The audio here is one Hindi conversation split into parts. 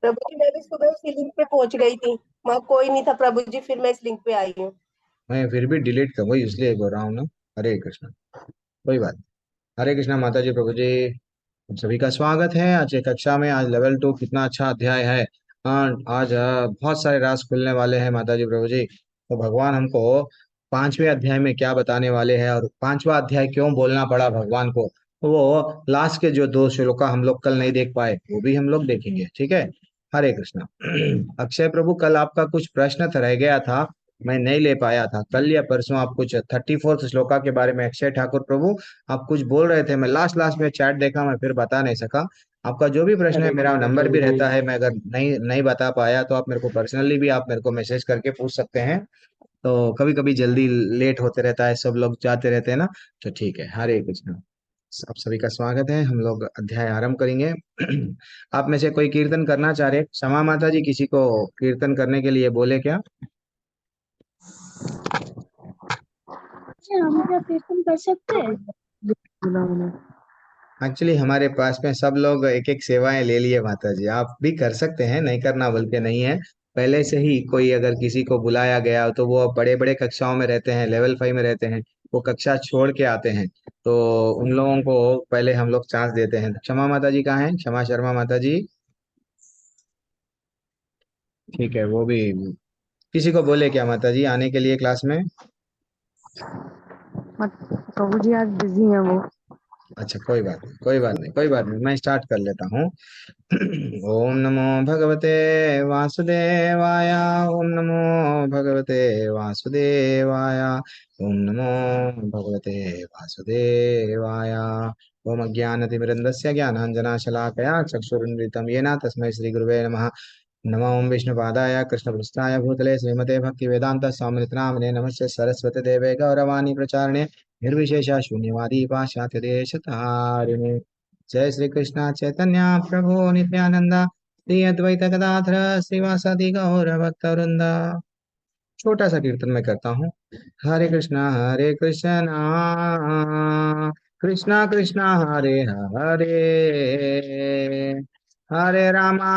प्रभु जी मैं भी सुबह उसी लिंक पे पहुंच गई थी। वहां कोई नहीं था प्रभु जी, फिर मैं इस लिंक पे आई हूँ। मैं फिर भी डिलीट कर वही इसलिए बोल रहा हूँ ना। हरे कृष्णा। कोई बात नहीं। हरे कृष्णा माता जी, प्रभु जी। आप सभी का स्वागत है आज की कक्षा में। आज लेवल 2 कितना अच्छा अध्याय है। आज बहुत सारे राज खुलने वाले हैं माता जी, प्रभु जी। तो भगवान हमको 5वें अध्याय में क्या बताने वाले हैं, और 5वां अध्याय क्यों बोलना पड़ा भगवान को, तो वो लास्ट के जो 2 श्लोका हम लोग कल नहीं देख पाए, वो भी हम लोग देखेंगे, ठीक है। हरे कृष्णा। अक्षय प्रभु, कल आपका कुछ प्रश्न रह गया था, मैं नहीं ले पाया था कल या परसों। आप कुछ 34th श्लोका के बारे में, अक्षय ठाकुर प्रभु, आप कुछ बोल रहे थे। मैं लास्ट लास्ट में चैट देखा, मैं फिर बता नहीं सका। आपका जो भी प्रश्न है, हरे मेरा कृष्णा नंबर प्रभु भी जी। रहता है, मैं अगर नहीं नहीं बता पाया तो आप मेरे को पर्सनली भी आप मेरे को मैसेज करके पूछ सकते हैं। तो कभी कभी जल्दी लेट होते रहता है, सब लोग जाते रहते हैं ना। तो ठीक है, हरे कृष्ण। आप सभी का स्वागत है। हम लोग अध्याय आरंभ करेंगे। आप में से कोई कीर्तन करना चाह रहे? क्षमा माता जी, किसी को कीर्तन करने के लिए बोले क्या? अच्छा, हम क्या कीर्तन कर सकते हैं? बोला उन्होंने। एक्चुअली हमारे पास में सब लोग एक एक सेवाएं ले लिए माता जी, आप भी कर सकते हैं, नहीं करना बोल के नहीं है। पहले से ही कोई अगर किसी को बुलाया गया तो वो बड़े बड़े कक्षाओं में रहते हैं, लेवल 5 में रहते हैं, वो कक्षा छोड़ के आते हैं। तो उन लोगों को पहले हम लोग चांस देते हैं। क्षमा माता जी कहाँ हैं? क्षमा शर्मा माता जी। ठीक है, वो भी किसी को बोले क्या माता जी आने के लिए क्लास में? प्रभु जी आज बिजी हैं वो। अच्छा, कोई बात नहीं, कोई बात नहीं, कोई बात नहीं, मैं स्टार्ट कर लेता हूँ। ओम नमो भगवते वासुदेवाय। ओम नमो भगवते वासुदेवाय। ओम नमो भगवते वासुदेवाय। ओम अज्ञानतिमिरन्दस्य ज्ञानाञ्जनशलाकया चक्षुरुन्मिलितं येन तस्मै श्रीगुरुवे नमः। नमो ओम विष्णुपादाय कृष्णपृष्ठाय भूतले श्रीमते भक्तिवेदांत स्वामिनिति नामिने नमस्ते सरस्वती देवे गौरवाणी प्रचारिणे निर्विशेष शून्यवादी पाश्चात्य देश तारिणे। जय श्री कृष्ण चैतन्य प्रभु नित्यानंद श्री अद्वैत गदाधर श्रीवासादि गौर भक्त वृंदा। छोटा सा कीर्तन मैं करता हूँ। हरे कृष्णा कृष्णा कृष्णा हरे हरे, हरे रामा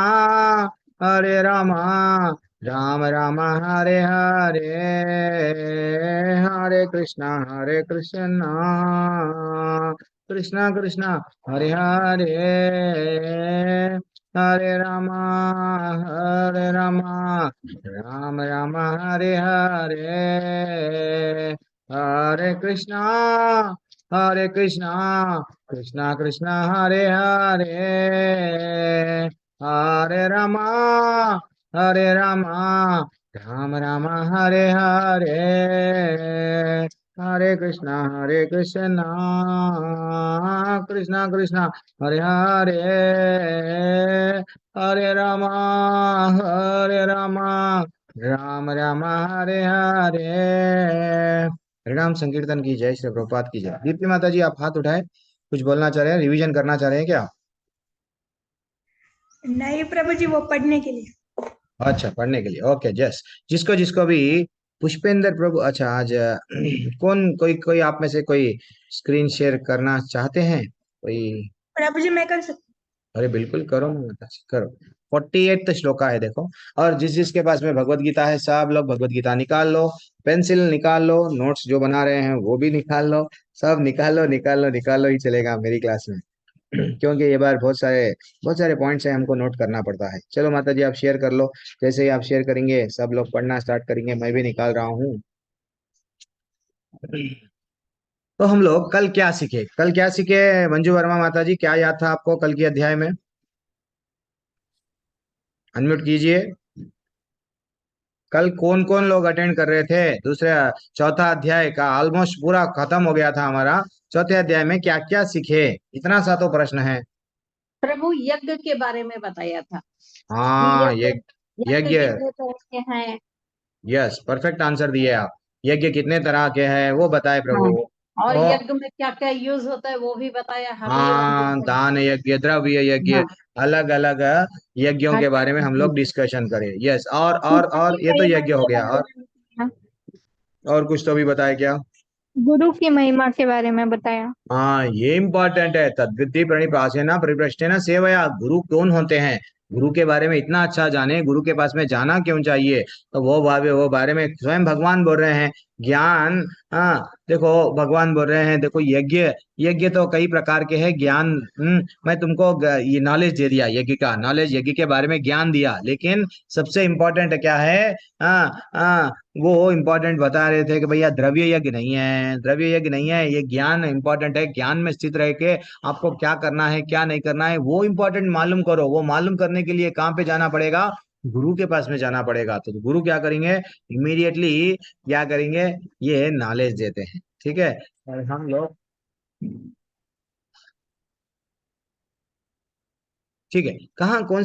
हरे रामा, राम राम हरे हरे, हरे कृष्णा कृष्णा कृष्णा हरे हरे, हरे रामा राम राम हरे हरे, हरे कृष्णा कृष्णा कृष्णा हरे हरे, हरे रामा राम राम हरे हरे, हरे कृष्णा कृष्णा कृष्णा हरे हरे, हरे रामा राम राम हरे हरे। हरिनाम संकीर्तन की जय, श्री प्रभुपाद की जय। दीप्ति माता जी, आप हाथ उठाए, कुछ बोलना चाह रहे हैं, रिवीजन करना चाह रहे हैं क्या? नहीं प्रभु जी, वो पढ़ने के लिए। अच्छा, पढ़ने के लिए, ओके जस। जिसको जिसको भी पुष्पेंद्र प्रभु, अच्छा आज कौन, कोई कोई आप में से कोई स्क्रीन शेयर करना चाहते हैं कोई? प्रभु जी मैं कर सकती अरे बिल्कुल करो ना माता जी, करो। 48th श्लोका है देखो। और जिस जिसके पास में भगवत गीता है, सब लोग भगवत गीता निकाल लो, पेंसिल निकाल लो, नोट्स जो बना रहे हैं वो भी निकाल लो, सब निकाल लो निकाल लो निकाल लो ही चलेगा मेरी क्लास में। क्योंकि ये बार बहुत सारे पॉइंट्स है, हमको नोट करना पड़ता है। चलो माता जी, आप शेयर कर लो। जैसे ही आप शेयर करेंगे सब लोग पढ़ना स्टार्ट करेंगे, मैं भी निकाल रहा हूँ। तो हम लोग कल क्या सीखे, कल क्या सीखे? मंजू वर्मा माता जी, क्या याद था आपको कल के अध्याय में? अनम्यूट कीजिए। कल कौन कौन लोग अटेंड कर रहे थे? दूसरे चौथा अध्याय का ऑलमोस्ट पूरा खत्म हो गया था हमारा। चौथे अध्याय में क्या क्या सीखे? इतना सा तो प्रश्न है। प्रभु यज्ञ के बारे में बताया था कि हाँ, यज्ञ ये यज्ञ यज्ञ। कितने तरह के हैं। यस, परफेक्ट आंसर दिए आप। यज्ञ कितने तरह के हैं वो बताए हाँ, प्रभु। और ओ, यज्ञ में क्या क्या यूज होता है वो भी बताया, हव्य हाँ, होता है। दान यज्ञ, द्रव्य यज्ञ, हाँ अलग अलग यज्ञों हाँ के बारे में हम लोग डिस्कशन करें। यस, और गुरु की ये तो महिमा यज्ञ हो के गया, बारे और में बताया। कुछ तो भी बताया क्या? गुरु की महिमा के बारे में बताया। हाँ, ये इम्पोर्टेंट है। तद्विद्धि प्रणिपासेन परिपृष्टेन सेवया, गुरु कौन होते हैं? गुरु के बारे में इतना अच्छा जाने, गुरु के पास में जाना क्यों चाहिए? तो वो बारे में स्वयं भगवान बोल रहे हैं। ज्ञान, हाँ देखो भगवान बोल रहे हैं, देखो यज्ञ, यज्ञ तो कई प्रकार के हैं। ज्ञान, मैं तुमको ये नॉलेज दे दिया, यज्ञ का नॉलेज, यज्ञ के बारे में ज्ञान दिया, लेकिन सबसे इम्पोर्टेंट क्या है? हाँ हाँ, वो इम्पोर्टेंट बता रहे थे कि भैया द्रव्य यज्ञ नहीं है, द्रव्य यज्ञ नहीं है, ये ज्ञान इम्पोर्टेंट है। ज्ञान में स्थित रह के आपको क्या करना है क्या नहीं करना है वो इम्पोर्टेंट मालूम करो। वो मालूम करने के लिए कहाँ पे जाना पड़ेगा? गुरु के पास में जाना पड़ेगा। तो गुरु क्या करेंगे? इमीडिएटली क्या करेंगे? ये नॉलेज देते हैं, ठीक है। और हम लोग, ठीक है, कहाँ, कौन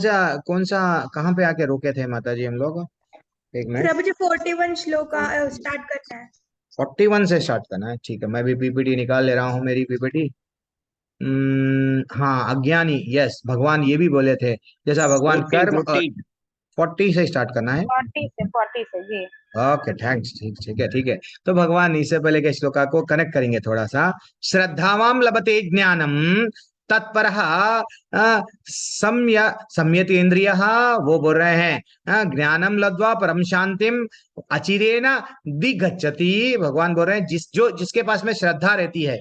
सा कहाँ पे आके रोके थे माता जी हम लोग? एक मिनट। प्रभु जी 41 श्लोक स्टार्ट करना है। 41 से स्टार्ट करना है, ठीक है। मैं भी पीपीटी निकाल ले रहा हूँ, मेरी पीपीटी। हाँ, अज्ञानी, यस, भगवान ये भी बोले थे, जैसा भगवान 40 कर्म, 40 40 से स्टार्ट करना है। 40 से जी। ओके, थैंक्स, ठीक ठीक है, ठीक है। तो भगवान इससे पहले के श्लोका को कनेक्ट करेंगे थोड़ा सा। श्रद्धावाम लभते ज्ञानम तत्परः संयतेन्द्रियः, वो बोल रहे हैं ज्ञानम लब्ध्वा परम शांतिम अचिरेण दिगच्छति। भगवान बोल रहे हैं जिसके पास में श्रद्धा रहती है,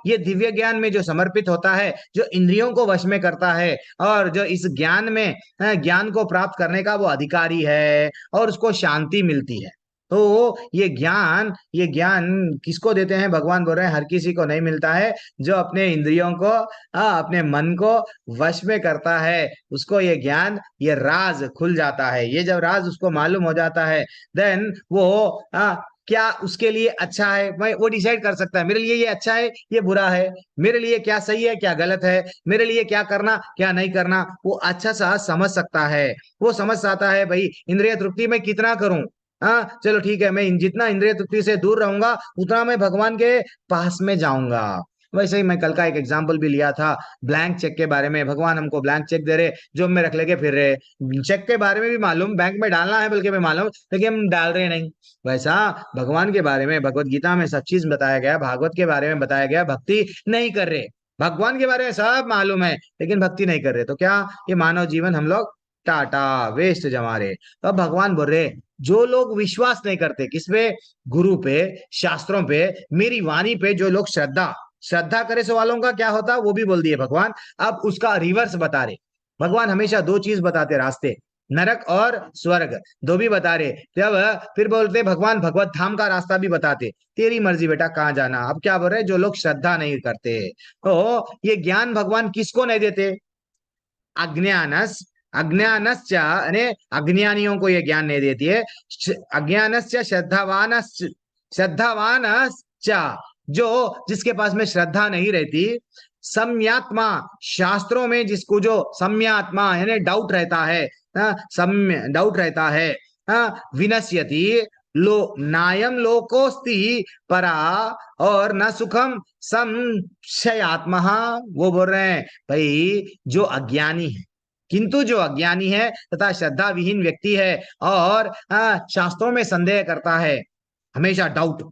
ये दिव्य ज्ञान में जो समर्पित होता है, जो इंद्रियों को वश में करता है, और जो इस ज्ञान में ज्ञान को प्राप्त करने का वो अधिकारी है, और उसको शांति मिलती है। तो ये ज्ञान किसको देते हैं? भगवान बोल रहे हैं हर किसी को नहीं मिलता है। जो अपने इंद्रियों को, अपने मन को वश में करता है, उसको ये ज्ञान, ये राज खुल जाता है। ये जब राज उसको मालूम हो जाता है, देन वो क्या उसके लिए अच्छा है, मैं वो डिसाइड कर सकता है। मेरे लिए ये अच्छा है, ये बुरा है, मेरे लिए क्या सही है, क्या गलत है, मेरे लिए क्या करना, क्या नहीं करना, वो अच्छा सा समझ सकता है। वो समझ सकता है भाई इंद्रिय तृप्ति मैं कितना करूं। हाँ चलो ठीक है, मैं जितना इंद्रिय तृप्ति से दूर रहूंगा उतना मैं भगवान के पास में जाऊंगा। वैसे ही मैं कल का एक एग्जाम्पल भी लिया था ब्लैंक चेक के बारे में। भगवान हमको ब्लैंक चेक दे रहे, जो में रख लेके फिर रहे। चेक के बारे में भी मालूम, बैंक में डालना है बल्कि मैं मालूम, लेकिन हम डाल रहे नहीं। वैसा भगवान के बारे में भगवत गीता में सब चीज बताया गया, भागवत के बारे में बताया गया, भक्ति नहीं कर रहे। भगवान के बारे में सब मालूम है लेकिन भक्ति नहीं कर रहे, तो क्या ये मानव जीवन हम लोग टाटा वेस्ट जमा रहे। तो अब भगवान बोल रहे जो लोग विश्वास नहीं करते किस पे? गुरु पे, शास्त्रों पे, मेरी वाणी पे, जो लोग श्रद्धा श्रद्धा करे सो वालों का क्या होता वो भी बोल दिए भगवान। अब उसका रिवर्स बता रहे। भगवान हमेशा दो चीज बताते रास्ते, नरक और स्वर्ग, दो भी बता रहे। जब फिर बोलते भगवान भगवत धाम का रास्ता भी बताते, तेरी मर्जी बेटा कहाँ जाना। अब क्या बोल रहे? जो लोग श्रद्धा नहीं करते। तो ये ज्ञान भगवान किसको नहीं देते? अज्ञानस अज्ञानस्य, यानी अज्ञानियों को ये ज्ञान नहीं देती है। अज्ञानस्य श्रद्धावानश्च, जो जिसके पास में श्रद्धा नहीं रहती। सम्यात्मा, शास्त्रों में जिसको जो सम्यात्मा यानी डाउट रहता है, सम्य डाउट रहता है, विनश्यति नायम लोकोस्ति परा और न सुखम संशयात्मा। वो बोल रहे हैं भाई जो अज्ञानी है, किंतु जो अज्ञानी है तथा श्रद्धा विहीन व्यक्ति है और शास्त्रों में संदेह करता है, हमेशा डाउट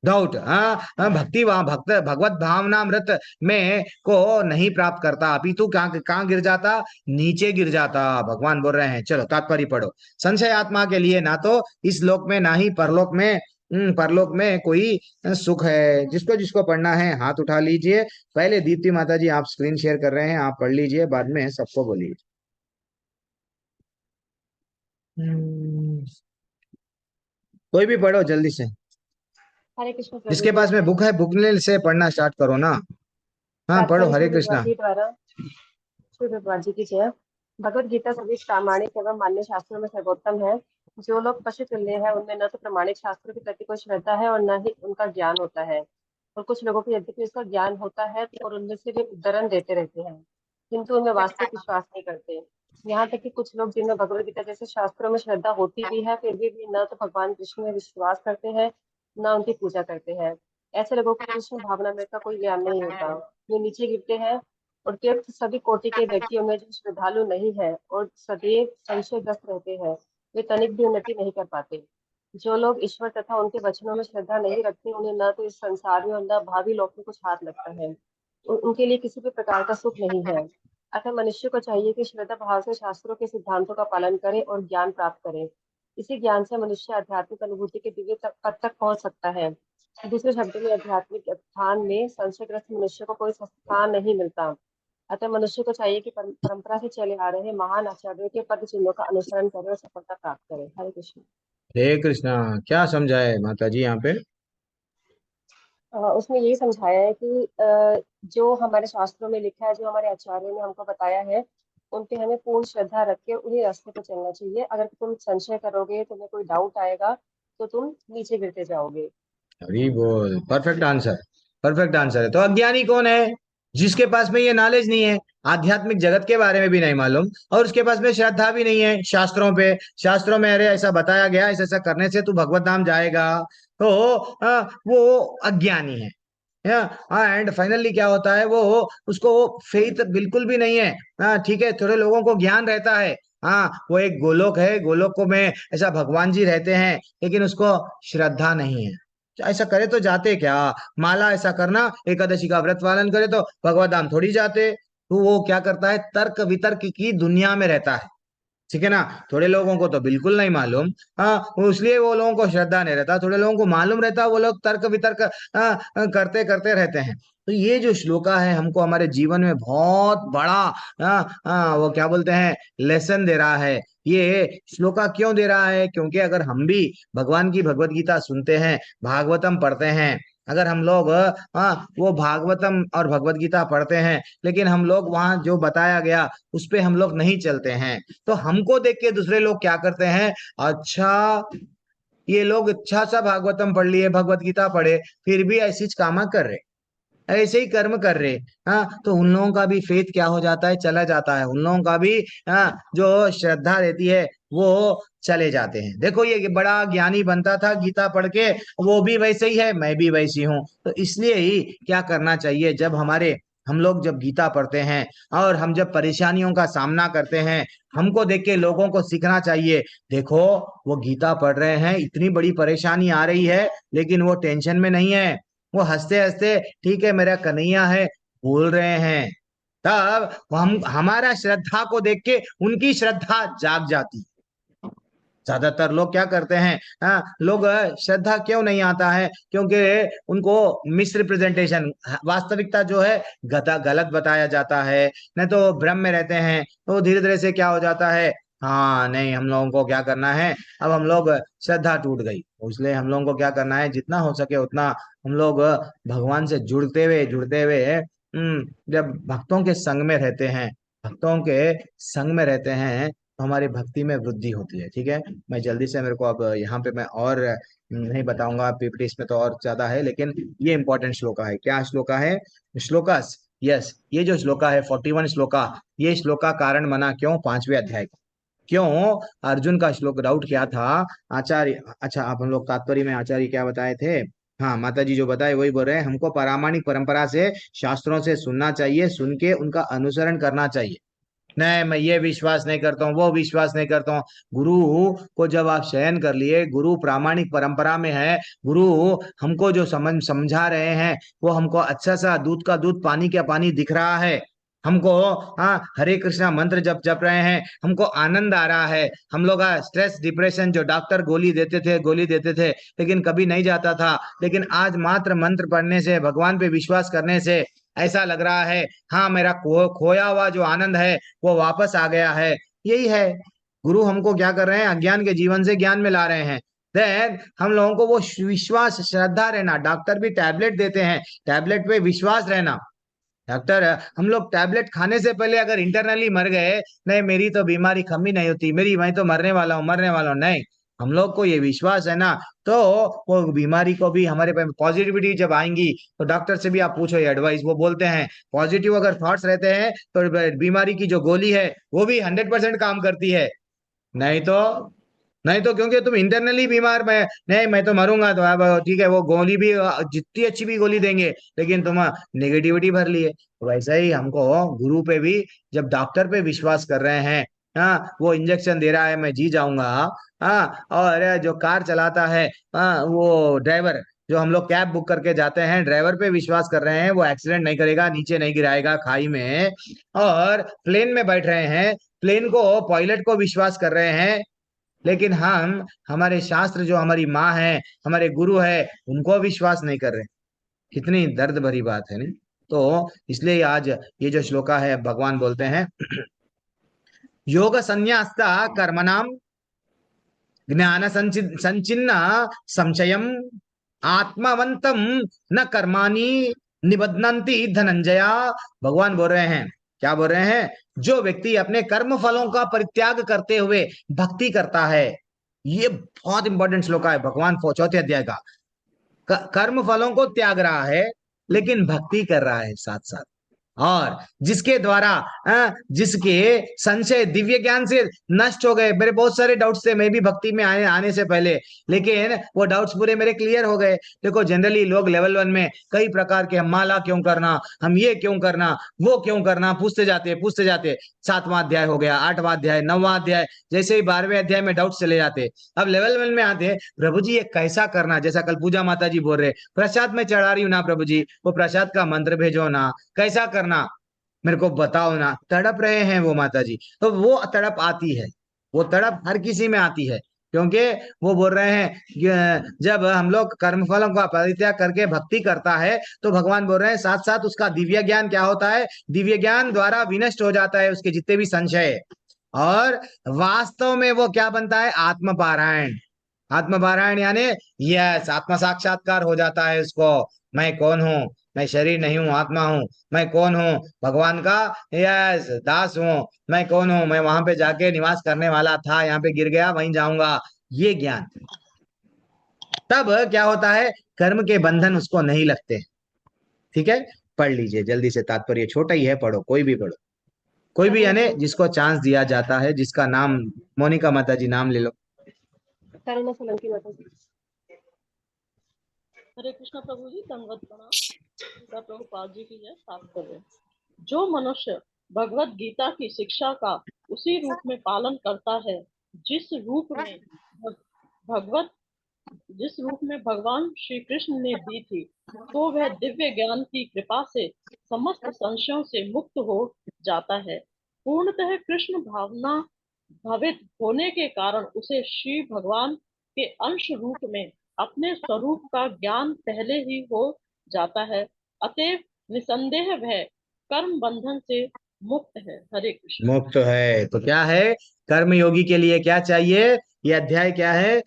डाउट, भक्ति वहां भगवत भावनामृत में को नहीं प्राप्त करता, अपितु कहाँ गिर जाता? नीचे गिर जाता। भगवान बोल रहे हैं चलो तात्पर्य पढ़ो। संशय आत्मा के लिए ना तो इस लोक में ना ही परलोक में, परलोक में कोई सुख है। जिसको जिसको पढ़ना है हाथ उठा लीजिए। पहले दीप्ति माता जी आप स्क्रीन शेयर कर रहे हैं, आप पढ़ लीजिए, बाद में सबको बोलिए। कोई भी पढ़ो जल्दी से। हरे कृष्ण प्रभु जिसके जी। पास में बुक है, बुक से पढ़ना स्टार्ट करो ना। हाँ पढ़ो, हरे कृष्णा। श्री भगवान जी की जय। भगवत गीता सभी प्रामाणिक एवं मान्य शास्त्रों में सर्वोत्तम है। जो लोग पशु तुल्य है उनमें न तो प्रामाणिक शास्त्रों के प्रति कोई श्रद्धा है और न ही उनका ज्ञान होता है। और कुछ लोगों को यद्यपि उसका ज्ञान होता है और उनमें से वे उद्धरण देते रहते हैं, किंतु उनमें वास्तविक विश्वास नहीं करते। यहाँ तक कि कुछ लोग जिनमें भगवत गीता जैसे शास्त्रों में श्रद्धा होती भी है, फिर भी न तो भगवान कृष्ण में विश्वास करते हैं न उनकी पूजा करते हैं। ऐसे लोगों को कृष्ण भावना में का कोई ज्ञान नहीं होता। वे नीचे गिरते हैं और केवल सभी कोटि के व्यक्तियों में जो श्रद्धालु नहीं है और सदैव संशयग्रस्त रहते हैं, वे तनिक भी उन्नति नहीं कर पाते। जो लोग ईश्वर तथा उनके वचनों में श्रद्धा नहीं रखते, उन्हें न तो इस संसार में और न भावी लोक में कुछ हाथ लगता है। उनके लिए किसी भी प्रकार का सुख नहीं है। अतः मनुष्य को चाहिए कि श्रद्धा भाव से शास्त्रों के सिद्धांतों का पालन करे और ज्ञान प्राप्त करे। इसी ज्ञान से मनुष्य आध्यात्मिक अनुभूति के दिव्य पद तक पहुंच सकता है। दूसरे शब्दों में आध्यात्मिक स्थान में संशयग्रस्त मनुष्य को कोई स्थान नहीं मिलता। अतः मनुष्य को चाहिए कि परंपरा से चले आ रहे महान आचार्यों के पद चिन्हों का अनुसरण करे और सफलता प्राप्त करे। हरे कृष्ण। हे कृष्णा, क्या समझाए माता जी यहाँ पे? उसमें यही समझाया है कि जो हमारे शास्त्रों में लिखा है, जो हमारे आचार्यों ने हमको बताया है, उन पे हमें पूर्ण श्रद्धा रख के उन्हीं रास्ते पे चलना चाहिए। अगर तुम संशय करोगे, तुम्हें कोई डाउट आएगा, तो तुम नीचे गिरते जाओगे। हरी बोल, परफेक्ट आंसर, परफेक्ट आंसर है। तो अज्ञानी कौन है? जिसके पास में ये नॉलेज नहीं है, आध्यात्मिक जगत के बारे में भी नहीं मालूम, और उसके पास में श्रद्धा भी नहीं है शास्त्रों पे। शास्त्रों में अरे ऐसा बताया गया, ऐसा ऐसा करने से तू भगवत धाम जाएगा, तो वो अज्ञानी है। एंड फाइनली क्या होता है, वो उसको फेथ बिल्कुल भी नहीं है। हाँ ठीक है, थोड़े लोगों को ज्ञान रहता है, हाँ वो एक गोलोक है, गोलोक को में ऐसा भगवान जी रहते हैं, लेकिन उसको श्रद्धा नहीं है। ऐसा करे तो जाते क्या? माला ऐसा करना, एकादशी का व्रत पालन करे तो भगवत धाम थोड़ी जाते। तो वो क्या करता है, तर्क वितर्क की दुनिया में रहता है, ठीक है ना। थोड़े लोगों को तो बिल्कुल नहीं मालूम, हाँ वो इसलिए वो लोगों को श्रद्धा नहीं रहता। थोड़े लोगों को मालूम रहता, वो लोग तर्क वितर्क करते करते रहते हैं। तो ये जो श्लोका है हमको हमारे जीवन में बहुत बड़ा वो क्या बोलते हैं, लेसन दे रहा है। ये श्लोका क्यों दे रहा है? क्योंकि अगर हम भी भगवान की भगवत गीता सुनते हैं, भागवतम पढ़ते हैं, अगर हम लोग वो भागवतम और भगवत गीता पढ़ते हैं, लेकिन हम लोग वहां जो बताया गया उस पे हम लोग नहीं चलते हैं, तो हमको देख के दूसरे लोग क्या करते हैं, अच्छा ये लोग अच्छा सा भागवतम पढ़ लिए, भगवत गीता पढ़े, फिर भी ऐसी कामा कर रहे, ऐसे ही कर्म कर रहे। हाँ तो उन लोगों का भी फेथ क्या हो जाता है, चला जाता है। उन लोगों का भी जो श्रद्धा रहती है वो चले जाते हैं। देखो ये बड़ा ज्ञानी बनता था गीता पढ़ के, वो भी वैसे ही है, मैं भी वैसी हूँ। तो इसलिए ही क्या करना चाहिए, जब हम लोग जब गीता पढ़ते हैं और हम जब परेशानियों का सामना करते हैं, हमको देख के लोगों को सीखना चाहिए। देखो वो गीता पढ़ रहे हैं, इतनी बड़ी परेशानी आ रही है, लेकिन वो टेंशन में नहीं है, वो हंसते हंसते ठीक है मेरा कन्हैया है बोल रहे हैं। तब हम हमारा श्रद्धा को देख के उनकी श्रद्धा जाग जाती। ज्यादातर लोग क्या करते हैं, लोग श्रद्धा क्यों नहीं आता है? क्योंकि उनको मिस रिप्रेजेंटेशन, वास्तविकता जो है गलत बताया जाता है, नहीं तो भ्रम में रहते हैं। तो धीरे धीरे से क्या हो जाता है, हाँ नहीं हम लोगों को क्या करना है, अब हम लोग श्रद्धा टूट गई, इसलिए हम लोगों को क्या करना है, जितना हो सके उतना हम लोग भगवान से जुड़ते हुए जब भक्तों के संग में रहते हैं, भक्तों के संग में रहते हैं, तो हमारी भक्ति में वृद्धि होती है। ठीक है, मैं जल्दी से, मेरे को अब यहाँ पे मैं और नहीं बताऊंगा, पीपीटी इसमें तो और ज्यादा है, लेकिन ये इंपॉर्टेंट श्लोका है। क्या श्लोका है? श्लोकास, यस, ये जो श्लोका है 41 श्लोका, ये श्लोका कारण बना क्यों? 5वें अध्याय का। क्यों? अर्जुन का श्लोक डाउट क्या था? आचार्य, अच्छा आप हम लोग तात्पर्य में आचार्य क्या बताए थे? हाँ माता जी जो बताए वही बोल रहे हैं, हमको प्रामाणिक परंपरा से शास्त्रों से सुनना चाहिए, सुन के उनका अनुसरण करना चाहिए। नहीं मैं ये विश्वास नहीं करता हूँ, वो विश्वास नहीं करता हूँ। गुरु को जब आप चयन कर लिए, गुरु प्रामाणिक परंपरा में है, गुरु हमको जो समझा रहे हैं वो हमको अच्छा सा दूध का दूध पानी का पानी दिख रहा है हमको। हाँ हरे कृष्णा मंत्र जप जप रहे हैं, हमको आनंद आ रहा है। हम लोग स्ट्रेस डिप्रेशन जो डॉक्टर गोली देते थे लेकिन कभी नहीं जाता था, लेकिन आज मात्र मंत्र पढ़ने से, भगवान पे विश्वास करने से ऐसा लग रहा है हाँ मेरा खोया हुआ जो आनंद है वो वापस आ गया है। यही है, गुरु हमको क्या कर रहे हैं, अज्ञान के जीवन से ज्ञान में ला रहे हैं। देन हम लोगों को वो विश्वास श्रद्धा रहना, डॉक्टर भी टैबलेट देते हैं, टैबलेट पे विश्वास रहना। डॉक्टर, हम लोग टैबलेट खाने से पहले अगर इंटरनली मर गए, नहीं मेरी तो बीमारी कम ही नहीं होती, मेरी मैं तो मरने वाला हूँ, नहीं, हम लोग को ये विश्वास है ना, तो वो बीमारी को भी हमारे पे पॉजिटिविटी जब आएंगी, तो डॉक्टर से भी आप पूछो ये एडवाइस, वो बोलते हैं पॉजिटिव अगर थॉट्स रहते हैं तो बीमारी की जो गोली है वो भी 100% काम करती है। नहीं तो क्योंकि तुम इंटरनली बीमार, मैं नहीं मैं तो मरूंगा, तो अब ठीक है वो गोली भी जितनी अच्छी भी गोली देंगे, लेकिन तुम नेगेटिविटी भर लिए। तो वैसा ही हमको गुरु पे भी, जब डॉक्टर पे विश्वास कर रहे हैं, हाँ वो इंजेक्शन दे रहा है मैं जी जाऊंगा, हाँ और जो कार चलाता है, हाँ वो ड्राइवर जो हम लोग कैब बुक करके जाते हैं, ड्राइवर पे विश्वास कर रहे हैं, वो एक्सीडेंट नहीं करेगा, नीचे नहीं गिराएगा खाई में, और प्लेन में बैठ रहे हैं, प्लेन को पायलट को विश्वास कर रहे हैं, लेकिन हम हमारे शास्त्र जो हमारी माँ है, हमारे गुरु है, उनको विश्वास नहीं कर रहे। कितनी दर्द भरी बात है नहीं? तो इसलिए आज ये जो श्लोका है, भगवान बोलते हैं योग संन्यास्ता कर्मणाम ज्ञान संचिन्न संशयम आत्मवंतम न कर्माणि निबध्नन्ति धनंजया। भगवान बोल रहे हैं, क्या बोल रहे हैं? जो व्यक्ति अपने कर्म फलों का परित्याग करते हुए भक्ति करता है, ये बहुत इंपॉर्टेंट श्लोका है भगवान चौथे अध्याय का। कर्म फलों को त्याग रहा है लेकिन भक्ति कर रहा है साथ साथ, और जिसके द्वारा जिसके संशय दिव्य ज्ञान से नष्ट हो गए। मेरे बहुत सारे डाउट्स थे मैं भी भक्ति में आने से पहले, लेकिन वो डाउट्स पूरे मेरे क्लियर हो गए। देखो जनरली लोग लेवल 1 में कई प्रकार के, हम माला क्यों करना, हम ये क्यों करना, वो क्यों करना, पूछते जाते 7वां अध्याय हो गया, 8वां अध्याय, 9वां अध्याय, जैसे ही 12वें अध्याय में डाउट्स चले जाते। अब लेवल 1 में आते, प्रभु जी ये कैसा करना, जैसा कल पूजा माता जी बोल रहे, प्रसाद में चढ़ा रही हूँ ना प्रभु जी, वो प्रसाद का मंत्र भेजो ना, कैसा करना मेरे को बताओ ना। तड़प रहे हैं वो माता जी, तो वो तड़प आती है, वो तड़प हर किसी में आती है, क्योंकि वो बोल रहे हैं कि जब हम लोग कर्मफलों का परित्याग करके भक्ति करता है, तो भगवान बोल रहे हैं साथ साथ उसका दिव्य ज्ञान क्या होता है, दिव्य ज्ञान द्वारा विनष्ट हो जाता है उसके जितने भी संशय, और वास्तव में वो क्या बनता है, आत्मपारायण। आत्मपारायण यानी यस, आत्म साक्षात्कार हो जाता है उसको। मैं कौन हूँ, मैं शरीर नहीं हूँ, आत्मा हूँ। मैं कौन हूँ, भगवान का यस दास हूँ। मैं कौन हूँ, मैं वहां पे जाके निवास करने वाला था, यहाँ पे गिर गया, वहीं जाऊंगा, ये ज्ञान। तब क्या होता है, कर्म के बंधन उसको नहीं लगते। ठीक है, पढ़ लीजिए जल्दी से, तात्पर्य छोटा ही है, पढ़ो, कोई भी पढ़ो, कोई भी, यानी जिसको चांस दिया जाता है, जिसका नाम, मोनिका माता जी नाम ले लो। करुणा सोलंकी माता जी। हरे कृष्ण प्रभु जी, दंडवत प्रणाम। प्रभुपाद जी की जय। साफ कर रहे, जो मनुष्य भगवत गीता की शिक्षा का उसी रूप में पालन करता है जिस रूप में भगवत जिस रूप में भगवान श्री कृष्ण ने दी थी, तो वह दिव्य ज्ञान की कृपा से समस्त संशयों से मुक्त हो जाता है। पूर्णतः कृष्ण भावना भावित होने के कारण उसे श्री भगवान के अंश रूप में अपने स्वरूप का ज्ञान पहले ही हो जाता है। अतएव निसंदेह वह कर्म बंधन से मुक्त है। हरे कृष्ण। मुक्त है तो क्या है, कर्म योगी के लिए क्या चाहिए, ये अध्याय क्या है,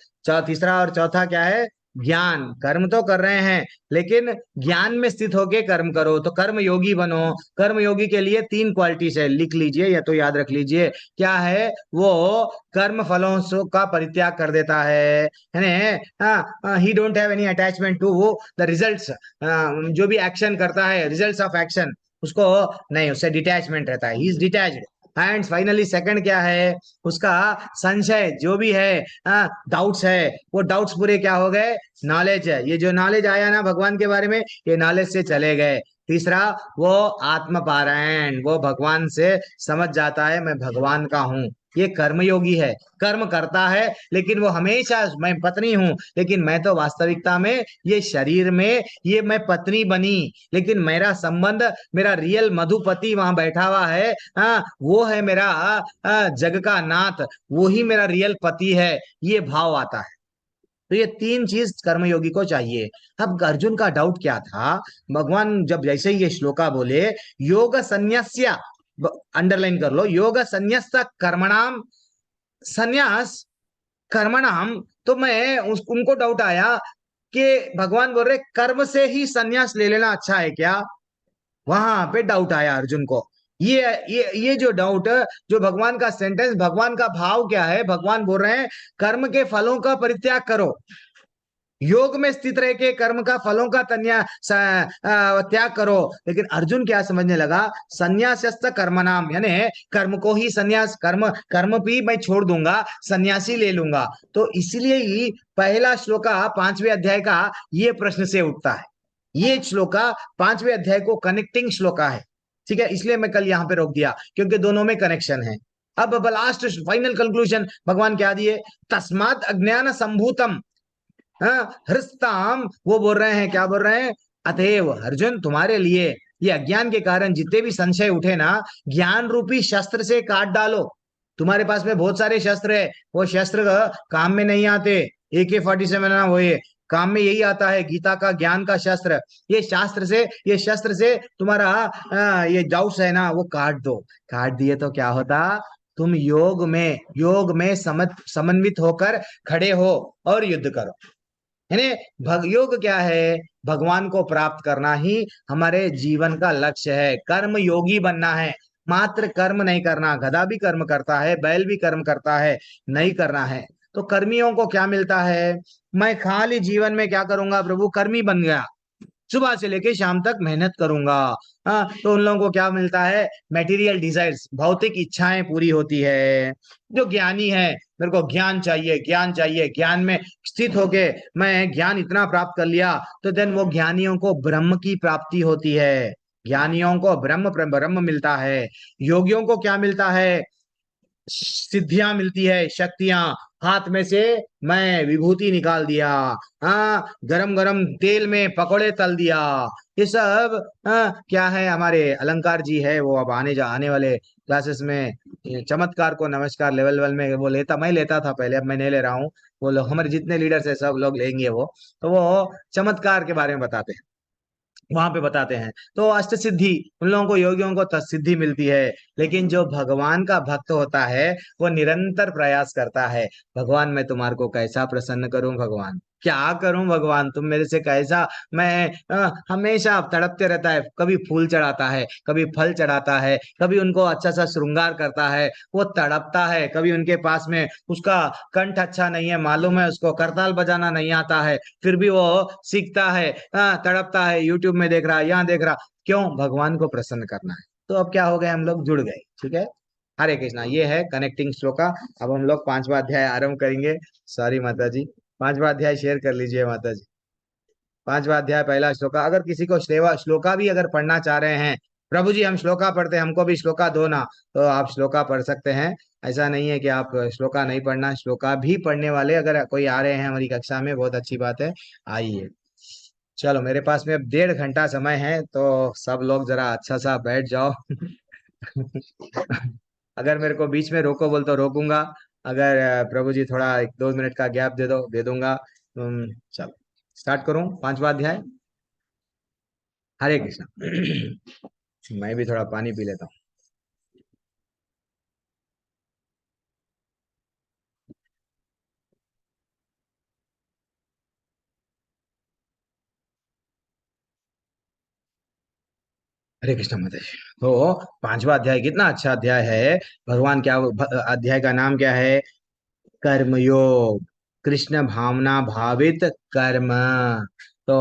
तीसरा और चौथा क्या है, ज्ञान। कर्म तो कर रहे हैं लेकिन ज्ञान में स्थित होके कर्म करो, तो कर्म योगी बनो। कर्म योगी के लिए 3 क्वालिटीज है, लिख लीजिए या तो याद रख लीजिए। क्या है वो, कर्म फलों का परित्याग कर देता है, he don't have any attachment to the results. जो भी एक्शन करता है, रिजल्ट्स ऑफ एक्शन, उसको नहीं, उससे डिटैचमेंट रहता है, he is detached. And finally second क्या है, उसका संशय जो भी है, डाउट्स है, वो डाउट्स पूरे क्या हो गए, नॉलेज है। ये जो नॉलेज आया ना भगवान के बारे में, ये नॉलेज से चले गए। तीसरा वो आत्मपारायण, वो भगवान से समझ जाता है मैं भगवान का हूँ। ये कर्मयोगी है, कर्म करता है लेकिन वो हमेशा मैं पत्नी हूं, लेकिन मैं तो वास्तविकता में ये शरीर में ये मैं पत्नी बनी, लेकिन मेरा संबंध, मेरा रियल मधुपति वहां बैठा हुआ है, वो है मेरा जग का नाथ, वो ही मेरा रियल पति है, ये भाव आता है। तो ये 3 चीज कर्मयोगी को चाहिए। अब अर्जुन का डाउट क्या था, भगवान जब जैसे ही ये श्लोका बोले योग संन्यास्य, अंडरलाइन कर लो, योग संन्यास कर्मणाम, संन्यास कर्मणाम, तो मैं उनको डाउट आया कि भगवान बोल रहे कर्म से ही संन्यास ले लेना अच्छा है क्या, वहां पे डाउट आया अर्जुन को। ये जो डाउट, जो भगवान का सेंटेंस, भगवान का भाव क्या है, भगवान बोल रहे हैं कर्म के फलों का परित्याग करो, योग में स्थित रह के कर्म का फलों का त्याग करो। लेकिन अर्जुन क्या समझने लगा, संन्यासस्त कर्मणाम, यानी कर्म को ही संन्यास, कर्म भी मैं छोड़ दूंगा, सन्यासी ले लूंगा। तो इसलिए ही पहला श्लोका 5वें अध्याय का ये प्रश्न से उठता है। ये श्लोका 5वें अध्याय को कनेक्टिंग श्लोका है, ठीक है, इसलिए मैं कल यहाँ पे रोक दिया, क्योंकि दोनों में कनेक्शन है। अब लास्ट फाइनल कंक्लूजन भगवान क्या दिए, तस्मात् अज्ञान संभूतम, हाँ, हृस्ताम वो बोल रहे हैं, क्या बोल रहे हैं? अतएव अर्जुन, तुम्हारे लिए ये अज्ञान के कारण जितने भी संशय उठे ना, ज्ञान रूपी शस्त्र से काट डालो। तुम्हारे पास में बहुत सारे शस्त्र है, वो शस्त्र काम में नहीं आते। AK-47 ना, वो ये काम में यही आता है, गीता का ज्ञान का शस्त्र। ये शस्त्र से तुम्हारा ये डाउट्स है ना, वो काट दो। काट दिए तो क्या होता? तुम योग में समन्वित होकर खड़े हो और युद्ध करो। यानी योग क्या है? भगवान को प्राप्त करना ही हमारे जीवन का लक्ष्य है। कर्म योगी बनना है, मात्र कर्म नहीं करना। गधा भी कर्म करता है, बैल भी कर्म करता है, नहीं करना है। तो कर्मियों को क्या मिलता है? मैं खाली जीवन में क्या करूंगा प्रभु? कर्मी बन गया, सुबह से लेके शाम तक मेहनत करूंगा। हाँ, तो उन लोगों को क्या मिलता है? मटेरियल डिजायर्स, भौतिक इच्छाएं पूरी होती है। जो ज्ञानी है, मेरे को ज्ञान चाहिए, ज्ञान चाहिए, ज्ञान में स्थित होके मैं ज्ञान इतना प्राप्त कर लिया, तो देन वो ज्ञानियों को ब्रह्म की प्राप्ति होती है। ज्ञानियों को ब्रह्म ब्रह्म मिलता है। योगियों को क्या मिलता है? सिद्धियां मिलती है, शक्तियां। हाथ में से मैं विभूति निकाल दिया, हाँ, गरम गरम तेल में पकोड़े तल दिया। ये सब क्या है? हमारे अलंकार जी है, वो अब आने वाले क्लासेस में ये चमत्कार को नमस्कार लेवल में वो मैं लेता था पहले, अब मैं नहीं ले रहा हूँ। वो लोग, हमारे जितने लीडर्स है सब लोग लेंगे वो। तो वो चमत्कार के बारे में बताते हैं, वहां पे बताते हैं। तो अष्ट सिद्धि, उन लोगों को, योगियों को सिद्धि मिलती है। लेकिन जो भगवान का भक्त होता है, वो निरंतर प्रयास करता है, भगवान मैं तुम्हारे को कैसा प्रसन्न करूं, भगवान क्या करूं, भगवान तुम मेरे से कैसा। मैं हमेशा तड़पते रहता है। कभी फूल चढ़ाता है, कभी फल चढ़ाता है, कभी उनको अच्छा सा श्रृंगार करता है, वो तड़पता है। कभी उनके पास में उसका कंठ अच्छा नहीं है, मालूम है उसको करताल बजाना नहीं आता है, फिर भी वो सीखता है, तड़पता है, यूट्यूब में देख रहा, यहाँ देख रहा। क्यों? भगवान को प्रसन्न करना है। तो अब क्या हो गए? हम लोग जुड़ गए। ठीक है, हरे कृष्णा। ये है कनेक्टिंग श्लोका। अब हम लोग 5वां अध्याय आरंभ करेंगे। सॉरी माता जी, 5वां अध्याय शेयर कर लीजिए माता जी। 5वां अध्याय पहला श्लोका। अगर किसी को श्लोका भी अगर पढ़ना चाह रहे हैं, प्रभु जी हम श्लोका पढ़ते हैं, हमको भी श्लोका दो ना, तो आप श्लोका पढ़ सकते हैं। ऐसा नहीं है कि आप श्लोका नहीं पढ़ना, श्लोका भी पढ़ने वाले अगर कोई आ रहे हैं हमारी कक्षा में, बहुत अच्छी बात है, आइए। चलो, मेरे पास में अब 1.5 घंटा समय है, तो सब लोग जरा अच्छा सा बैठ जाओ। अगर मेरे को बीच में रोको बोल तो रोकूंगा, अगर प्रभु जी थोड़ा 1-2 मिनट का गैप दे दूंगा। चलो स्टार्ट करूं 5वां अध्याय। हरे कृष्णा। मैं भी थोड़ा पानी पी लेता हूँ। हरे कृष्णा माता जी। तो 5वां अध्याय कितना अच्छा अध्याय है। भगवान क्या, अध्याय का नाम क्या है? कर्मयोग, कृष्ण भावना भावित कर्म। तो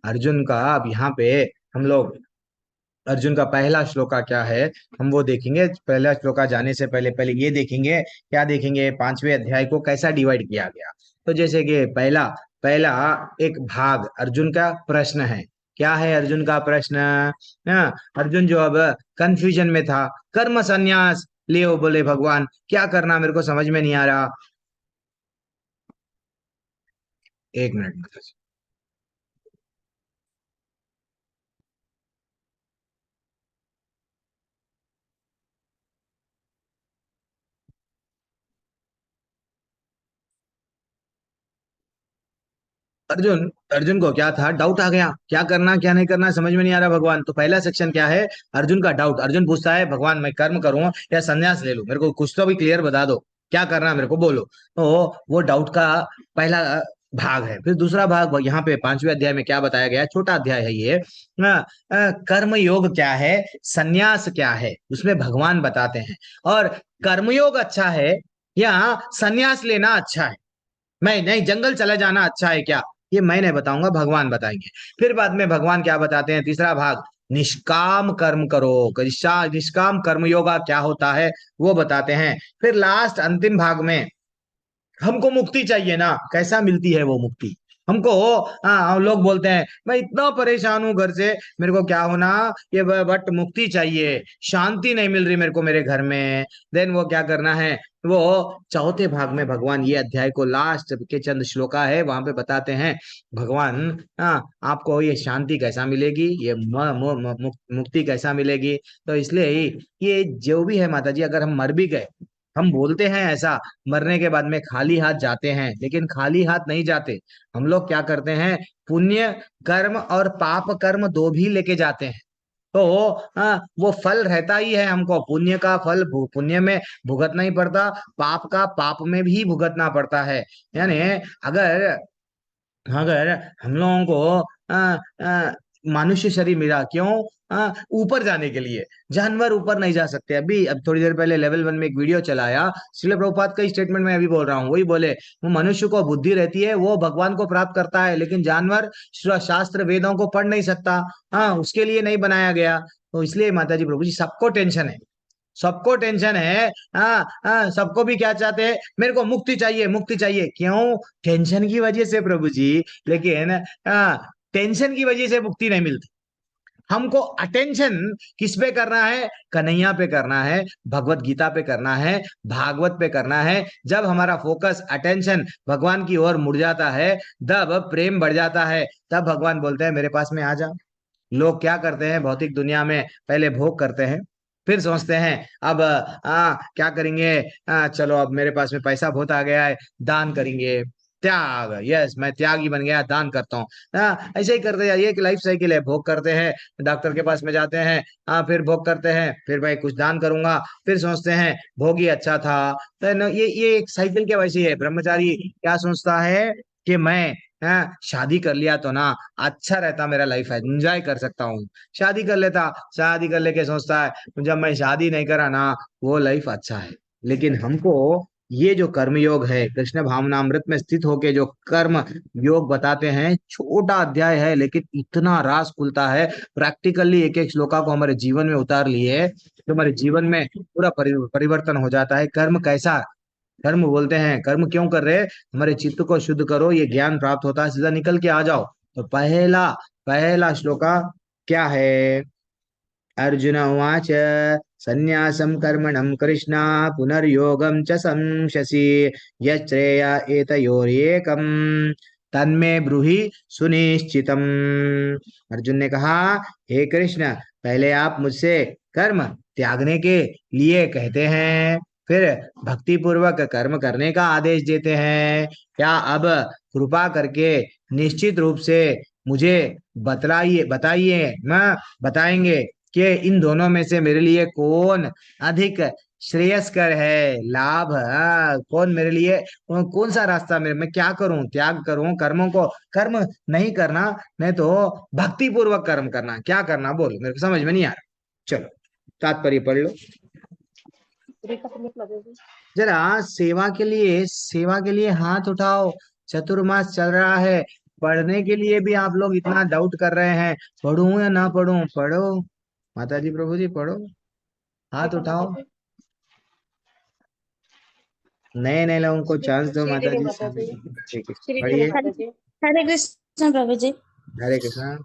अर्जुन का अब यहाँ पे हम लोग, अर्जुन का पहला श्लोका क्या है हम वो देखेंगे। पहला श्लोका जाने से पहले पहले ये देखेंगे, क्या देखेंगे? 5वें अध्याय को कैसा डिवाइड किया गया। तो जैसे कि पहला पहला एक भाग अर्जुन का प्रश्न है। क्या है अर्जुन का प्रश्न? अर्जुन जो अब कंफ्यूजन में था, कर्म संन्यास ले बोले भगवान क्या करना, मेरे को समझ में नहीं आ रहा। एक मिनट माता जी। अर्जुन अर्जुन को क्या था? डाउट आ गया, क्या करना क्या नहीं करना समझ में नहीं आ रहा भगवान। तो पहला सेक्शन क्या है? अर्जुन का डाउट। अर्जुन पूछता है भगवान मैं कर्म करूं या संन्यास ले लूं, मेरे को कुछ तो भी क्लियर बता दो, क्या करना मेरे को बोलो। तो वो डाउट का पहला भाग है। फिर दूसरा भाग यहाँ पे 5वें अध्याय में क्या बताया गया? छोटा अध्याय है ये। कर्म योग क्या है, संन्यास क्या है, उसमें भगवान बताते हैं। और कर्मयोग अच्छा है या संन्यास लेना अच्छा है, मैं नहीं जंगल चला जाना अच्छा है क्या, ये मैं नहीं बताऊंगा, भगवान बताएंगे। फिर बाद में भगवान क्या बताते हैं? तीसरा भाग, निष्काम कर्म करो, निष्काम कर्म योगा क्या होता है वो बताते हैं। फिर लास्ट अंतिम भाग में हमको मुक्ति चाहिए ना, कैसा मिलती है वो मुक्ति, हमको हम लोग बोलते हैं मैं इतना परेशान हूं घर से, मेरे को क्या होना, ये बट मुक्ति चाहिए, शांति नहीं मिल रही मेरे को मेरे घर में। देन वो क्या करना है, वो चौथे भाग में भगवान ये अध्याय को लास्ट के चंद श्लोका है वहां पे बताते हैं भगवान, आपको ये शांति कैसा मिलेगी, ये मुक्ति कैसा मिलेगी। तो इसलिए ही ये जो भी है माता जी, अगर हम मर भी गए, हम बोलते हैं ऐसा, मरने के बाद में खाली हाथ जाते हैं, लेकिन खाली हाथ नहीं जाते। हम लोग क्या करते हैं, पुण्य कर्म और पाप कर्म दो भी लेके जाते हैं। तो वो फल रहता ही है, हमको पुण्य का फल पुण्य में भुगतना ही पड़ता, पाप का पाप में भी भुगतना पड़ता है। यानी अगर अगर हम लोगों को मनुष्य शरीर मिला क्यों, ऊपर जाने के लिए, जानवर ऊपर नहीं जा सकते। अभी अब थोड़ी देर पहले लेवल 1 में एक वीडियो चलाया, श्रील प्रभुपाद का स्टेटमेंट मैं अभी बोल रहा हूँ, वही बोले वो मनुष्य को बुद्धि रहती है, वो भगवान को प्राप्त करता है, लेकिन जानवर शास्त्र वेदों को पढ़ नहीं सकता, उसके लिए नहीं बनाया गया। तो इसलिए माता जी प्रभु जी सबको टेंशन है, सबको टेंशन है। सबको भी क्या चाहते हैं, मेरे को मुक्ति चाहिए, मुक्ति चाहिए, क्यों, टेंशन की वजह से प्रभु जी। लेकिन टेंशन की वजह से मुक्ति नहीं मिलती। हमको अटेंशन किस पे करना है, कन्हैया पे करना है, भगवत गीता पे करना है, भागवत पे करना है। जब हमारा फोकस अटेंशन भगवान की ओर मुड़ जाता है, तब प्रेम बढ़ जाता है, तब भगवान बोलते हैं मेरे पास में आ जा। लोग क्या करते हैं भौतिक दुनिया में, पहले भोग करते हैं, फिर सोचते हैं अब क्या करेंगे, चलो अब मेरे पास में पैसा बहुत आ गया है, दान करेंगे, त्याग, यस मैं त्यागी बन गया, दान करता हूँ। ऐसे ही करते हैं, ये एक लाइफ साइकिल है, भोग करते हैं, डॉक्टर के पास में जाते हैं, फिर भोग करते हैं, फिर भाई कुछ दान करूंगा, फिर सोचते हैं भोग ही अच्छा था। तो ये एक साइकिल के वैसे ही है। ब्रह्मचारी क्या सोचता है कि मैं शादी कर लिया तो ना अच्छा रहता, मेरा लाइफ है, एंजॉय कर सकता हूँ, शादी कर लेता, शादी कर लेके सोचता है जब मैं शादी नहीं करा ना वो लाइफ अच्छा है। लेकिन हमको ये जो कर्म योग है, कृष्ण भावनामृत में स्थित होके जो कर्म योग बताते हैं, छोटा अध्याय है लेकिन इतना रास खुलता है। प्रैक्टिकली एक एक श्लोका को हमारे जीवन में उतार लिए तो हमारे जीवन में पूरा परिवर्तन हो जाता है। कर्म कैसा, कर्म बोलते हैं कर्म क्यों कर रहे हैं, हमारे चित्त को शुद्ध करो, ये ज्ञान प्राप्त होता है, सीधा निकल के आ जाओ। तो पहला पहला श्लोका क्या है, अर्जुन उवाच संन्यासं कर्मणं कृष्णा पुनर्योगं च संशसि यच्छ्रेय एतयोरेकं तन्मे ब्रूहि सुनिश्चितम। अर्जुन ने कहा हे कृष्ण, पहले आप मुझसे कर्म त्यागने के लिए कहते हैं, फिर भक्ति पूर्वक कर्म करने का आदेश देते हैं। क्या अब कृपा करके निश्चित रूप से मुझे बतलाइए, बताइए, मैं बताएंगे कि इन दोनों में से मेरे लिए कौन अधिक श्रेयस्कर है, लाभ, कौन मेरे लिए, कौन सा रास्ता मेरे, मैं क्या करूं, त्याग करूं कर्मों को, कर्म नहीं करना, नहीं तो भक्ति पूर्वक कर्म करना, क्या करना बोल, मेरे को समझ में नहीं आ रहा। चलो तात्पर्य पढ़ लो जरा, सेवा के लिए हाथ उठाओ। चतुर्मास चल रहा है, पढ़ने के लिए भी आप लोग इतना डाउट कर रहे हैं, पढ़ूं या ना पढ़ूं, पढ़ो माता जी प्रभु जी, पढ़ो, हाथ उठाओ, नए नए लोगों को चांस दो माता जी। ठीक है, पढ़िए। हरे कृष्ण प्रभु जी। हरे कृष्णा।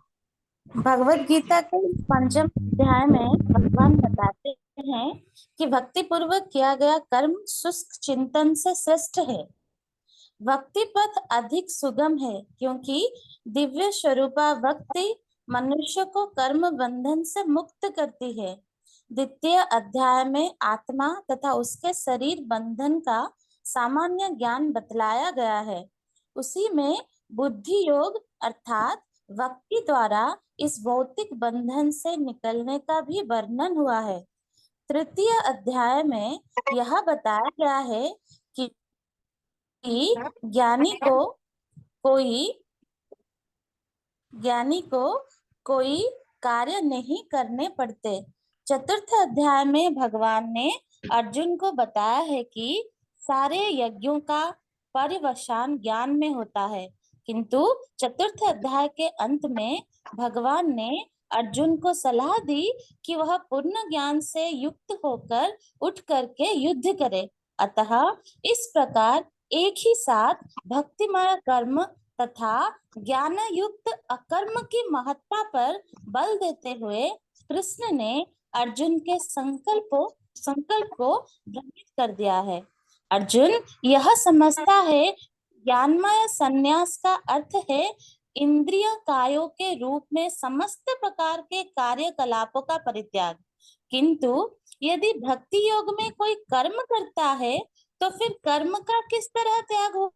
भगवत गीता के पंचम अध्याय में भगवान बताते हैं कि भक्ति पूर्वक किया गया कर्म शुष्क चिंतन से श्रेष्ठ है। भक्ति पथ अधिक सुगम है क्योंकि दिव्य स्वरूपा भक्ति मनुष्य को कर्म बंधन से मुक्त करती है। द्वितीय अध्याय में आत्मा तथा उसके शरीर बंधन का सामान्य ज्ञान बतलाया गया है। उसी में बुद्धि योग अर्थात भक्ति द्वारा इस भौतिक बंधन से निकलने का भी वर्णन हुआ है। तृतीय अध्याय में यह बताया गया है कि ज्ञानी को कोई कार्य नहीं करने पड़ते। चतुर्थ अध्याय में भगवान ने अर्जुन को बताया है कि सारे यज्ञों का पर्यवसान ज्ञान में होता है, किंतु चतुर्थ अध्याय के अंत में भगवान ने अर्जुन को सलाह दी कि वह पूर्ण ज्ञान से युक्त होकर उठ करके युद्ध करे। अतः इस प्रकार एक ही साथ भक्तिमय कर्म तथा ज्ञान युक्त अकर्म की महत्ता पर बल देते हुए कृष्ण ने अर्जुन के संकल्प को भ्रमित कर दिया है। अर्जुन यह समझता है ज्ञानमय संन्यास का अर्थ है इंद्रिय कायों के रूप में समस्त प्रकार के कार्यकलापों का परित्याग। किंतु यदि भक्ति योग में कोई कर्म करता है तो फिर कर्म का किस तरह त्याग होगा?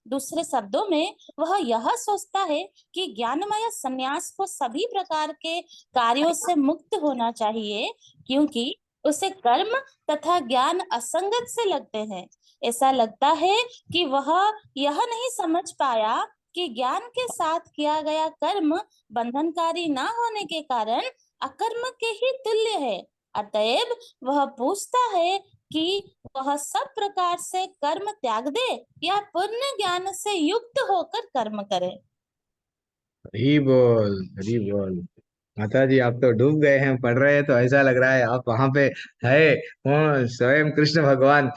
दूसरे शब्दों में वह यह सोचता है कि ज्ञानमय संन्यास को सभी प्रकार के कार्यों से मुक्त होना चाहिए, क्योंकि उसे कर्म तथा ज्ञान असंगत से लगते हैं। ऐसा लगता है कि वह यह नहीं समझ पाया कि ज्ञान के साथ किया गया कर्म बंधनकारी न होने के कारण अकर्म के ही तुल्य है। अतएव वह पूछता है कि वह सब प्रकार से कर्म त्याग दे या पुण्य ज्ञान से युक्त होकर कर्म करे। हरी बोल, हरी बोल। माता जी आप तो डूब गए हैं, पढ़ रहे हैं तो ऐसा लग रहा है आप वहां पे है, वो स्वयं कृष्ण भगवान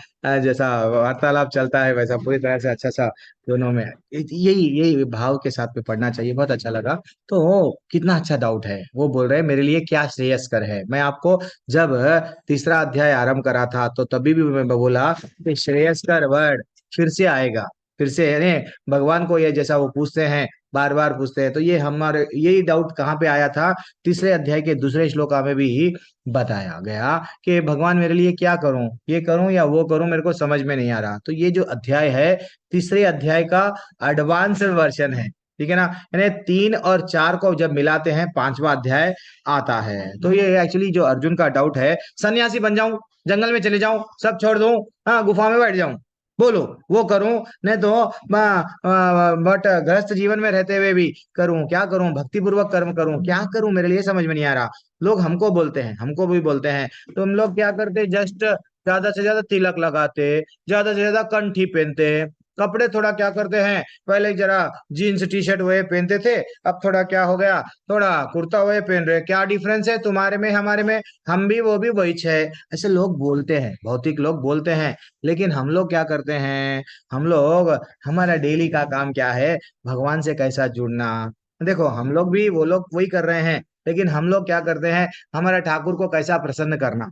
जैसा वार्तालाप चलता है वैसा पूरी तरह से अच्छा सा दोनों में यही यही भाव के साथ में पढ़ना चाहिए। बहुत अच्छा लगा। तो कितना अच्छा डाउट है, वो बोल रहे हैं मेरे लिए क्या श्रेयस्कर है। मैं आपको जब तीसरा अध्याय आरंभ करा था तो तभी भी मैं बोला कि श्रेयस्कर वर्ड फिर से आएगा, फिर से यानी भगवान को ये जैसा वो पूछते हैं, बार बार पूछते हैं, तो ये हमारे यही डाउट कहाँ पे आया था, तीसरे अध्याय के दूसरे श्लोका में भी बताया गया कि भगवान मेरे लिए क्या करूं, ये करूं या वो करूं, मेरे को समझ में नहीं आ रहा। तो ये जो अध्याय है तीसरे अध्याय का एडवांस वर्जन है, ठीक है ना। यानी 3 और 4 को जब मिलाते हैं 5वां अध्याय आता है। तो ये एक्चुअली जो अर्जुन का डाउट है, सन्यासी बन जाऊं, जंगल में चले जाऊं, सब छोड़ दूं, हाँ गुफा में बैठ जाऊं, बोलो वो करूं, नहीं तो बट गृहस्थ जीवन में रहते हुए भी करूं, क्या करूं, भक्ति पूर्वक कर्म करूं, क्या करूं, मेरे लिए समझ में नहीं आ रहा। लोग हमको बोलते हैं, हमको भी बोलते हैं, तो हम लोग क्या करते, जस्ट ज्यादा से ज्यादा तिलक लगाते, ज्यादा से ज्यादा कंठी पहनते, कपड़े थोड़ा क्या करते हैं, पहले जरा जीन्स टी शर्ट वही पहनते थे, अब थोड़ा क्या हो गया, थोड़ा कुर्ता वही पहन रहे। क्या डिफरेंस है तुम्हारे में हमारे में, हम भी वो भी वही है। ऐसे लोग बोलते हैं, भौतिक लोग बोलते हैं, लेकिन हम लोग क्या करते हैं, हम लोग हमारा डेली का काम क्या है, भगवान से कैसा जुड़ना। देखो हम लोग भी वो लोग वही कर रहे हैं, लेकिन हम लोग क्या करते हैं, हमारा ठाकुर को कैसा प्रसन्न करना,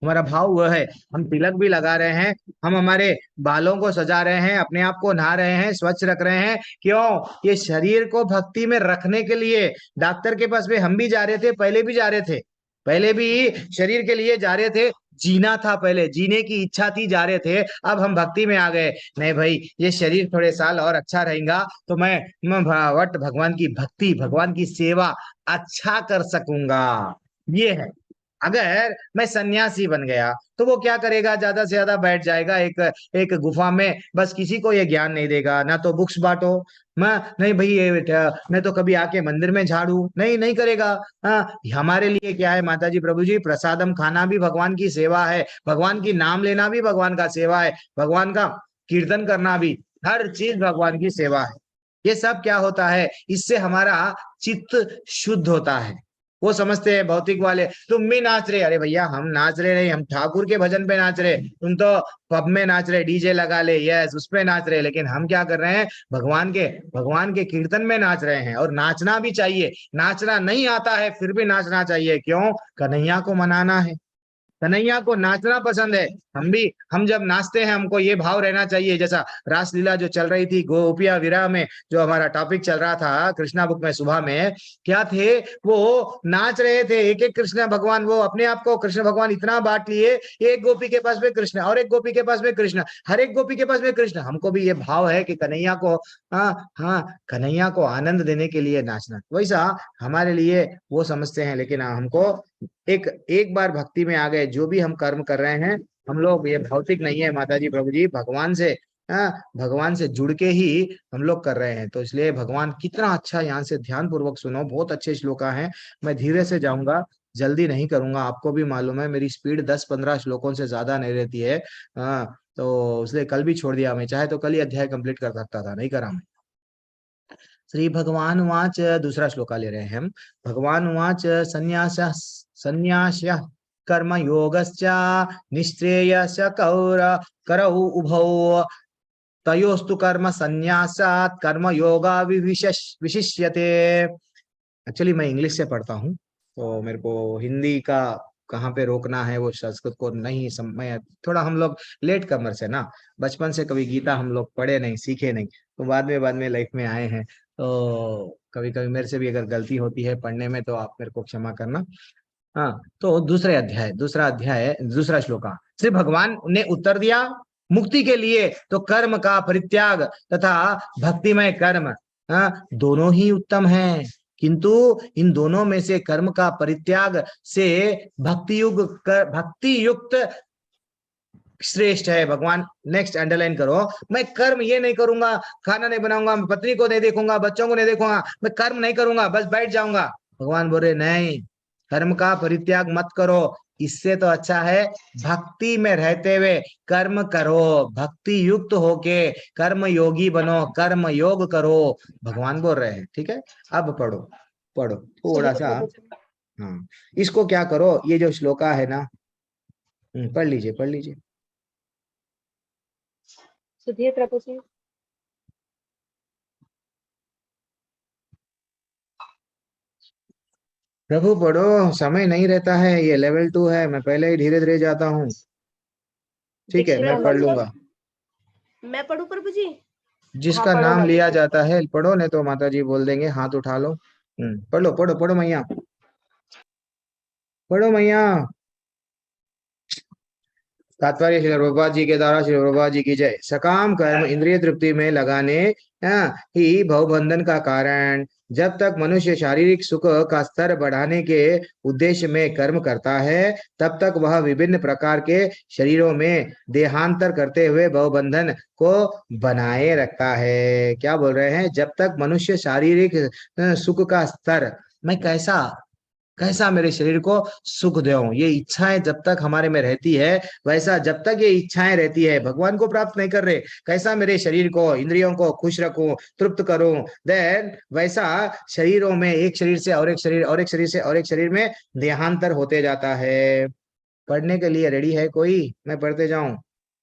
हमारा भाव वह है। हम तिलक भी लगा रहे हैं, हम हमारे बालों को सजा रहे हैं, अपने आप को नहा रहे हैं, स्वच्छ रख रहे हैं, क्यों, ये शरीर को भक्ति में रखने के लिए। डॉक्टर के पास भी हम भी जा रहे थे, पहले भी जा रहे थे, पहले भी शरीर के लिए जा रहे थे, जीना था, पहले जीने की इच्छा थी, जा रहे थे। अब हम भक्ति में आ गए, नहीं भाई ये शरीर थोड़े साल और अच्छा रहेगा तो मैं वट भगवान की भक्ति, भगवान की सेवा अच्छा कर सकूंगा। ये है। अगर मैं सन्यासी बन गया तो वो क्या करेगा, ज्यादा से ज्यादा बैठ जाएगा एक एक गुफा में, बस किसी को ये ज्ञान नहीं देगा, ना तो बुक्स बांटो, मैं नहीं भाई ये मैं तो कभी आके मंदिर में झाड़ू नहीं नहीं करेगा। हाँ हमारे लिए क्या है माता जी प्रभु जी, प्रसादम खाना भी भगवान की सेवा है, भगवान की नाम लेना भी भगवान का सेवा है, भगवान का कीर्तन करना भी, हर चीज भगवान की सेवा है। ये सब क्या होता है, इससे हमारा चित्त शुद्ध होता है। वो समझते हैं भौतिक वाले, तुम भी नाच रहे, अरे भैया हम नाच रहे नहीं, हम ठाकुर के भजन पे नाच रहे, तुम तो पब में नाच रहे, डीजे लगा ले, यस उस पे नाच रहे, लेकिन हम क्या कर रहे हैं, भगवान के कीर्तन में नाच रहे हैं। और नाचना भी चाहिए, नाचना नहीं आता है फिर भी नाचना चाहिए, क्यों, कन्हैया को मनाना है, कन्हैया को नाचना पसंद है। हम जब नाचते हैं हमको ये भाव रहना चाहिए, जैसा रासलीला जो चल रही थी गोपिया विरह में, जो हमारा टॉपिक चल रहा था कृष्णा बुक में सुबह में, क्या थे वो नाच रहे थे, एक एक कृष्ण भगवान, वो अपने आप को कृष्ण भगवान इतना बांट लिए, एक गोपी के पास में कृष्ण और एक गोपी के पास में कृष्ण, हर एक गोपी के पास में कृष्ण। हमको भी ये भाव है कि कन्हैया को, हाँ कन्हैया को आनंद देने के लिए नाचना, वैसा हमारे लिए वो समझते हैं। लेकिन हमको एक बार भक्ति में आ गए, जो भी हम कर्म कर रहे हैं हम लोग, ये भौतिक नहीं है माता जी प्रभु जी, भगवान से जुड़ के ही हम लोग कर रहे हैं। तो इसलिए भगवान कितना अच्छा, यहाँ से ध्यान पूर्वक सुनो, बहुत अच्छे श्लोका हैं। मैं धीरे से जाऊंगा, जल्दी नहीं करूंगा, आपको भी मालूम है मेरी स्पीड 10-15 श्लोकों से ज्यादा नहीं रहती है। तो इसलिए कल भी छोड़ दिया, मैं चाहे तो कल ही अध्याय कंप्लीट कर सकता था, नहीं करा मैं। श्री भगवान वाच, दूसरा श्लोका ले रहे हैं हम। भगवान वाच संन्यास कर्म योगश्च निश्रेयस करौ उभौ तयोस्तु कर्म संन्यासात् कर्म योगा विशिष्यते। एक्चुअली मैं इंग्लिश से पढ़ता हूँ, तो मेरे को हिंदी का कहाँ पे रोकना है वो संस्कृत को नहीं मैं थोड़ा, हम लोग लेट कमर से ना, बचपन से कभी गीता हम लोग पढ़े नहीं, सीखे नहीं, तो बाद में लाइफ में आए हैं, तो कभी कभी मेरे से भी अगर गलती होती है पढ़ने में तो आप मेरे को क्षमा करना। हाँ, तो दूसरा श्लोक, श्री भगवान ने उत्तर दिया, मुक्ति के लिए तो कर्म का परित्याग तथा भक्तिमय कर्म दोनों ही उत्तम हैं, किंतु इन दोनों में से कर्म का परित्याग से भक्ति युक्त श्रेष्ठ है। भगवान, नेक्स्ट अंडरलाइन करो, मैं कर्म ये नहीं करूंगा, खाना नहीं बनाऊंगा, पत्नी को नहीं देखूंगा, बच्चों को नहीं देखूंगा, मैं कर्म नहीं करूंगा, बस बैठ जाऊंगा। भगवान बोल रहे नहीं, कर्म का परित्याग मत करो, इससे तो अच्छा है भक्ति में रहते हुए कर्म करो, भक्ति युक्त होके कर्म योगी बनो, कर्म योग करो, भगवान बोल रहे हैं। ठीक है, अब पढ़ो थोड़ा सा। हाँ, इसको क्या करो, ये जो श्लोका है ना, पढ़ लीजिए। सुधिए प्रभु जी। प्रभु पढ़ो, समय नहीं रहता है, ये लेवल 2 है, मैं पहले ही धीरे धीरे जाता हूँ। ठीक है, मैं पढ़ लूंगा। मैं पढ़ूं प्रभु जी? जिसका हाँ, नाम पढ़ो लिया जाता है पढ़ो, नहीं तो माता जी बोल देंगे हाथ उठा लो। पढ़ो मैया, पढ़ो मैया। तात्पर्य श्री प्रभुपाद जी के द्वारा, श्री प्रभुपाद जी की जय। सकाम कर्म इंद्रिय तृप्ति में लगाने ही भवबंधन का कारण। जब तक मनुष्य शारीरिक सुख का स्तर बढ़ाने के उद्देश्य में कर्म करता है, तब तक वह विभिन्न प्रकार के शरीरों में देहांतर करते हुए भवबंधन को बनाए रखता है। क्या बोल रहे हैं? जब तक मनुष्य शारीरिक सुख का स्तर, मैं कैसा मेरे शरीर को सुख दूं, ये इच्छाएं जब तक हमारे में रहती है, वैसा जब तक ये इच्छाएं रहती है, भगवान को प्राप्त नहीं कर रहे, कैसा मेरे शरीर को, इंद्रियों को खुश रखूं, तृप्त करूं, देन वैसा शरीरों में, एक शरीर से और एक शरीर, और एक शरीर से और एक शरीर में देहांतर होते जाता है। पढ़ने के लिए रेडी है कोई? मैं पढ़ते जाऊं?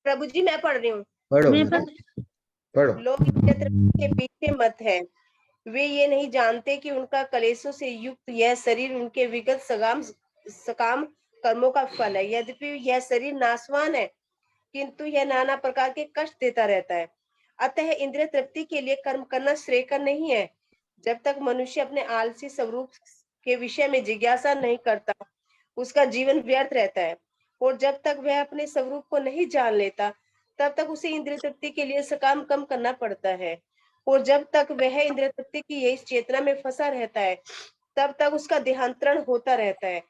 प्रभु जी मैं पढ़ रही हूँ। पढ़ो। लोग के पीछे मत है, वे ये नहीं जानते कि उनका कलेशों से युक्त यह शरीर उनके विगत सकाम कर्मों का फल है। यद्यपि यह शरीर नाशवान है, किंतु यह नाना प्रकार के कष्ट देता रहता है। अतः इंद्रिय तृप्ति के लिए कर्म करना श्रेयकर नहीं है। जब तक मनुष्य अपने आलसी स्वरूप के विषय में जिज्ञासा नहीं करता, उसका जीवन व्यर्थ रहता है। और जब तक वह अपने स्वरूप को नहीं जान लेता, तब तक उसे इंद्रिय तृप्ति के लिए सकाम कर्म करना पड़ता है। और जब तक वह इंद्रिय तृप्ति की यही चेतना में फंसा रहता है, तब तक उसका देहांतरण होता रहता है।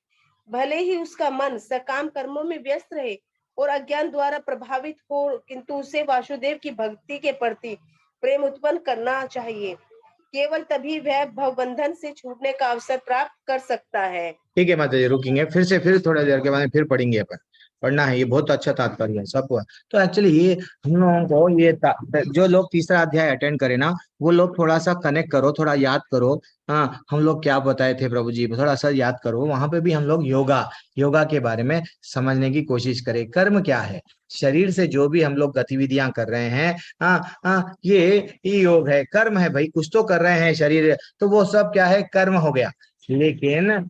भले ही उसका मन सकाम कर्मों में व्यस्त रहे और अज्ञान द्वारा प्रभावित हो, किंतु उसे वासुदेव की भक्ति के प्रति प्रेम उत्पन्न करना चाहिए। केवल तभी वह भवबंधन से छूटने का अवसर प्राप्त कर सकता है। ठीक है माता जी, रुकेंगे, फिर थोड़ा देर के बाद फिर पढ़ेंगे, अपन पढ़ना है, ये बहुत अच्छा तात्पर्य है सबको। तो एक्चुअली ये हम लोगों को ये जो लोग तीसरा अध्याय अटेंड करें ना, वो लोग थोड़ा सा कनेक्ट करो, थोड़ा याद करो। हाँ, हम लोग क्या बताए थे प्रभु जी, थोड़ा सा याद करो, वहां पे भी हम लोग योगा के बारे में समझने की कोशिश करें। कर्म क्या है? शरीर से जो भी हम लोग गतिविधियां कर रहे हैं, ये योग है, कर्म है भाई, कुछ तो कर रहे हैं शरीर, तो वो सब क्या है? कर्म हो गया। लेकिन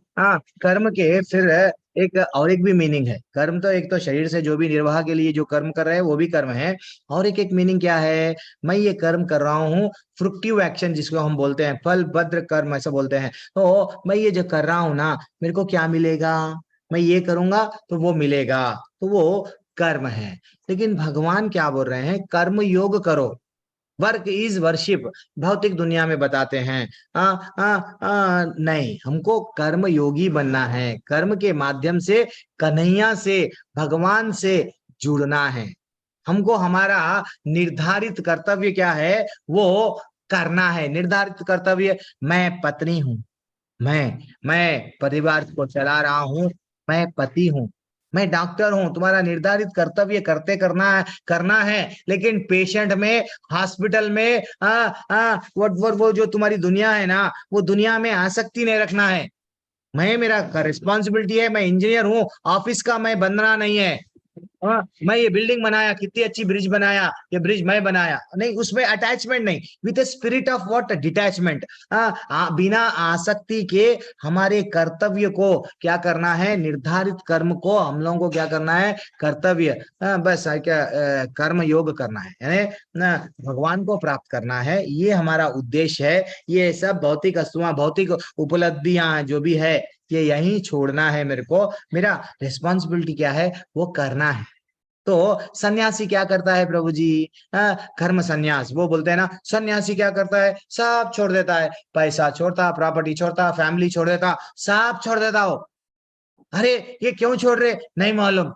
कर्म के फिर एक भी मीनिंग है। कर्म तो एक तो शरीर से जो भी निर्वाह के लिए जो कर्म कर रहे हैं वो भी कर्म है, और एक मीनिंग क्या है? मैं ये कर्म कर रहा हूँ, फ्रुक्टिव एक्शन जिसको हम बोलते हैं, फल भद्र कर्म ऐसा बोलते हैं। तो मैं ये जो कर रहा हूँ ना, मेरे को क्या मिलेगा? मैं ये करूंगा तो वो मिलेगा, तो वो कर्म है। लेकिन भगवान क्या बोल रहे हैं? कर्म योग करो, वर्क इज वर्शिप, भौतिक दुनिया में बताते हैं। नहीं, हमको कर्म योगी बनना है, कर्म के माध्यम से कन्हैया से, भगवान से जुड़ना है। हमको हमारा निर्धारित कर्तव्य क्या है वो करना है। निर्धारित कर्तव्य, मैं पत्नी हूं, मैं परिवार को चला रहा हूं, मैं पति हूं, मैं डॉक्टर हूं, तुम्हारा निर्धारित कर्तव्य करना है। लेकिन पेशेंट में, हॉस्पिटल में, वो जो तुम्हारी दुनिया है ना, वो दुनिया में आसक्ति नहीं रखना है। मेरा रिस्पॉन्सिबिलिटी है, मैं इंजीनियर हूं, ऑफिस का मैं बंधना नहीं है। हाँ, मैं ये बिल्डिंग बनाया, कितनी अच्छी ब्रिज बनाया, ये ब्रिज मैं बनाया, नहीं, उसमें अटैचमेंट नहीं, with a spirit of what, detachment. बिना आसक्ति के हमारे कर्तव्य को क्या करना है, निर्धारित कर्म को हम लोगों को क्या करना है, कर्तव्य, बस क्या कर्म योग करना है, यानी भगवान को प्राप्त करना है, ये हमारा उद्देश्य है। ये सब भौतिक वस्तुएं, भौतिक उपलब्धियां जो भी है, ये यहीं छोड़ना है मेरे को। मेरा रिस्पॉन्सिबिलिटी क्या है, वो करना है। तो सन्यासी क्या करता है प्रभु जी, कर्म सन्यास, वो बोलते हैं ना, सन्यासी क्या करता है, सब छोड़ देता है, पैसा छोड़ता, प्रॉपर्टी छोड़ता, फैमिली छोड़ देता, सब छोड़ देता हो। अरे ये क्यों छोड़ रहे, नहीं मालूम,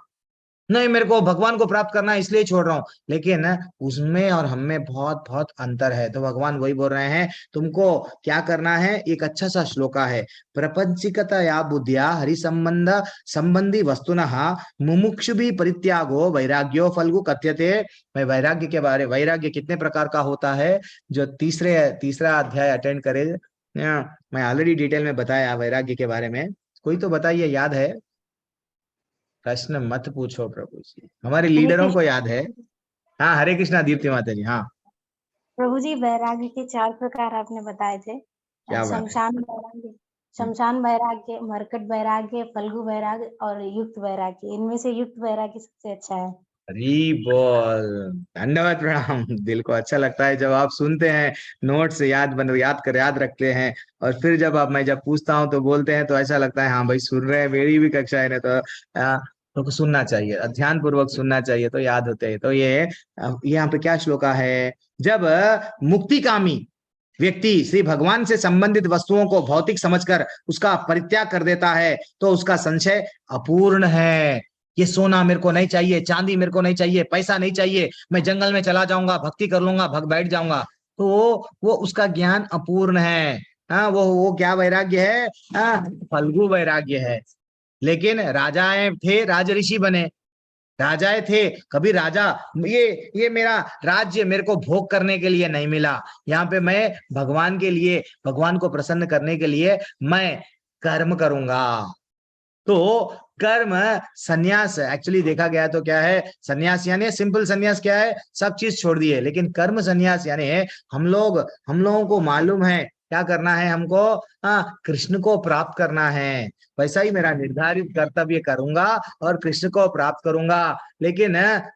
नहीं मेरे को भगवान को प्राप्त करना है इसलिए छोड़ रहा हूं। लेकिन उसमें और हम में बहुत बहुत अंतर है। तो भगवान वही बोल रहे हैं, तुमको क्या करना है, एक अच्छा सा श्लोका है, प्रपंचिकता या बुद्धिया हरि संबंध संबंधी वस्तुनः मुमुक्षु भी परित्यागो वैराग्यो फल्गु कथ्यते। मैं वैराग्य के बारे, वैराग्य कितने प्रकार का होता है, जो तीसरा अध्याय अटेंड करे, मैं ऑलरेडी डिटेल में बताया वैराग्य के बारे में। कोई तो बताइए, याद है? प्रश्न मत पूछो प्रभु जी, हमारे लीडरों को याद है। हाँ, हरे कृष्णा दीप्ति माता जी। हाँ प्रभु जी, वैराग्य के 4 प्रकार आपने बताए थे। क्या बात है। शमशान वैराग्य, मरकट वैराग्य, फल्गु वैराग्य और युक्त वैराग्य। इनमें से युक्त वैराग्य सबसे अच्छा है। हरी बोल, धन्यवाद, प्रणाम। दिल को अच्छा लगता है जब आप सुनते हैं, नोट से याद रखते हैं, और फिर मैं जब पूछता हूँ तो बोलते हैं, तो ऐसा लगता है हाँ भाई सुन रहे हैं, मेरी भी कक्षा है ना, तो सुनना चाहिए, ध्यान पूर्वक सुनना चाहिए, तो याद होते हैं। तो ये यहाँ पे क्या श्लोका है, जब मुक्तिकामी व्यक्ति श्री भगवान से संबंधित वस्तुओं को भौतिक समझकर उसका परित्याग कर देता है, तो उसका संशय अपूर्ण है। ये सोना मेरे को नहीं चाहिए, चांदी मेरे को नहीं चाहिए, पैसा नहीं चाहिए, मैं जंगल में चला जाऊंगा, भक्ति कर लूंगा, बैठ जाऊंगा, तो वो उसका ज्ञान अपूर्ण है। हाँ, वो क्या वैराग्य है, फल्गु वैराग्य है। लेकिन राजाएं थे, राज ऋषि बने, राजाएं थे, कभी राजा, ये मेरा राज्य मेरे को भोग करने के लिए नहीं मिला, यहाँ पे मैं भगवान के लिए, भगवान को प्रसन्न करने के लिए मैं कर्म करूंगा। तो कर्म सन्यास एक्चुअली देखा गया तो क्या है, सन्यास यानी सिंपल सन्यास क्या है, सब चीज छोड़ दिए। लेकिन कर्म सन्यास यानी हम लोगों को मालूम है क्या करना है, हमको कृष्ण को प्राप्त करना है। वैसा ही मेरा निर्धारित कर्तव्य करूंगा और कृष्ण को प्राप्त करूंगा। लेकिन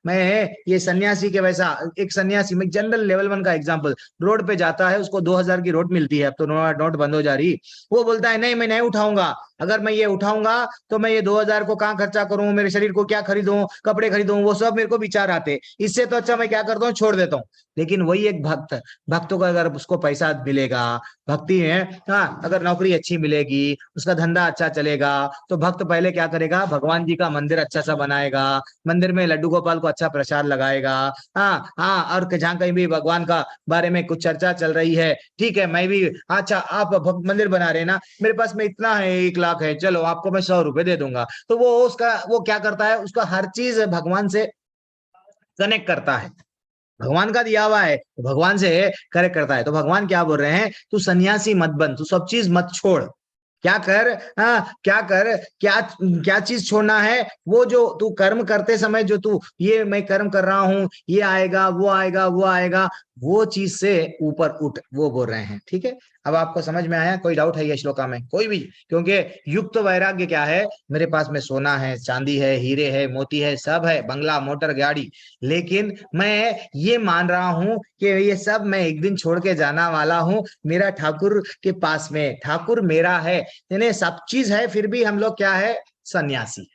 मैं ये सन्यासी के वैसा, एक सन्यासी में जनरल लेवल 1 का एग्जांपल, रोड पे जाता है, उसको 2000 की नोट मिलती है, अब तो नोट बंद हो जा रही, वो बोलता है नहीं मैं नहीं उठाऊंगा, अगर मैं ये उठाऊंगा तो मैं ये 2000 को कहाँ खर्चा करूं, मेरे शरीर को क्या खरीदूं, कपड़े खरीदूं, वो सब मेरे को विचार आते, इससे तो अच्छा मैं क्या करता हूँ, छोड़ देता हूँ। लेकिन वही एक भक्त को अगर उसको पैसा मिलेगा, भक्ति है, हाँ, अगर नौकरी अच्छी मिलेगी, उसका धंधा अच्छा चलेगा, तो भक्त पहले क्या करेगा, भगवान जी का मंदिर अच्छा सा बनाएगा, मंदिर में लड्डू गोपाल को अच्छा प्रसाद लगाएगा। हाँ, और जहाँ कहीं भी भगवान का बारे में कुछ चर्चा चल रही है, ठीक है, मैं भी, अच्छा आप मंदिर बना रहे ना, मेरे पास में इतना है, 1 लाख है, चलो आपको मैं 100 रुपए दे दूंगा, तो वो क्या करता है, उसका हर चीज भगवान से कनेक्ट करता है, भगवान का दिया हुआ है तो भगवान से करेक्ट करता है। तो भगवान क्या बोल रहे हैं, तू सन्यासी मत बन, तू सब चीज मत छोड़, क्या कर, क्या चीज छोड़ना है, वो जो तू कर्म करते समय जो तू ये मैं कर्म कर रहा हूं, ये आएगा वो आएगा वो आएगा, वो चीज से ऊपर उठ, वो बोल रहे हैं। ठीक है, अब आपको समझ में आया? कोई डाउट है ये श्लोका में कोई भी? क्योंकि युक्त वैराग्य क्या है, मेरे पास में सोना है, चांदी है, हीरे है, मोती है, सब है, बंगला, मोटर, गाड़ी, लेकिन मैं ये मान रहा हूं कि ये सब मैं एक दिन छोड़ के जाना वाला हूं, मेरा ठाकुर के पास में, ठाकुर मेरा है, यानी सब चीज है, फिर भी हम लोग क्या है, सन्यासी।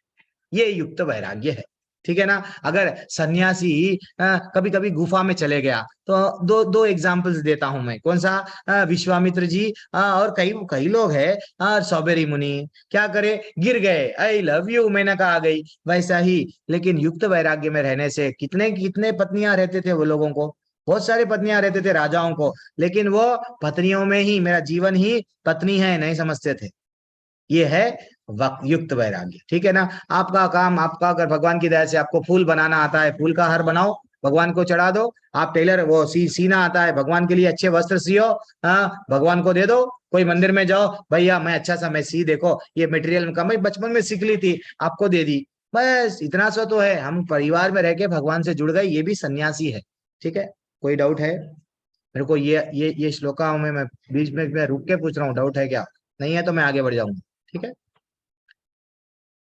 ये युक्त वैराग्य है। ठीक है ना? अगर सन्यासी कभी कभी गुफा में चले गया, तो दो एग्जांपल्स देता हूं मैं। कौन सा? विश्वामित्र जी और कई लोग हैं, सौबेरी मुनि क्या करे, गिर गए, आई लव यू मैंने कहा आ गई, वैसा ही। लेकिन युक्त वैराग्य में रहने से कितने पत्नियां रहते थे वो लोगों को, बहुत सारी पत्नियां रहते थे राजाओं को, लेकिन वो पत्नियों में ही मेरा जीवन ही पत्नी है नहीं समझते थे। ये है युक्त वैराग्य। ठीक है ना? आपका काम, आपका अगर भगवान की दया से आपको फूल बनाना आता है, फूल का हार बनाओ, भगवान को चढ़ा दो। आप टेलर, वो सीना आता है, भगवान के लिए अच्छे वस्त्र सियो, भगवान को दे दो। कोई मंदिर में जाओ, भैया मैं अच्छा सा मैं सी, देखो ये मटेरियल का मैं बचपन में सीख ली थी, आपको दे दी, बस इतना सा तो है, हम परिवार में रह के भगवान से जुड़ गए, ये भी सन्यासी है। ठीक है, कोई डाउट है? मेरे को ये श्लोका में मैं बीच में मैं रुक के पूछ रहा हूँ, डाउट है क्या? नहीं है तो मैं आगे बढ़ जाऊंगा। ठीक है,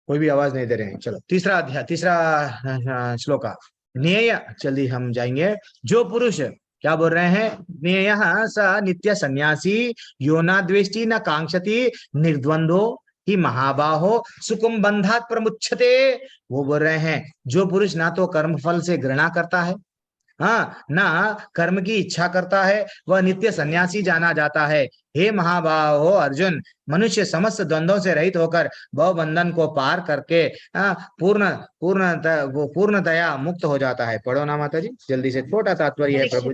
कोई भी आवाज नहीं दे रहे हैं। चलो तीसरा अध्याय, तीसरा श्लोका। न्याय, जल्दी हम जाएंगे। जो पुरुष क्या बोल रहे हैं? न्याय स नित्य सन्यासी यो न द्वेष्टि न कांक्षति निर्द्वंदो ही महाबाहो सुकुम बंधात प्रमुच्छते। वो बोल रहे हैं जो पुरुष ना तो कर्म फल से घृणा करता है, हाँ, ना कर्म की इच्छा करता है, वह नित्य सन्यासी जाना जाता है। हे महाबाहो अर्जुन, मनुष्य समस्त द्वंद्वों से रहित होकर भव बंधन को पार करके पूर्णतया मुक्त हो जाता है। पढ़ो ना माता जी जल्दी से, छोटा तात्पर्य है प्रभु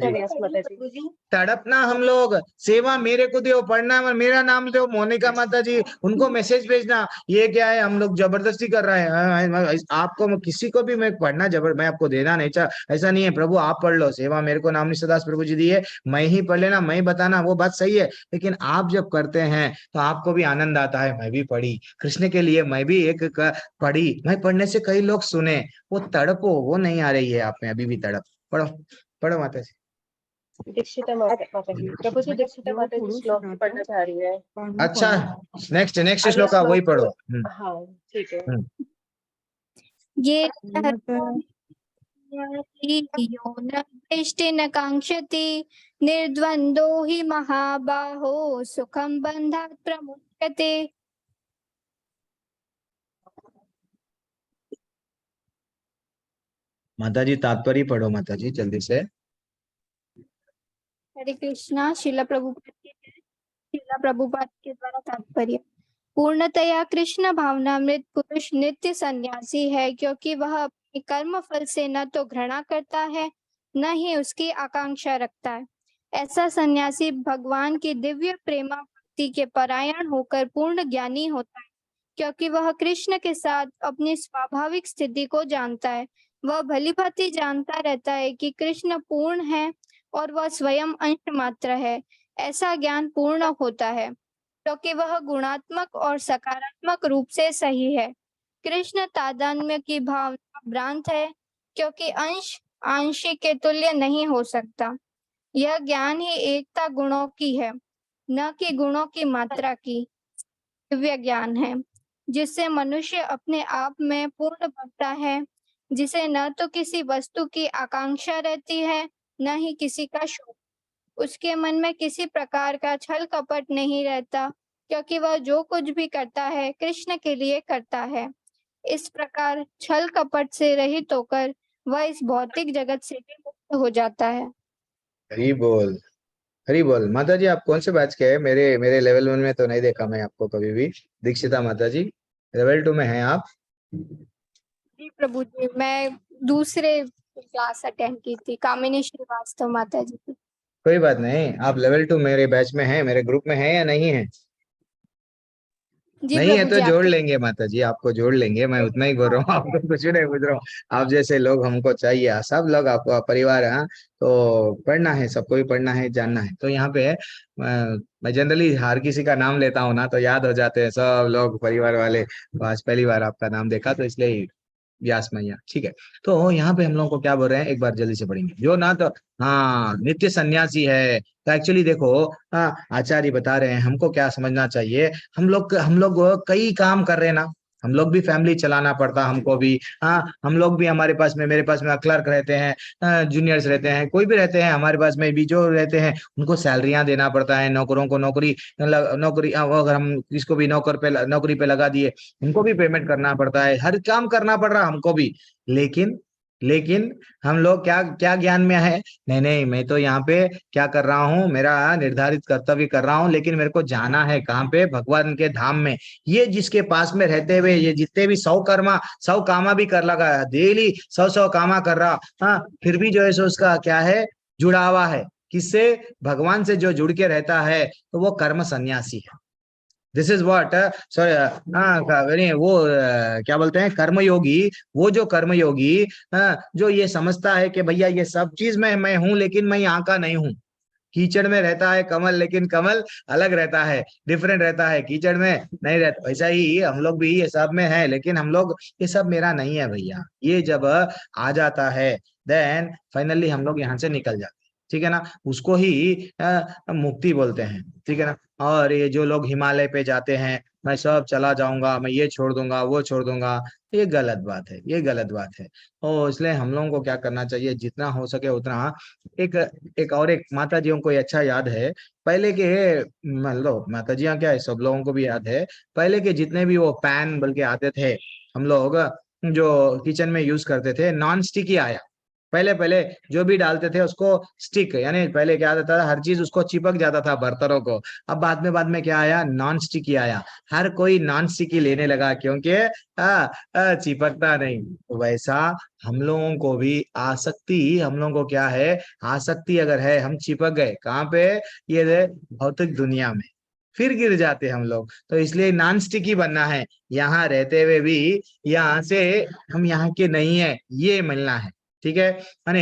जी। तड़पना हम लोग, सेवा मेरे को दो, पढ़ना मेरा नाम दो, मोनिका माता जी उनको मैसेज भेजना। ये क्या है, हम लोग जबरदस्ती कर रहे हैं आपको, किसी को भी मैं पढ़ना मैं आपको देना नहीं चाह, ऐसा नहीं है। प्रभु आप पढ़ लो, सेवा मेरे को नाम निष्ठादास प्रभु जी दी है, मैं ही पढ़ लेना, मैं ही बताना, वो बात सही है। लेकिन आप जब करते हैं तो आपको भी आनंद आता है। मैं भी पढ़ी कृष्ण के लिए, मैं भी एक पढ़ी, मैं पढ़ने से कई लोग सुने। वो तड़पो, वो नहीं आ रही है आप में अभी भी तड़प। पढ़ो पढ़ो माता जी। दीक्षिता माता जी, प्रभु जी दीक्षिता माता जी श्लोक पढ़ना चाह रही है। अच्छा, नेक्स्ट श्लोक वही पढ़ो। हाँ ठीक है। ये यो न द्वेष्टि न कांक्षति निर्द्वंदो हि महाबाहो सुखम बंधात् प्रमुच्यते। माता जी तात्पर्य पढ़ो माता जी जल्दी से। हरे कृष्णा। शिला प्रभुपाद के द्वारा तात्पर्य। पूर्णतया कृष्ण भावनामृत पुरुष नित्य सन्यासी है, क्योंकि वह अपने कर्म फल से न तो घृणा करता है न ही उसकी आकांक्षा रखता है। ऐसा सन्यासी भगवान की दिव्य प्रेमा भक्ति के परायण होकर पूर्ण ज्ञानी होता है, क्योंकि वह कृष्ण के साथ अपनी स्वाभाविक स्थिति को जानता है। वह भलीभांति जानता रहता है कि कृष्ण पूर्ण है और वह स्वयं अंश मात्र है। ऐसा ज्ञान पूर्ण होता है क्योंकि वह गुणात्मक और सकारात्मक रूप से सही है। कृष्ण तादात्म्य की भावना भ्रांत है, क्योंकि अंश आंशिक के तुल्य नहीं हो सकता। यह ज्ञान ही एकता गुणों की है, न कि गुणों की मात्रा की। दिव्य ज्ञान है जिससे मनुष्य अपने आप में पूर्ण बनता है, जिसे न तो किसी वस्तु की आकांक्षा रहती है न ही किसी का शोक। उसके मन में किसी प्रकार का छल कपट नहीं रहता, क्योंकि वह जो कुछ भी करता है कृष्ण के लिए करता है। इस प्रकार छल कपट से रहित होकर वह इस भौतिक जगत से भी मुक्त हो जाता है। हरी बोल, हरी बोल। माता जी आप कौन से बैच के हैं? मेरे लेवल 1 में तो नहीं देखा मैं आपको कभी भी। दीक्षिता माता जी लेवल 2 में हैं आप? जी प्रभु जी, मैं दूसरे क्लास अटेंड की थी, कामिनी श्रीवास्तव माता जी की। कोई बात नहीं, आप लेवल 2 मेरे बैच में हैं, मेरे ग्रुप में हैं या नहीं है? जी नहीं है प्रभु तो जी, जोड़ आपके लेंगे माता जी, आपको जोड़ लेंगे। मैं उतना ही बोल रहा हूँ, आपको कुछ नहीं पूछ रहा हूँ। आप जैसे लोग हमको चाहिए, सब लोग आपका परिवार है। हाँ, तो पढ़ना है, सबको ही पढ़ना है, जानना है। तो यहाँ पे मैं जनरली हर किसी का नाम लेता हूँ ना तो याद हो जाते हैं सब लोग परिवार वाले। तो आज पहली बार आपका नाम देखा तो इसलिए व्यास मैया। ठीक है, तो यहाँ पे हम लोगों को क्या बोल रहे हैं, एक बार जल्दी से पढ़ेंगे। जो ना तो हाँ नित्य सन्यासी है, तो एक्चुअली देखो आचार्य बता रहे हैं हमको क्या समझना चाहिए। हम लोग कई काम कर रहे हैं ना, हम लोग भी फैमिली चलाना पड़ता हमको भी। हाँ, हम लोग भी, हमारे पास में, मेरे पास में क्लर्क रहते हैं, जूनियर्स रहते हैं, कोई भी रहते हैं हमारे पास में भी जो रहते हैं, उनको सैलरियां देना पड़ता है। नौकरों को नौकरी वो अगर हम किसको भी नौकरी पे लगा दिए, उनको भी पेमेंट करना पड़ता है, हर काम करना पड़ रहा हमको भी। लेकिन हम लोग क्या क्या ज्ञान में है? नहीं, मैं तो यहाँ पे क्या कर रहा हूँ, मेरा निर्धारित कर्तव्य कर रहा हूँ, लेकिन मेरे को जाना है कहाँ पे? भगवान के धाम में। ये जिसके पास में रहते हुए ये जितने भी 100 कामा भी कर लगा, डेली 100 कामा कर रहा, हाँ, फिर भी जो है सो उसका क्या है? जुड़ावा है किससे? भगवान से जो जुड़ के रहता है तो वो कर्म सन्यासी है। दिस इज व्हाट सॉरी वो क्या बोलते हैं, कर्मयोगी। वो जो कर्मयोगी जो ये समझता है कि भैया ये सब चीज मैं हूं, लेकिन मैं यहाँ का नहीं हूँ। कीचड़ में रहता है कमल, लेकिन कमल अलग रहता है, डिफरेंट रहता है, कीचड़ में नहीं रहता। वैसा ही हम लोग भी ये सब में है, लेकिन हम लोग ये सब मेरा नहीं है भैया। ये जब आ जाता है देन फाइनली हम लोग यहाँ से निकल जाते हैं, ठीक है ना। उसको ही मुक्ति बोलते हैं, ठीक है ना। और ये जो लोग हिमालय पे जाते हैं, मैं सब चला जाऊंगा, मैं ये छोड़ दूंगा वो छोड़ दूंगा, ये गलत बात है, ये गलत बात है। और इसलिए हम लोगों को क्या करना चाहिए, जितना हो सके उतना। एक एक माता जियों को ये अच्छा याद है, पहले के, मतलब माता जियां क्या है, सब लोगों को भी याद है, पहले के जितने भी वो पैन बल्कि आते थे, हम लोग जो किचन में यूज करते थे, नॉन स्टिक ही आया। पहले पहले जो भी डालते थे उसको स्टिक, यानी पहले क्या आता था, हर चीज उसको चिपक जाता था बर्तनों को। अब बाद में क्या आया, नॉन स्टिक ही आया। हर कोई नॉन स्टिक ही लेने लगा, क्योंकि चिपकता नहीं। तो वैसा हम लोगों को भी आसक्ति, हम लोगों को क्या है, आसक्ति अगर है, हम चिपक गए कहाँ पे, ये भौतिक दुनिया में, फिर गिर जाते हम लोग। तो इसलिए नॉन स्टिक ही बनना है, यहाँ रहते हुए भी यहाँ से हम यहाँ के नहीं है, ये मिलना है, ठीक है। यानी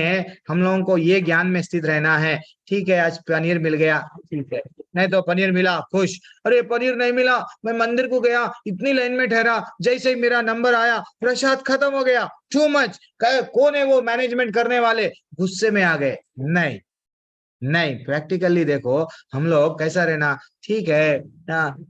हम लोगों को ये ज्ञान में स्थित रहना है। ठीक है, आज पनीर मिल गया, ठीक है, नहीं तो पनीर मिला खुश, अरे पनीर नहीं मिला, मैं मंदिर को गया, इतनी लाइन में ठहरा, जैसे ही मेरा नंबर आया प्रसाद खत्म हो गया, टू मच, कौन है वो मैनेजमेंट करने वाले, गुस्से में आ गए। नहीं नहीं, प्रैक्टिकली देखो हम लोग कैसा रहना, ठीक है,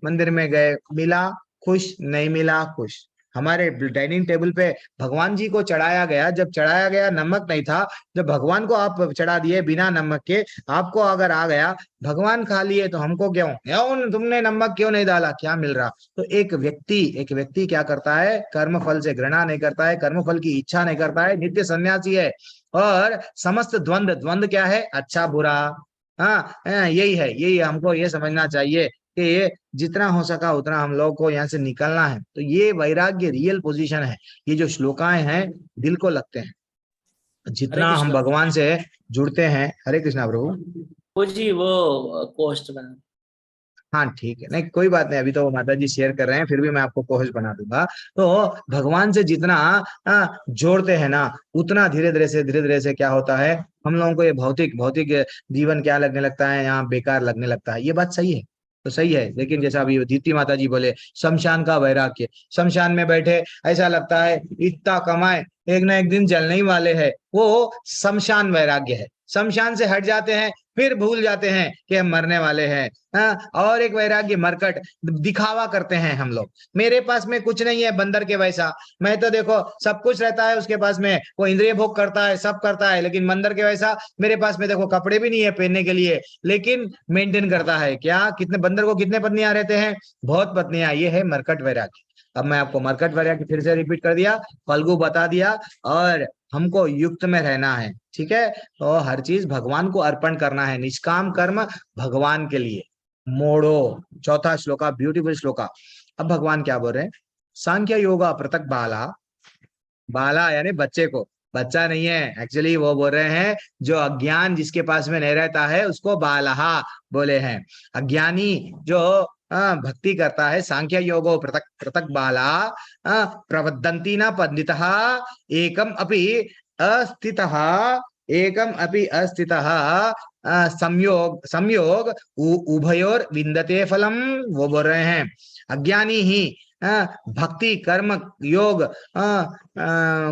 मंदिर में गए, मिला खुश, नहीं मिला खुश। हमारे डाइनिंग टेबल पे भगवान जी को चढ़ाया गया, जब चढ़ाया गया नमक नहीं था, जब भगवान को आप चढ़ा दिए बिना नमक के, आपको अगर आ गया, भगवान खा लिए तो हमको क्यों तुमने नमक क्यों नहीं डाला, क्या मिल रहा। तो एक व्यक्ति क्या करता है, कर्म फल से घृणा नहीं करता है, कर्म फल की इच्छा नहीं करता है, नित्य सन्यासी है। और समस्त द्वंद्व क्या है, अच्छा बुरा, यही है, यही हमको ये समझना चाहिए कि ये जितना हो सका उतना हम लोग को यहाँ से निकलना है। तो ये वैराग्य रियल पोजीशन है। ये जो श्लोकाएं हैं दिल को लगते हैं, जितना हम भगवान से जुड़ते हैं। हरे कृष्णा प्रभु। वो जी वो पोस्ट बना। हाँ ठीक है, नहीं कोई बात नहीं, अभी तो माता जी शेयर कर रहे हैं, फिर भी मैं आपको कोशिश बना दूंगा। तो भगवान से जितना जोड़ते हैं ना, उतना धीरे धीरे से क्या होता है, हम लोगों को ये भौतिक जीवन क्या लगने लगता है, यहाँ बेकार लगने लगता है। ये बात सही है, तो सही है, लेकिन जैसा अभी दीप्ति माता जी बोले, शमशान का वैराग्य, शमशान में बैठे ऐसा लगता है इतना कमाए एक ना एक दिन जलने ही वाले है, वो शमशान वैराग्य है। शमशान से हट जाते हैं, फिर भूल जाते हैं कि हम मरने वाले हैं। और एक वैराग्य मरकट, दिखावा करते हैं हम लोग, मेरे पास में कुछ नहीं है बंदर के वैसा, मैं तो देखो सब कुछ रहता है उसके पास में, वो इंद्रिय भोग करता है, सब करता है, लेकिन बंदर के वैसा मेरे पास में देखो कपड़े भी नहीं है पहनने के लिए, लेकिन मेंटेन करता है। क्या, कितने बंदर को कितने पत्नियां रहते हैं, बहुत पत्नियां। ये है मरकट वैराग्य। अब मैं आपको मरकट वैराग्य फिर से रिपीट कर दिया, फल्गु बता दिया, और हमको युक्त में रहना है, ठीक है। तो हर चीज भगवान को अर्पण करना है, निष्काम कर्म भगवान के लिए मोड़ो। चौथा श्लोका, ब्यूटीफुल श्लोका। अब भगवान क्या बोल रहे हैं, सांख्य योगा पृथक बाला, बाला यानी बच्चे को, बच्चा नहीं है एक्चुअली, वो बोल रहे हैं जो अज्ञान जिसके पास में नहीं रहता है उसको बालहा बोले हैं। अज्ञानी जो भक्ति करता है, सांख्य योगो पृथक पृथक बाला प्रवदन्ति न पंडितः एकम अपि अस्थितः, एकम अपि अस्थितः संयोग उभयोर विन्दते फलम। वो बोल रहे हैं अज्ञानी ही भक्ति कर्म योग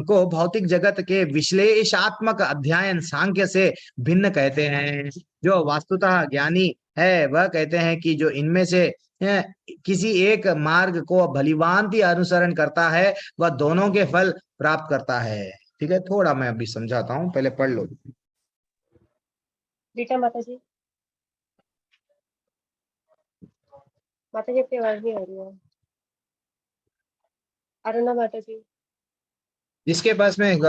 को भौतिक जगत के विश्लेषात्मक अध्ययन सांख्य से भिन्न कहते हैं। जो वास्तुतः ज्ञानी है वह कहते हैं कि जो इनमें से किसी एक मार्ग को भलीभांति अनुसरण करता है वह दोनों के फल प्राप्त करता है। ठीक है, थोड़ा मैं अभी समझाता हूँ, पहले पढ़ लो। रीटा माता जी, माता जी आपकी आवाज नहीं आ रही है। अरुणा माता जी, जिसके पास में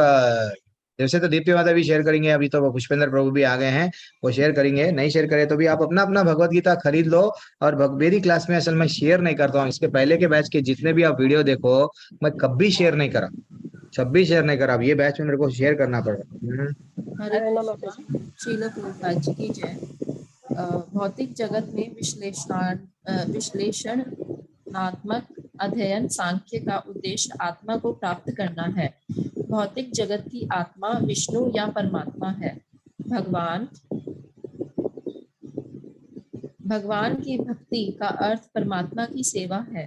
जैसे तो दीप्ति माता भी शेयर करेंगे, अभी तो पुष्पेंद्र प्रभु भी आ गए हैं, वो शेयर करेंगे। नहीं शेयर करे तो भी आप अपना अपना भगवत गीता खरीद लो। और मेरी क्लास में असल में शेयर नहीं करता हूँ, इसके पहले के बैच के जितने भी आप वीडियो देखो मैं कभी शेयर नहीं करा, 26 शेयर नहीं करा। अब ये बैच में मेरे को शेयर करना पड़ेगा। श्रील प्रभुपाद जी की जय। भौतिक जगत में विश्लेषणात्मक अध्ययन सांख्य का उद्देश्य आत्मा को प्राप्त करना है। भौतिक जगत की आत्मा विष्णु या परमात्मा है। भगवान भगवान की भक्ति का अर्थ परमात्मा की सेवा है।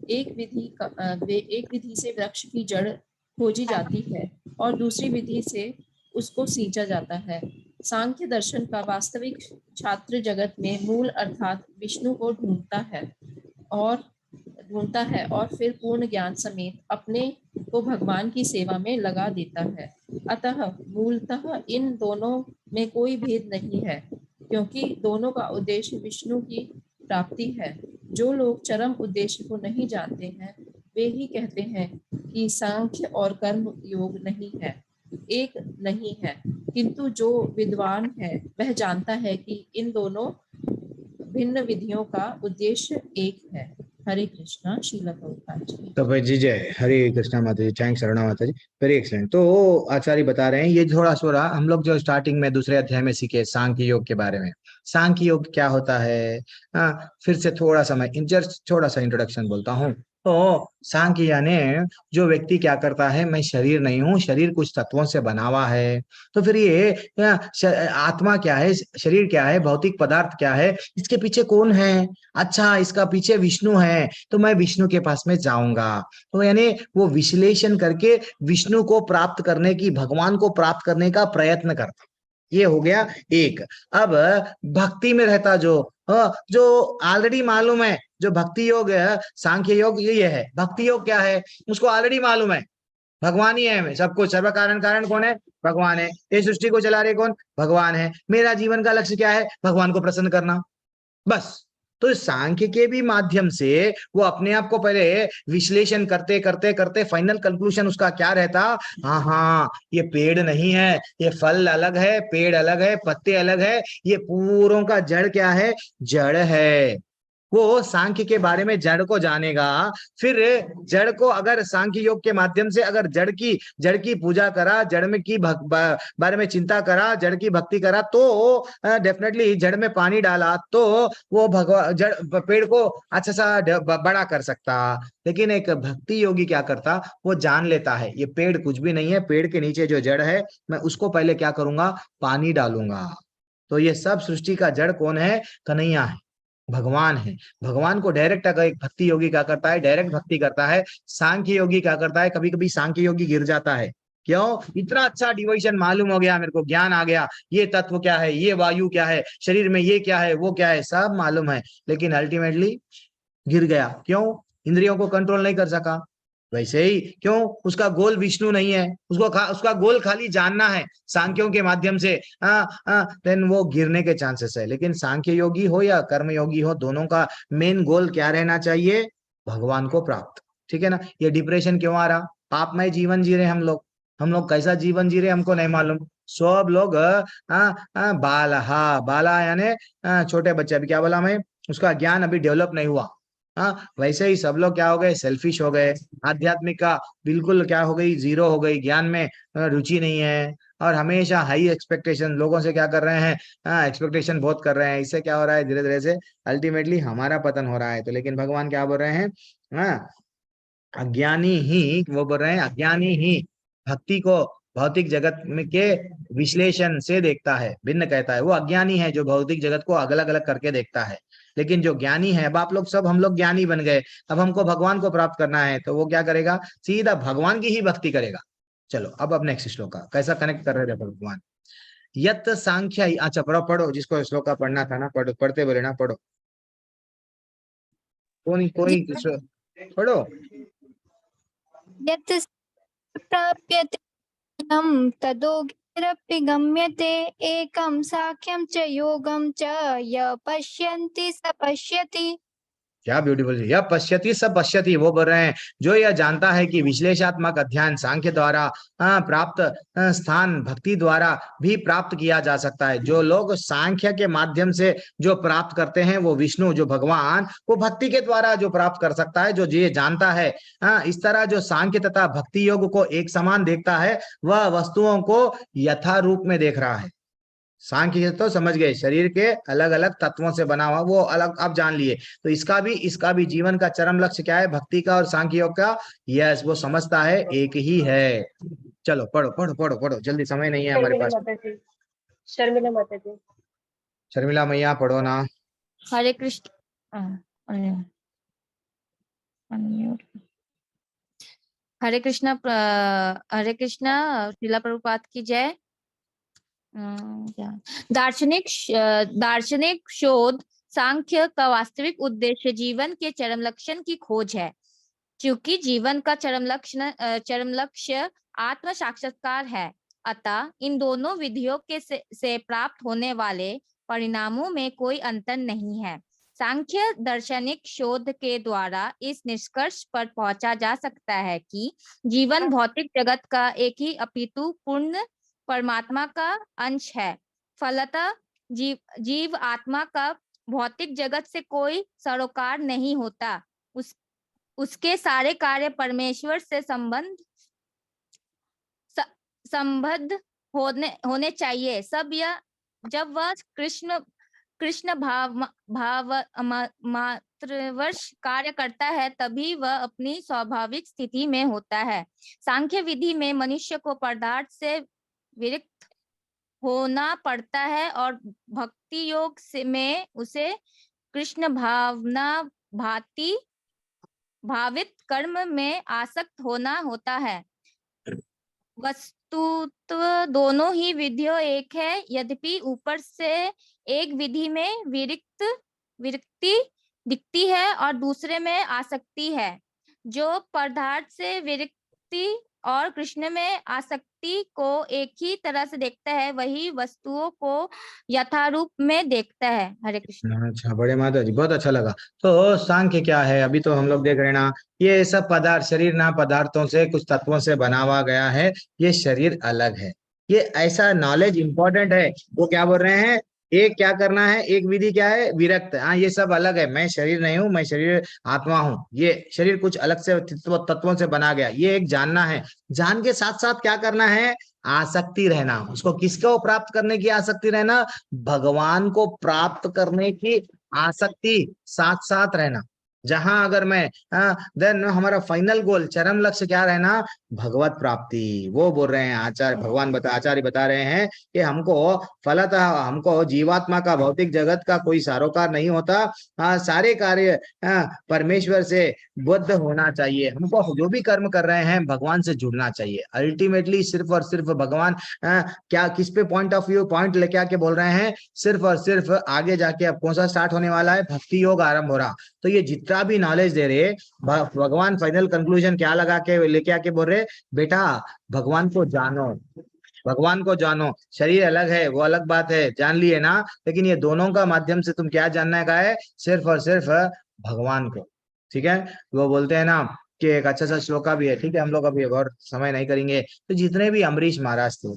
एक विधि से वृक्ष की जड़ खोजी जाती है और दूसरी विधि से उसको सींचा जाता है। सांख्य दर्शन का वास्तविक छात्र जगत में मूल अर्थात विष्णु को ढूंढता है और फिर पूर्ण ज्ञान समेत अपने को भगवान की सेवा में लगा देता है। अतः मूलतः इन दोनों में कोई भेद नहीं है, क्योंकि दोनों का उद्देश्य विष्णु की प्राप्ति है। जो लोग चरम उद्देश्य को नहीं जानते हैं वे ही कहते हैं कि सांख्य और कर्म योग नहीं है, एक नहीं है, किंतु जो विद्वान है वह जानता है कि इन दोनों भिन्न विधियों का उद्देश्य एक है। हरे कृष्णा। श्रील प्रभुपाद जी। तो भाई जी जय हरे कृष्णा माता जी, थैंक्स शरणा माता जी, वेरी एक्सलेंट। तो आचार्य बता रहे हैं ये थोड़ा हम लोग जो स्टार्टिंग में दूसरे अध्याय में सीखे सांख्य योग के बारे में। सांख्य योग क्या होता है, फिर से थोड़ा सा मैं जस्ट थोड़ा सा इंट्रोडक्शन बोलता हूँ। तो सांख्य यानी जो व्यक्ति क्या करता है, मैं शरीर नहीं हूँ, शरीर कुछ तत्वों से बना हुआ है। तो फिर ये आत्मा क्या है, शरीर क्या है, भौतिक पदार्थ क्या है, इसके पीछे कौन है? अच्छा, इसका पीछे विष्णु है, तो मैं विष्णु के पास में जाऊंगा। तो यानी वो विश्लेषण करके विष्णु को प्राप्त करने की, भगवान को प्राप्त करने का प्रयत्न करता। ये हो गया एक। अब भक्ति में रहता जो ऑलरेडी मालूम है, जो भक्ति योग है, सांख्य योग ये है। भक्ति योग क्या है, उसको ऑलरेडी मालूम है भगवान ही है सब कुछ, सर्व कारण कारण कौन है? भगवान है। ये सृष्टि को चला रहे कौन? भगवान है। मेरा जीवन का लक्ष्य क्या है? भगवान को प्रसन्न करना, बस। तो सांख्य के भी माध्यम से वो अपने आप को पहले विश्लेषण करते करते करते फाइनल कंक्लूजन उसका क्या रहता, हाँ ये पेड़ नहीं है, ये फल अलग है, पेड़ अलग है, पत्ते अलग है, ये पूरों का जड़ क्या है? जड़ है। वो सांख्य के बारे में जड़ को जानेगा। फिर जड़ को अगर सांख्य योग के माध्यम से अगर जड़ की पूजा करा, जड़ में की बारे में चिंता करा, जड़ की भक्ति करा, तो डेफिनेटली जड़ में पानी डाला तो वो जड़ पेड़ को अच्छा सा बड़ा कर सकता। लेकिन एक भक्ति योगी क्या करता, वो जान लेता है ये पेड़ कुछ भी नहीं है, पेड़ के नीचे जो जड़ है मैं उसको पहले क्या करूंगा? पानी डालूंगा। तो ये सब सृष्टि का जड़ कौन है? कन्हैया है, भगवान है। भगवान को डायरेक्ट अगर एक भक्ति योगी क्या करता है? डायरेक्ट भक्ति करता है। सांख्य योगी क्या करता है? कभी कभी सांख्य योगी गिर जाता है। क्यों? इतना अच्छा डिवीजन मालूम हो गया, मेरे को ज्ञान आ गया, ये तत्व क्या है, ये वायु क्या है, शरीर में ये क्या है, वो क्या है, सब मालूम है, लेकिन अल्टीमेटली गिर गया। क्यों? इंद्रियों को कंट्रोल नहीं कर सका। वैसे ही क्यों? उसका गोल विष्णु नहीं है, उसका गोल खाली जानना है सांख्यों के माध्यम से, देन वो गिरने के चांसेस है। लेकिन सांख्य योगी हो या कर्म योगी हो, दोनों का मेन गोल क्या रहना चाहिए? भगवान को प्राप्त। ठीक है ना? ये डिप्रेशन क्यों आ रहा? पापमय जीवन जी रहे हम लोग कैसा जीवन जी रहे हमको नहीं मालूम। सब लोग बाला यानी छोटे बच्चे, अभी क्या बोला मैं, उसका ज्ञान अभी डेवलप नहीं हुआ। वैसे ही सब लोग क्या हो गए? सेल्फिश हो गए। आध्यात्मिक का बिल्कुल क्या हो गई? जीरो हो गई। ज्ञान में रुचि नहीं है और हमेशा हाई एक्सपेक्टेशन लोगों से क्या कर रहे हैं? एक्सपेक्टेशन बहुत कर रहे हैं। इससे क्या हो रहा है? धीरे धीरे से अल्टीमेटली हमारा पतन हो रहा है। तो लेकिन भगवान क्या बोल रहे हैं? अज्ञानी ही, वो बोल रहे हैं अज्ञानी ही भक्ति को भौतिक जगत में के विश्लेषण से देखता है, भिन्न कहता है। वो अज्ञानी है जो भौतिक जगत को अलग अलग करके देखता है। लेकिन जो ज्ञानी है, अब आप लोग सब, हम लोग ज्ञानी बन गए, अब हमको भगवान को प्राप्त करना है, तो वो क्या करेगा? सीधा भगवान की ही भक्ति करेगा। चलो अब नेक्स्ट श्लोक का कैसा कनेक्ट कर रहे थे भगवान। यत सांख्य, अच्छा पढ़ो, जिसको श्लोक पढ़ना था ना, पढ़ते बोले ना, पढ़ो। कोई पढ़ो। यत् प्राप्यते तदोगिरपि गम्यते, एकं साख्यं च योगं च य पश्यन्ति स पश्यति। क्या ब्यूटीफुल। यह पश्यति सब पश्यति, वो बोल रहे हैं जो यह जानता है कि विश्लेषात्मक अध्ययन सांख्य द्वारा प्राप्त स्थान भक्ति द्वारा भी प्राप्त किया जा सकता है। जो लोग सांख्य के माध्यम से जो प्राप्त करते हैं, वो विष्णु, जो भगवान, वो भक्ति के द्वारा जो प्राप्त कर सकता है, जो ये जानता है। इस तरह जो सांख्य तथा भक्ति योग को एक समान देखता है, वह वस्तुओं को यथा रूप में देख रहा है। सांख्य तो समझ गए, शरीर के अलग अलग तत्वों से बना हुआ, वो अलग आप जान लिए। तो इसका भी जीवन का चरम लक्ष्य क्या है? भक्ति का और सांख्य योग का। यस, वो समझता है एक ही है। चलो पढ़ो पढ़ो पढ़ो पढ़ो, जल्दी, समय नहीं है हमारे पास। शर्मिला माता जी। शर्मिला मैया पढ़ो ना। हरे कृष्ण। अरे, unmute। हरे कृष्णा हरे कृष्णा, श्रीला प्रभुपाद की जय। दार्शनिक शोध सांख्य का वास्तविक उद्देश्य जीवन के चरम लक्षण की खोज है। क्योंकि जीवन का चरम लक्ष्य आत्म साक्षात्कार है, अतः इन दोनों विधियों के से प्राप्त होने वाले परिणामों में कोई अंतर नहीं है। सांख्य दार्शनिक शोध के द्वारा इस निष्कर्ष पर पहुंचा जा सकता है कि जीवन भौतिक जगत का एक ही अपितु पूर्ण परमात्मा का अंश है। फलतः जीव आत्मा का भौतिक जगत से कोई सरोकार नहीं होता। उसके सारे कार्य परमेश्वर से संबद्ध होने चाहिए। जब वह कृष्ण भाव मात्रवश कार्य करता है, तभी वह अपनी स्वाभाविक स्थिति में होता है। सांख्य विधि में मनुष्य को पदार्थ से विरक्त होना पड़ता है और भक्ति योग में उसे कृष्ण भावित कर्म में आसक्त होना होता है। वस्तुत्व दोनों ही विधियों एक है, यद्यपि ऊपर से एक विधि में विरक्ति दिखती है और दूसरे में आसक्ति है। जो पदार्थ से विरक्ति और कृष्ण में आसक्ति को एक ही तरह से देखता है, वही वस्तुओं को यथारूप में देखता है। हरे कृष्ण। अच्छा, बड़े माता जी, बहुत अच्छा लगा। तो सांख्य क्या है? अभी तो हम लोग देख रहे हैं ना, ये सब पदार्थ, शरीर ना पदार्थों से, कुछ तत्वों से बना हुआ गया है। ये शरीर अलग है। ये ऐसा नॉलेज इंपॉर्टेंट है। वो क्या बोल रहे हैं? एक क्या करना है, एक विधि क्या है? विरक्त। हाँ, ये सब अलग है। मैं शरीर नहीं हूँ, मैं शरीर आत्मा हूँ। ये शरीर कुछ अलग से तत्वों से बना गया, ये एक जानना है। जान के साथ साथ क्या करना है? आसक्ति रहना। उसको किसको प्राप्त करने की आसक्ति रहना? भगवान को प्राप्त करने की आसक्ति साथ साथ रहना। जहां अगर मैं देन हमारा फाइनल गोल, चरम लक्ष्य क्या रहना? भगवत प्राप्ति। वो बोल रहे हैं आचार्य बता रहे हैं कि हमको फलतः हमको जीवात्मा का, भौतिक जगत का कोई सरोकार नहीं होता। सारे कार्य परमेश्वर से बुद्ध होना चाहिए। हमको जो भी कर्म कर रहे हैं, भगवान से जुड़ना चाहिए। अल्टीमेटली सिर्फ और सिर्फ भगवान क्या किस पे पॉइंट लेके आके बोल रहे हैं? सिर्फ और सिर्फ आगे जाके अब कौन सा स्टार्ट होने वाला है? भक्ति योग आरंभ हो रहा। तो ये जितना भी नॉलेज दे रहे, भगवान फाइनल कंक्लूजन क्या लगा के लेके आके बोल रहे? बेटा, भगवान को जानो, भगवान को जानो। शरीर अलग है, वो अलग बात है, जान लिए ना। लेकिन ये दोनों का माध्यम से तुम क्या जानना है? सिर्फ और सिर्फ भगवान को। ठीक है। वो बोलते हैं ना कि एक अच्छा सा श्लोका भी है। ठीक है, हम लोग अभी और समय नहीं करेंगे। तो जितने भी अम्बरीश महाराज थे,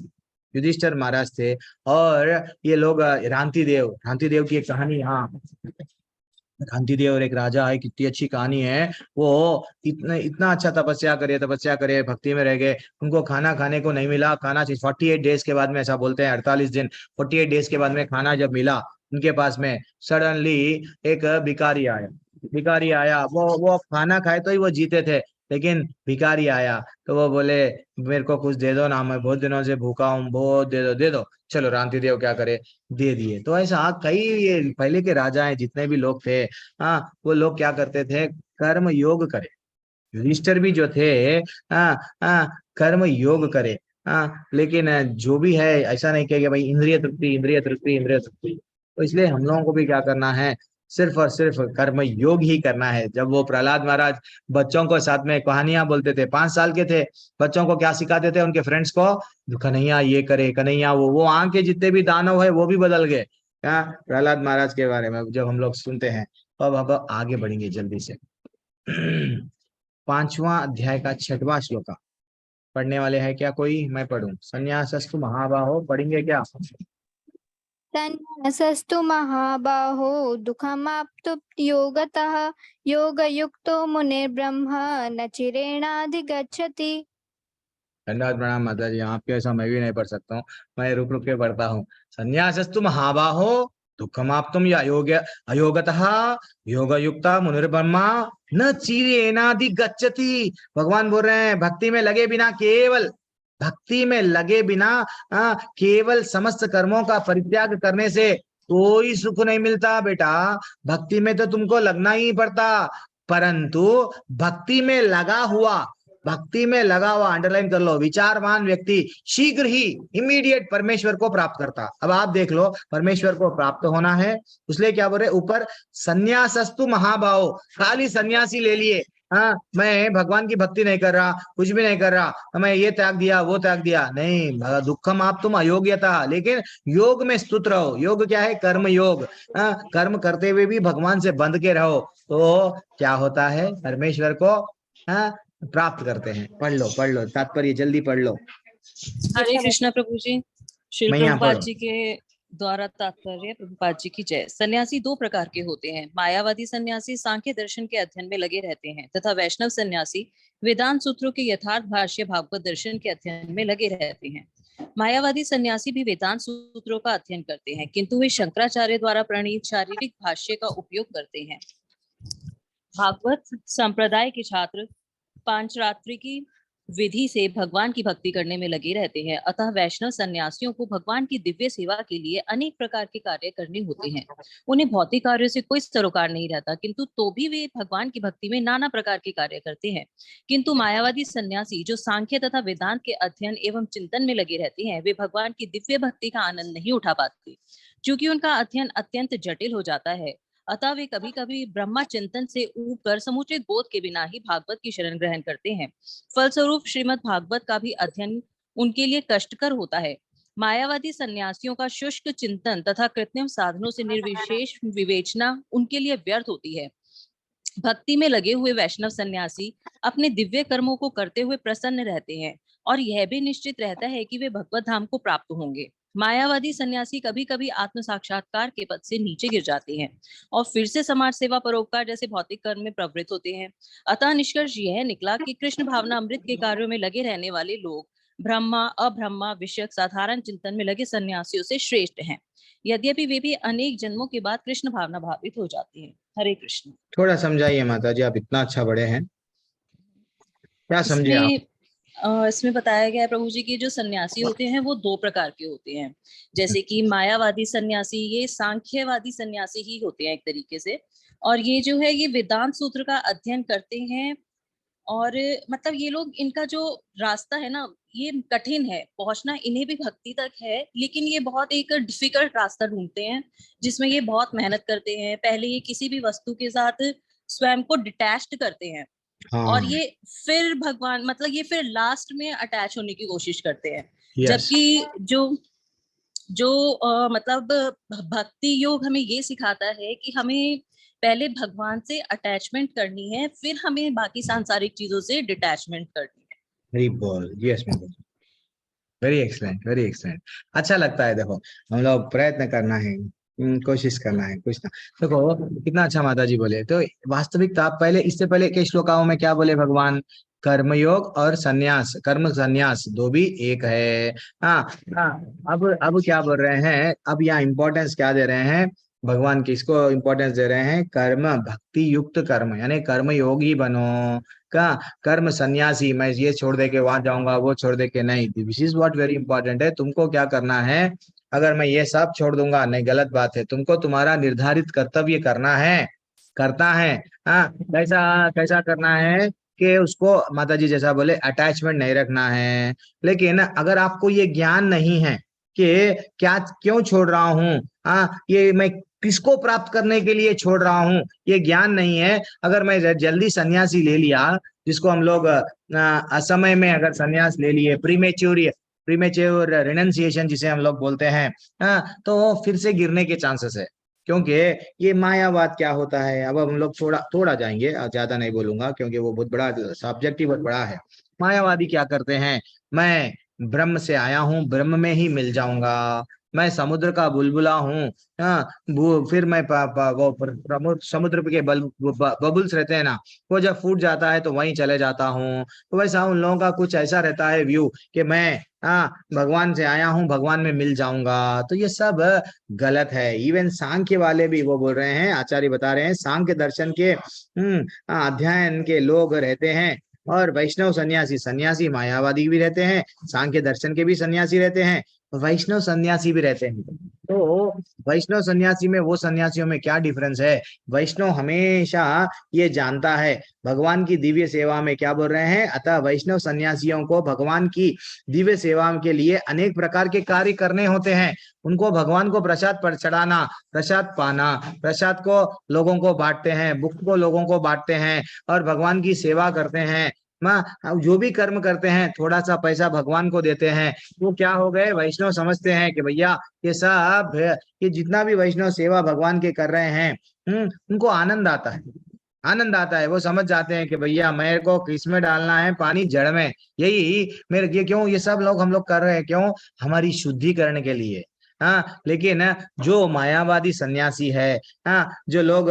युधिष्ठिर महाराज थे, और ये लोग रांति देव की एक कहानी, हाँ, कांति देव और एक राजा है, कितनी अच्छी कहानी है। वो इतना अच्छा तपस्या करे, भक्ति में रह गए। उनको खाना खाने को नहीं मिला। खाना 48 डेज के बाद में, ऐसा बोलते हैं 48 दिन, 48 डेज के बाद में खाना जब मिला उनके पास में, सडनली एक भिखारी आया। वो खाना खाए तो ही वो जीते थे, लेकिन भिखारी आया तो वो बोले, मेरे को कुछ दे दो ना, मैं बहुत दिनों से भूखा हूँ, बहुत दे दो। चलो, रांति देव क्या करे, दे दिए। तो ऐसा कई ये पहले के राजा हैं, जितने भी लोग थे, वो लोग क्या करते थे? कर्म योग करे। युधिष्ठिर भी जो थे, कर्म योग करे। लेकिन जो भी है, ऐसा नहीं कहेगा भाई इंद्रिय तृप्ति। तो इसलिए हम लोगों को भी क्या करना है? सिर्फ और सिर्फ कर्म योग ही करना है। जब वो प्रहलाद महाराज बच्चों को साथ में कहानियां बोलते थे, 5 साल के थे, बच्चों को क्या सिखाते थे? उनके फ्रेंड्स को, कन्हैया ये करे, कन्हैया वो आंख के जितने भी दानव है वो भी बदल गए। क्या प्रहलाद महाराज के बारे में जब हम लोग सुनते हैं, तो अब आगे बढ़ेंगे जल्दी से। 5वां अध्याय का 6वां श्लोका पढ़ने वाले हैं क्या कोई? मैं पढ़ूं? संन्यासस्तु महाबाहो, पढ़ेंगे क्या? संन्यासस्तु महाबाहो दुःखमाप्तु योगतः योगयुक्तो मुनिर्ब्रह्म न चिरेणाधिगच्छति। धन्यवाद, प्रणाम माता जी। आपके ऐसा मैं भी नहीं पढ़ सकता हूँ, मैं रुक के पढ़ता हूँ। संन्यासस्तु महाबाहो दुःखमाप्तुम या अयोगतः योगयुक्ता मुनिर्ब्रह्मा न चिरेणाधिगच्छति। भगवान बोल रहे हैं, भक्ति में लगे बिना केवल समस्त कर्मों का परित्याग करने से कोई सुख नहीं मिलता बेटा। भक्ति में तो तुमको लगना ही पड़ता, परंतु भक्ति में लगा हुआ, भक्ति में लगा हुआ, अंडरलाइन कर लो, विचारवान व्यक्ति शीघ्र ही इमीडिएट परमेश्वर को प्राप्त करता। अब आप देख लो, परमेश्वर को प्राप्त होना है, इसलिए क्या बोल रहे ऊपर, संन्यासस्तु महाभाव, खाली सन्यासी ले लिए। हाँ, मैं भगवान की भक्ति नहीं कर रहा, कुछ भी नहीं कर रहा, मैं ये त्याग दिया वो त्याग दिया, नहीं, दुखम आप तुम अयोग्यता, लेकिन योग में स्तुत रहो। योग क्या है? कर्म योग। कर्म करते हुए भी भगवान से बंध के रहो, तो क्या होता है? परमेश्वर को प्राप्त करते हैं। पढ़ लो तात्पर्य, जल्दी पढ़ लो। हरे कृष्णा प्रभु जी। श्रील मैं यहाँ प्रभुपाद पढ़ो। जी के द्वारा तात्पर्य, प्रभुपाद जी की जय। सन्यासी दो प्रकार के होते हैं। मायावादी सन्यासी सांख्य दर्शन के अध्ययन में लगे रहते हैं तथा वैष्णव सन्यासी वेदांत सूत्रों के यथार्थ भाष्य भागवत दर्शन के अध्ययन में लगे रहते हैं। मायावादी सन्यासी भी वेदांत सूत्रों का अध्ययन करते हैं, किंतु वे शंकराचार्य द्वारा प्रणीत शारीरिक भाष्य का उपयोग करते हैं। भागवत संप्रदाय के छात्र पांचरात्रि की विधि से भगवान की भक्ति करने में लगे रहते हैं। अतः वैष्णव सन्यासियों को भगवान की दिव्य सेवा के लिए अनेक प्रकार के कार्य करने होते हैं। उन्हें भौतिक कार्यों से कोई सरोकार नहीं रहता, किंतु तो भी वे भगवान की भक्ति में नाना प्रकार के कार्य करते हैं। किंतु मायावादी सन्यासी जो सांख्य तथा वेदांत के अध्ययन एवं चिंतन में लगे रहते हैं, वे भगवान की दिव्य भक्ति का आनंद नहीं उठा पाते, क्योंकि उनका अध्ययन अत्यंत जटिल हो जाता है। अतः वे कभी कभी ब्रह्मा चिंतन से ऊब कर समुचित बोध के बिना ही भागवत की शरण ग्रहण करते हैं। फलस्वरूप श्रीमद् भागवत का भी अध्ययन उनके लिए कष्टकर होता है। मायावादी सन्यासियों का शुष्क चिंतन तथा कृत्रिम साधनों से निर्विशेष विवेचना उनके लिए व्यर्थ होती है। भक्ति में लगे हुए वैष्णव सन्यासी अपने दिव्य कर्मों को करते हुए प्रसन्न रहते हैं और यह भी निश्चित रहता है कि वे भगवत धाम को प्राप्त होंगे। मायावादी सन्यासी कभी कभी आत्म साक्षात्कार के पद से नीचे गिर जाते हैं और फिर से समाज सेवा परोपकार जैसे भौतिक कर्म में प्रवृत्त होते हैं। अतः निष्कर्ष यह निकला कि कृष्ण भावना अमृत के कार्यों में लगे रहने वाले लोग ब्रह्मा अब्रह्मा विषयक साधारण चिंतन में लगे सन्यासियों से श्रेष्ठ हैं, यद्यपि वे भी अनेक जन्मों के बाद कृष्ण भावना भावित हो जाते हैं। हरे कृष्ण। थोड़ा समझाइए माता जी, आप इतना अच्छा बड़े हैं, क्या समझे आप? इसमें बताया गया है प्रभु जी की जो सन्यासी होते हैं वो दो प्रकार के होते हैं। जैसे कि मायावादी सन्यासी, ये सांख्यवादी सन्यासी ही होते हैं एक तरीके से, और ये जो है ये वेदांत सूत्र का अध्ययन करते हैं। और मतलब ये लोग, इनका जो रास्ता है ना, ये कठिन है, पहुंचना इन्हें भी भक्ति तक है, लेकिन ये बहुत एक डिफिकल्ट रास्ता ढूंढते हैं जिसमें ये बहुत मेहनत करते हैं। पहले ये किसी भी वस्तु के साथ स्वयं को डिटैच्ड करते हैं और ये फिर भगवान, मतलब ये फिर लास्ट में अटैच होने की कोशिश करते हैं। जबकि जो मतलब भक्ति योग हमें ये सिखाता है कि हमें पहले भगवान से अटैचमेंट करनी है, फिर हमें बाकी सांसारिक चीजों से डिटैचमेंट करनी है। वेरी बोल, yes ma'am, very excellent, very excellent. अच्छा लगता है। देखो, हम लोग प्रयत्न करना है, कोशिश करना है कुछ ना। देखो कितना अच्छा माता जी बोले। तो वास्तविकता, पहले इससे पहले के श्लोकाओं में क्या बोले भगवान? कर्मयोग और सन्यास, कर्म सन्यास दो भी एक है। अब क्या बोल रहे हैं? अब यहाँ इंपॉर्टेंस क्या दे रहे हैं भगवान? किसको इंपॉर्टेंस दे रहे हैं? कर्म भक्ति युक्त कर्म, यानी कर्म योगी बनो। का कर्म सन्यासी, मैं ये छोड़ दे के वहां जाऊंगा, वो छोड़ दे के नहीं। This is what very important है। तुमको क्या करना है? अगर मैं ये सब छोड़ दूंगा, नहीं, गलत बात है। तुमको तुम्हारा निर्धारित कर्तव्य करना है, करता है। कैसा करना है कि उसको माता जी जैसा बोले अटैचमेंट नहीं रखना है। लेकिन अगर आपको ये ज्ञान नहीं है कि क्या, क्यों छोड़ रहा हूँ, ये मैं किसको प्राप्त करने के लिए छोड़ रहा हूँ, ये ज्ञान नहीं है। अगर मैं जल्दी सन्यासी ले लिया, जिसको हम लोग असमय में अगर सन्यास ले लिए, प्रीमेच्योर रिनंसिएशन जिसे हम लोग बोलते हैं, तो फिर से गिरने के चांसेस है। क्योंकि ये मायावाद क्या होता है, अब हम लोग थोड़ा जाएंगे, ज्यादा नहीं बोलूंगा क्योंकि वो बहुत बड़ा सब्जेक्टिव, बहुत बड़ा है। मायावादी क्या करते हैं? मैं ब्रह्म से आया हूँ, ब्रह्म में ही मिल जाऊंगा। मैं समुद्र का बुलबुला हूँ, फिर मैं वो समुद्र के बबुल्स रहते हैं ना, वो जब फूट जाता है तो वहीं चले जाता हूँ। तो वैसा उन लोगों का कुछ ऐसा रहता है व्यू कि मैं भगवान से आया हूँ, भगवान में मिल जाऊंगा। तो ये सब गलत है। इवन सांख्य वाले भी वो बोल रहे हैं, आचार्य बता रहे हैं, सांख्य दर्शन के अध्ययन के लोग रहते हैं, और वैष्णव सन्यासी मायावादी भी रहते हैं, सांख्य दर्शन के भी सन्यासी रहते हैं, वैष्णव सन्यासी भी रहते हैं। तो वैष्णव सन्यासी में वो सन्यासियों में क्या डिफरेंस है? वैष्णव हमेशा ये जानता है भगवान की दिव्य सेवा में क्या बोल रहे हैं। अतः वैष्णव सन्यासियों को भगवान की दिव्य सेवा के लिए अनेक प्रकार के कार्य करने होते हैं। उनको भगवान को प्रसाद पर चढ़ाना, प्रसाद पाना, प्रसाद को लोगों को बांटते हैं, बुक को लोगों को बांटते हैं और भगवान की सेवा करते हैं। जो भी कर्म करते हैं थोड़ा सा पैसा भगवान को देते हैं। वो क्या हो गए, वैष्णव समझते हैं कि भैया ये सब, ये जितना भी वैष्णव सेवा भगवान के कर रहे हैं, उनको आनंद आता है, आनंद आता है। वो समझ जाते हैं कि भैया मेरे को किसमें डालना है, पानी जड़ में, यही मेरे ये क्यों ये सब लोग हम लोग कर रहे हैं, क्यों? हमारी शुद्धि करने के लिए। हाँ, लेकिन जो मायावादी सन्यासी है, जो लोग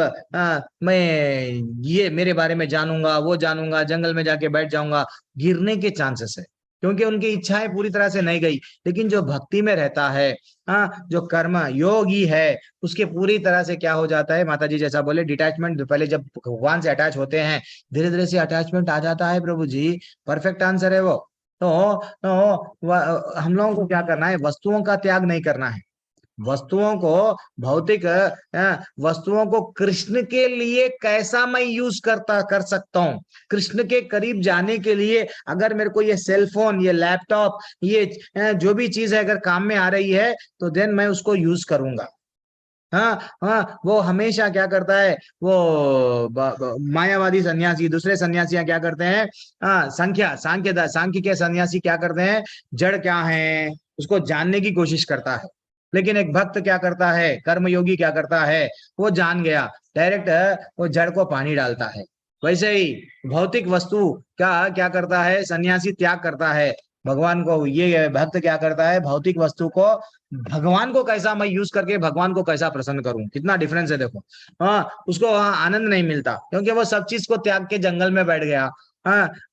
मैं ये मेरे बारे में जानूंगा, वो जानूंगा, जंगल में जाके बैठ जाऊंगा, गिरने के चांसेस है, क्योंकि उनकी इच्छाएं पूरी तरह से नहीं गई। लेकिन जो भक्ति में रहता है, जो कर्म योगी है, उसके पूरी तरह से क्या हो जाता है, माता जी जैसा बोले डिटैचमेंट। पहले जब भगवान से अटैच होते हैं, धीरे धीरे से अटैचमेंट आ जाता है। प्रभु जी परफेक्ट आंसर है वो। तो हम लोगों को क्या करना है, वस्तुओं का त्याग नहीं करना है। वस्तुओं को, भौतिक वस्तुओं को कृष्ण के लिए कैसा मैं यूज कर सकता हूँ, कृष्ण के करीब जाने के लिए अगर मेरे को ये सेलफोन, ये लैपटॉप, ये जो भी चीज है अगर काम में आ रही है तो देन मैं उसको यूज करूंगा। हाँ, वो हमेशा क्या करता है, वो मायावादी सन्यासी, दूसरे सन्यासियां क्या करते हैं, सांख्य के सन्यासी क्या करते हैं, जड़ क्या है उसको जानने की कोशिश करता है। लेकिन एक भक्त क्या करता है, कर्मयोगी क्या करता है, वो जान गया, डायरेक्ट वो जड़ को पानी डालता है। वैसे ही भौतिक वस्तु का क्या करता है, सन्यासी त्याग करता है। भगवान को, ये भक्त क्या करता है, भौतिक वस्तु को, भगवान को कैसा मैं यूज करके भगवान को कैसा प्रसन्न करूं, कितना डिफरेंस है देखो। उसको वहां आनंद नहीं मिलता, क्योंकि वो सब चीज को त्याग के जंगल में बैठ गया।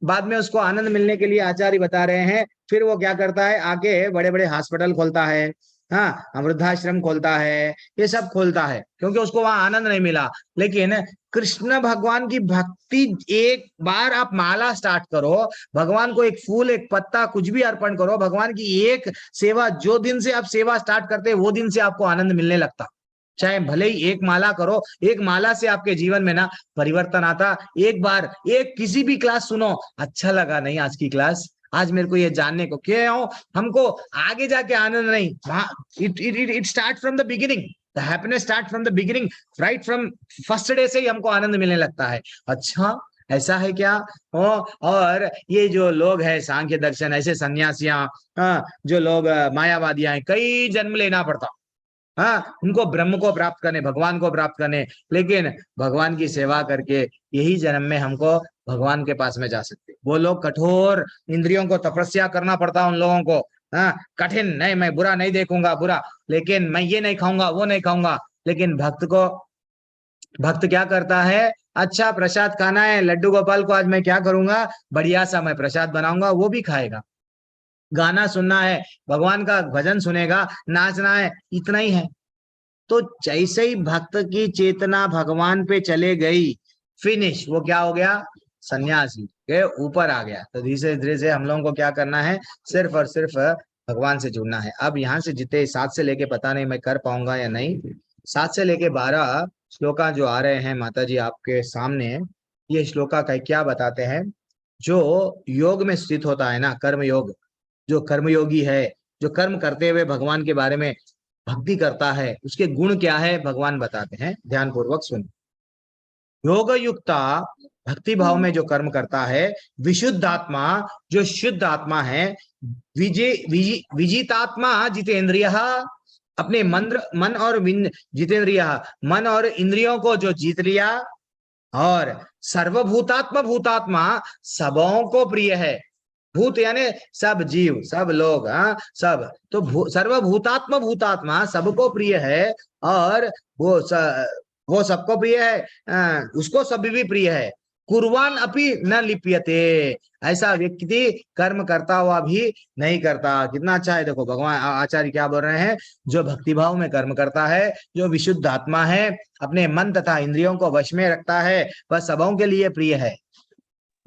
बाद में उसको आनंद मिलने के लिए आचार्य बता रहे हैं, फिर वो क्या करता है, आके बड़े बड़े हॉस्पिटल खोलता है, वृद्धाश्रम खोलता है, ये सब खोलता है, क्योंकि उसको वहां आनंद नहीं मिला। लेकिन कृष्ण भगवान की भक्ति, एक बार आप माला स्टार्ट करो, भगवान को एक फूल, एक पत्ता, कुछ भी अर्पण करो, भगवान की एक सेवा, जो दिन से आप सेवा स्टार्ट करते हैं वो दिन से आपको आनंद मिलने लगता। चाहे भले ही एक माला करो, एक माला से आपके जीवन में ना परिवर्तन आता। एक बार एक किसी भी क्लास सुनो, अच्छा लगा नहीं आज की क्लास, आज मेरे को ये जानने को, क्यों हमको आगे जाके आनंद नहीं, it start from the beginning, the happiness start from the beginning, right from first day से ही हमको आनंद मिलने लगता है। अच्छा ऐसा है क्या? और ये जो लोग हैं सांख्य दर्शन, ऐसे सन्यासियां, जो लोग मायावादियां हैं, कई जन्म लेना पड़ता, उनको ब्रह्म को प्राप्त करने, भगवान को प्राप्त करने। लेकिन भगवान की सेवा करके यही जन्म में हमको भगवान के पास में जा सकते। वो लोग कठोर इंद्रियों को तपस्या करना पड़ता उन लोगों को, कठिन नहीं, मैं बुरा नहीं देखूंगा बुरा, लेकिन मैं ये नहीं खाऊंगा, वो नहीं खाऊंगा। लेकिन भक्त क्या करता है, अच्छा प्रसाद खाना है, लड्डू गोपाल को आज मैं क्या करूंगा, बढ़िया सा मैं प्रसाद बनाऊंगा, वो भी खाएगा। गाना सुनना है, भगवान का भजन सुनेगा, नाचना है, इतना ही है। तो जैसे ही भक्त की चेतना भगवान पे चले गई, फिनिश, वो क्या हो गया, सन्यासी के ऊपर आ गया। तो धीरे धीरे से हम लोगों को क्या करना है, सिर्फ और सिर्फ भगवान से जुड़ना है। अब यहाँ से जितने 7 से लेके, पता नहीं मैं कर पाऊंगा या नहीं, 7 से लेके 12 श्लोका जो आ रहे हैं माता जी आपके सामने, ये श्लोका क्या बताते हैं। जो योग में स्थित होता है ना, कर्म योग, जो कर्मयोगी है, जो कर्म करते हुए भगवान के बारे में भक्ति करता है, उसके गुण क्या है भगवान बताते हैं, ध्यान पूर्वक सुन। योग युक्ता, भक्ति भाव में जो कर्म करता है, विशुद्ध आत्मा, जो शुद्ध आत्मा है, विजितात्मा जितेंद्रिय, अपने मन और जितेंद्रिय, मन और इंद्रियों को जो जीत लिया, और सर्वभूतात्मा, भूतात्मा सबों को प्रिय है। भूत यानी सब जीव, सब लोग, सब, तो सर्वभूतात्मा, भूतात्मा सबको प्रिय है, और वो सबको प्रिय है, उसको सब भी प्रिय है। कुर्वान अपि न लिप्यते, ऐसा व्यक्ति कर्म करता हुआ भी नहीं करता। कितना अच्छा है देखो, भगवान आचार्य क्या बोल रहे हैं, जो भक्तिभाव में कर्म करता है, जो विशुद्ध आत्मा है, अपने मन तथा इंद्रियों को वश में रखता है, वह सबों के लिए प्रिय है।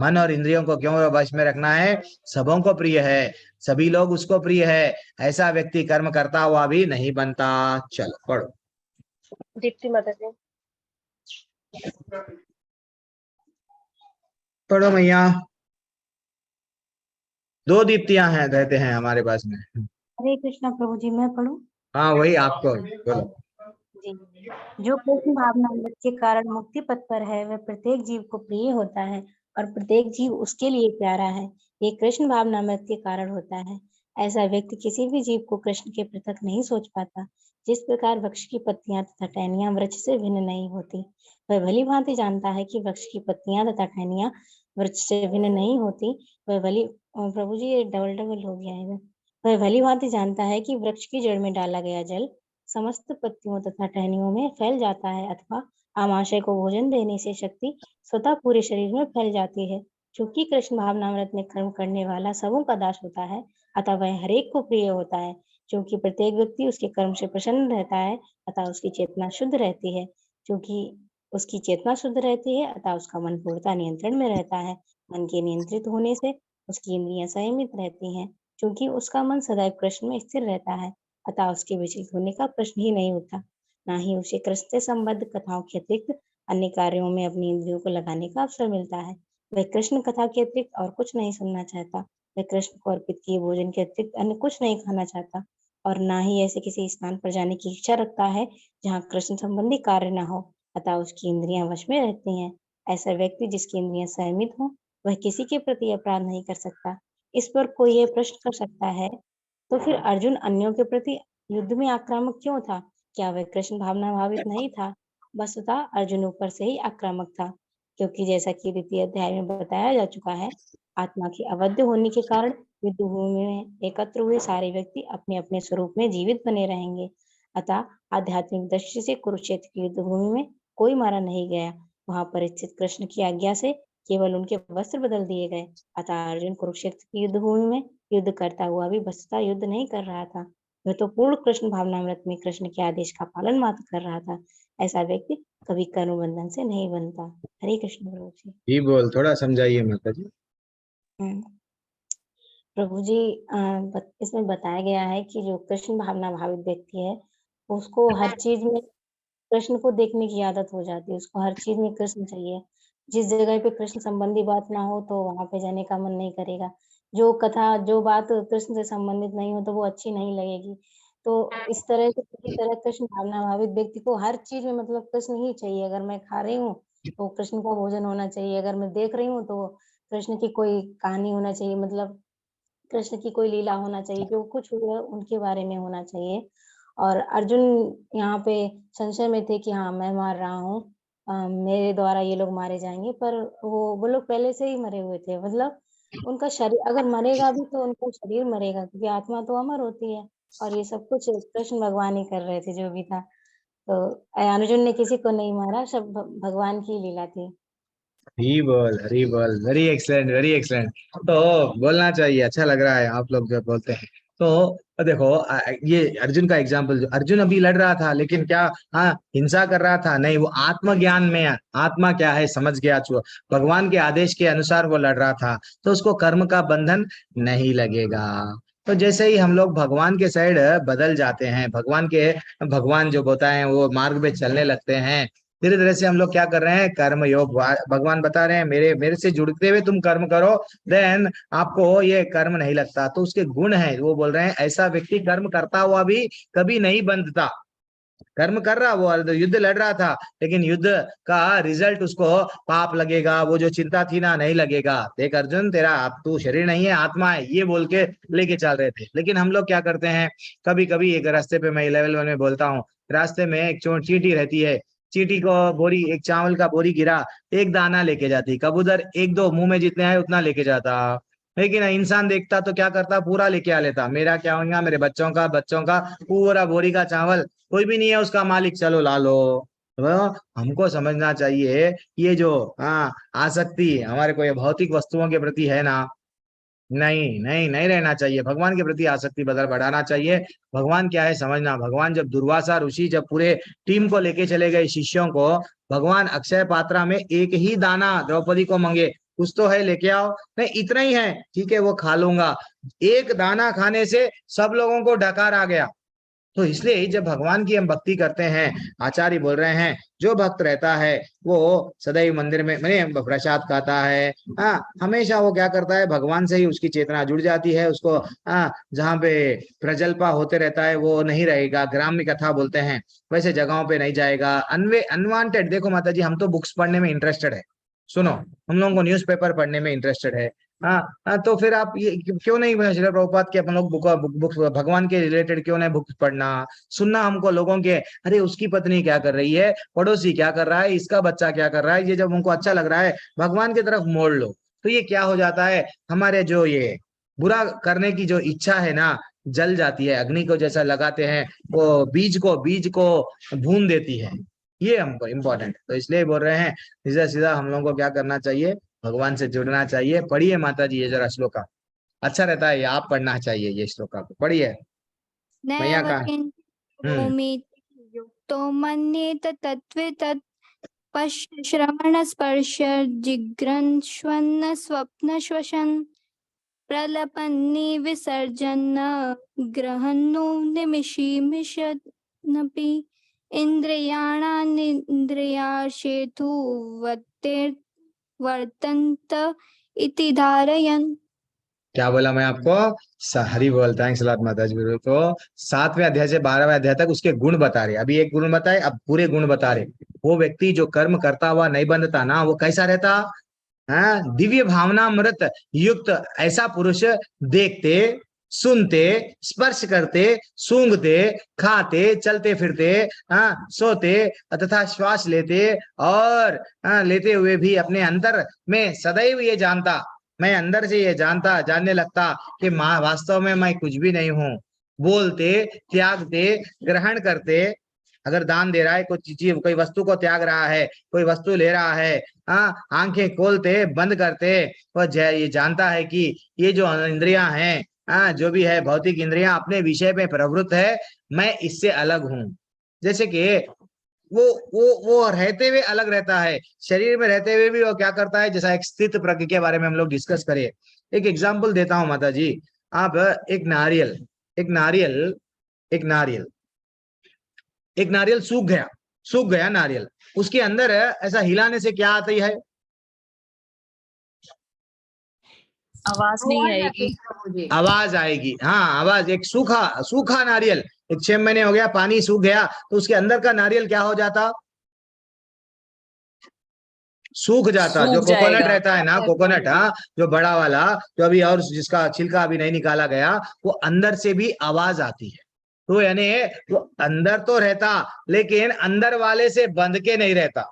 मन और इंद्रियों को क्यों वश में रखना है? सबों को प्रिय है, सभी लोग उसको प्रिय है, ऐसा व्यक्ति कर्म करता हुआ भी नहीं बनता। चलो पढ़ो। दीप्ति माता जी। पढ़ो मैया। 2 दीप्तियां हैं रहते हैं हमारे पास में। हरे कृष्णा प्रभु जी, मैं पढ़ूं? हाँ वही आपको बोलो। जी। जो कृष्ण भावनामृत के कारण मुक्ति पथ पर है, वह प्रत्येक जीव को प्रिय होता है और प्रत्येक जीव उसके लिए प्यारा है। ये कृष्ण भावनामृत के कारण होता है। ऐसा व्यक्ति किसी भी जीव को कृष्ण के पृथक नहीं सोच पाता। जिस प्रकार वृक्ष की पत्तियां तथा टहनियां वृक्ष से भिन्न नहीं होती, वह भली भांति जानता है कि वृक्ष की पत्तियां तथा टहनियां वृक्ष से भिन्न नहीं होती। वह भली प्रभु जी, ये डबल डबल हो गया है। वह भली भांति जानता है कि वृक्ष की जड़ में डाला गया जल समस्त पत्तियों तथा टहनियों में फैल जाता है, अथवा आमाशय को भोजन देने से शक्ति स्वतः पूरे शरीर में फैल जाती है। चूंकि कृष्ण भावनामृत में कर्म करने वाला सबों का दास होता है, अतः वह हरेक को प्रिय होता है। क्योंकि प्रत्येक व्यक्ति उसके कर्म से प्रसन्न रहता है, अतः उसकी चेतना शुद्ध रहती है। क्योंकि उसकी चेतना शुद्ध रहती है, अतः उसका मन पूर्णतः नियंत्रण में रहता है। मन के नियंत्रित होने से उसकी इंद्रियां संयमित रहती हैं। क्योंकि उसका मन सदैव कृष्ण में स्थिर रहता है, अतः उसके विचलित होने का प्रश्न ही नहीं उठता। ना ही उसे कृष्ण से संबद्ध कथाओं के अतिरिक्त अन्य कार्यों में अपनी इंद्रियों को लगाने का अवसर मिलता है। वह कृष्ण कथा के अतिरिक्त और कुछ नहीं सुनना चाहता। वह कृष्ण को अर्पित किए भोजन के अतिरिक्त अन्य कुछ नहीं खाना चाहता, और ना ही ऐसे किसी स्थान पर जाने की इच्छा रखता है जहाँ कृष्ण संबंधी कार्य न हो, अतः उसकी इंद्रियां वश में रहती हैं। ऐसा व्यक्ति जिसकी इंद्रियां संयमित हो, वह किसी के प्रति अपराध नहीं कर सकता। इस पर कोई यह प्रश्न कर सकता है, तो फिर अर्जुन अन्यों के प्रति युद्ध में आक्रामक क्यों था? क्या वह कृष्ण भावना भावित नहीं था? वस्तुतः अर्जुन ऊपर से ही आक्रामक था, क्योंकि जैसा कि द्वितीय अध्याय में बताया जा चुका है, आत्मा के अवध्य होने के कारण युद्ध भूमि में एकत्र हुए सारे व्यक्ति अपने अपने स्वरूप में जीवित बने रहेंगे। अतः आध्यात्मिक दृष्टि से कुरुक्षेत्र की युद्ध भूमि में कोई मारा नहीं गया। वहां पर स्थित कृष्ण की आज्ञा से केवल उनके वस्त्र बदल दिए गए। अतः अर्जुन कुरुक्षेत्र की युद्ध भूमि में युद्ध करता हुआ भी वस्तुतः युद्ध नहीं कर रहा था। वह तो पूर्ण कृष्ण भावनामृत में कृष्ण के आदेश का पालन मात्र कर रहा था। ऐसा व्यक्ति कभी कर्म बंधन से नहीं बनता। हरे कृष्ण प्रभु जी। जी बोल, थोड़ा समझाइए माता जी। प्रभु जी, इसमें बताया गया है कि जो कृष्ण भावना भावित व्यक्ति है, उसको हर चीज में कृष्ण को देखने की आदत हो जाती है। उसको हर चीज में कृष्ण चाहिए। जिस जगह पे कृष्ण संबंधी बात ना हो तो वहां पे जाने का मन नहीं करेगा। जो कथा, जो बात कृष्ण से संबंधित नहीं हो तो वो अच्छी नहीं लगेगी। तो इस तरह से किसी तरह कृष्ण भावना भावित व्यक्ति को हर चीज में मतलब कृष्ण ही चाहिए। अगर मैं खा रही हूँ तो कृष्ण का भोजन होना चाहिए। अगर मैं देख रही हूँ तो कृष्ण की कोई कहानी होना चाहिए, मतलब कृष्ण की कोई लीला होना चाहिए। जो कुछ हुआ उनके बारे में होना चाहिए। और अर्जुन यहाँ पे संशय में थे कि हाँ, मैं मार रहा हूँ, मेरे द्वारा ये लोग मारे जाएंगे। पर वो लोग पहले से ही मरे हुए थे। मतलब उनका शरीर अगर मरेगा भी तो उनका शरीर मरेगा, क्योंकि आत्मा तो अमर होती है। और ये सब कुछ कृष्ण भगवान ही कर रहे थे जो भी था। तो अर्जुन ने किसी को नहीं मारा, सब भगवान की लीला थी। हरी बोल, हरी बोल। Very excellent, very excellent. तो बोलना चाहिए, अच्छा लग रहा है आप लोग जब बोलते हैं। तो देखो, ये अर्जुन का एग्जाम्पल, जो अर्जुन अभी लड़ रहा था, लेकिन क्या हाँ हिंसा कर रहा था? नहीं, वो आत्मज्ञान में आत्मा क्या है समझ गया, भगवान के आदेश के अनुसार वो लड़ रहा था, तो उसको कर्म का बंधन नहीं लगेगा। तो जैसे ही हम लोग भगवान के साइड बदल जाते हैं, भगवान जो बताए वो मार्ग पे चलने लगते हैं, धीरे धीरे से हम लोग क्या कर रहे हैं? कर्म योग। भगवान बता रहे हैं मेरे से जुड़ते हुए तुम कर्म करो, देन आपको ये कर्म नहीं लगता। तो उसके गुण है, वो बोल रहे हैं ऐसा व्यक्ति कर्म करता हुआ भी कभी नहीं बंधता। कर्म कर रहा, वो युद्ध लड़ रहा था, लेकिन युद्ध का रिजल्ट उसको पाप लगेगा, वो जो चिंता थी ना, नहीं लगेगा। देख अर्जुन, तेरा तू शरीर नहीं है, आत्मा है, ये बोल के लेके चल रहे थे। लेकिन हम लोग क्या करते हैं, कभी कभी एक रास्ते पे, मैं लेवल 1 में बोलता हूँ, रास्ते में एक चींटी रहती है। चींटी को बोरी, एक चावल का बोरी गिरा, एक दाना लेके जाती। कबूतर 1-2 मुंह में जितने आए उतना लेके जाता, लेकिन इंसान देखता तो क्या करता? पूरा लेके आ लेता। मेरा क्या होगा, मेरे बच्चों का पूरा बोरी का चावल, कोई भी नहीं है उसका मालिक, चलो ला लो। तो हमको समझना चाहिए, ये जो आसक्ति हमारे को ये भौतिक वस्तुओं के प्रति है ना, नहीं नहीं नहीं रहना चाहिए। भगवान के प्रति आसक्ति बढ़ाना चाहिए। भगवान क्या है समझना। भगवान जब दुर्वासा ऋषि जब पूरे टीम को लेके चले गए शिष्यों को, भगवान अक्षय पात्रा में एक ही दाना द्रौपदी को मांगे, कुछ तो है लेके आओ, नहीं इतना ही है, ठीक है वो खा लूंगा। एक दाना खाने से सब लोगों को डकार आ गया। तो इसलिए जब भगवान की हम भक्ति करते हैं, आचार्य बोल रहे हैं जो भक्त रहता है वो सदैव मंदिर में मैंने प्रसाद खाता है, हाँ हमेशा वो क्या करता है, भगवान से ही उसकी चेतना जुड़ जाती है, उसको जहाँ पे प्रजल्पा होते रहता है वो नहीं रहेगा, ग्राम्य कथा बोलते हैं वैसे जगहों पे नहीं जाएगा। अनवांटेड, देखो माता जी हम तो बुक्स पढ़ने में इंटरेस्टेड है, सुनो हम लोगों को न्यूज़पेपर पढ़ने में इंटरेस्टेड है, तो फिर आप ये क्यों नहीं श्रील प्रभुपाद के अपन लोग बुक भगवान के रिलेटेड क्यों नहीं बुक पढ़ना सुनना हमको, लोगों के अरे उसकी पत्नी क्या कर रही है, पड़ोसी क्या कर रहा है, इसका बच्चा क्या कर रहा है, ये जब उनको अच्छा लग रहा है भगवान की तरफ मोड़ लो, तो ये क्या हो जाता है, हमारे जो ये बुरा करने की जो इच्छा है ना जल जाती है, अग्नि को जैसा लगाते हैं वो बीज को भून देती है, ये हमको इम्पोर्टेंट। तो इसलिए बोल रहे हैं सीधा सीधा हम लोगों को क्या करना चाहिए, भगवान से जुड़ना चाहिए। पढ़िए माता जी ये जरा श्लोका, अच्छा रहता है ये, आप पढ़ना चाहिए ये श्लोका को, पढ़िए मैया का। युक्तो मन्येत तत्त्वतत् पश्य श्रवण स्पर्श जिघ्रन्श्वन्न स्वप्न श्वसन प्रलपन्नि विसर्जन ग्रहन्नो निमिषिमिषन्नपि इन्द्रियाणानिन्द्रियार्थेषु वर्तन्त इति धारयन्। क्या बोला मैं आपको, हरि बोल, थैंक्स लॉट माता जी। तो 7वें अध्याय से 12वें अध्याय तक उसके गुण बता रहे, अभी एक गुण बताए अब पूरे गुण बता रहे। वो व्यक्ति जो कर्म करता हुआ नहीं बंधता ना वो कैसा रहता, दिव्य भावनामृत युक्त ऐसा पुरुष देखते सुनते स्पर्श करते सूंघते खाते चलते फिरते सोते तथा श्वास लेते और लेते हुए भी अपने अंतर में सदैव ये जानता, मैं अंदर से ये जानने लगता कि माँ वास्तव में मैं कुछ भी नहीं हूँ। बोलते त्यागते ग्रहण करते, अगर दान दे रहा है कोई चीज कोई वस्तु को त्याग रहा है, कोई वस्तु ले रहा है, आंखें खोलते बंद करते, वह ये जानता है कि ये जो इंद्रियां हैं जो भी है भौतिक इंद्रियां अपने विषय में प्रवृत्त है, मैं इससे अलग हूँ। जैसे कि वो रहते हुए अलग रहता है, शरीर में रहते हुए भी वो क्या करता है, जैसा एक स्थित प्रज्ञ के बारे में हम लोग डिस्कस करें। एक एग्जांपल देता हूं माता जी, आप एक नारियल सूख गया नारियल, उसके अंदर ऐसा हिलाने से क्या आती है, आवाज नहीं आएगी, आवाज आएगी। हाँ आवाज, एक सूखा नारियल, एक 6 महीने हो गया पानी सूख गया तो उसके अंदर का नारियल क्या हो जाता, सूख जाता। जो कोकोनट रहता है ना, कोकोनट जो बड़ा वाला जो अभी और जिसका छिलका अभी नहीं निकाला गया, वो अंदर से भी आवाज आती है। तो यानी वो अंदर तो रहता लेकिन अंदर वाले से बंध के नहीं रहता,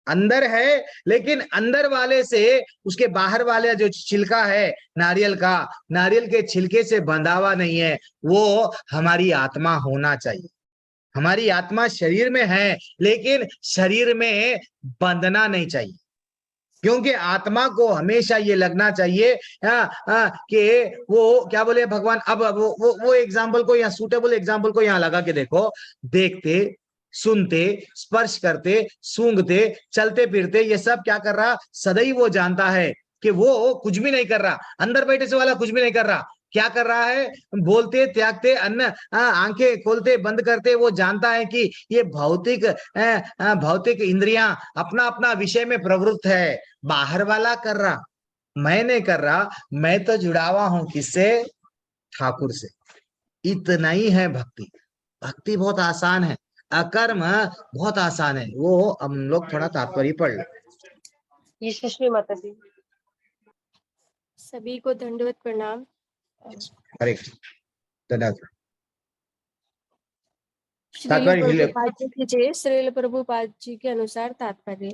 अंदर है लेकिन अंदर वाले से उसके बाहर वाले जो छिलका है नारियल का, नारियल के छिलके से बंधा हुआ नहीं है। वो हमारी आत्मा होना चाहिए। हमारी आत्मा शरीर में है लेकिन शरीर में बंधना नहीं चाहिए, क्योंकि आत्मा को हमेशा ये लगना चाहिए कि वो क्या बोले भगवान। अब वो एग्जाम्पल को यहाँ सूटेबल एग्जाम्पल को यहाँ लगा के देखो, देखते सुनते स्पर्श करते सूंघते चलते फिरते ये सब क्या कर रहा, सदैव वो जानता है कि वो कुछ भी नहीं कर रहा, अंदर बैठे से वाला कुछ भी नहीं कर रहा। क्या कर रहा है, बोलते त्यागते अन्न आंखें खोलते बंद करते वो जानता है कि ये भौतिक इंद्रियां अपना अपना विषय में प्रवृत्त है। बाहर वाला कर रहा, मैं नहीं कर रहा, मैं तो जुड़ा हुआ हूं किससे, ठाकुर से। इतना ही है भक्ति। भक्ति बहुत आसान है, अकर्म बहुत आसान है। वो हम लोग थोड़ा तात्पर्य पढ़ लो। यशस्वी माता जी, सभी को दंडवत प्रणाम। हरे धन्यवाद। श्रील प्रभुपाद जी के अनुसार तात्पर्य,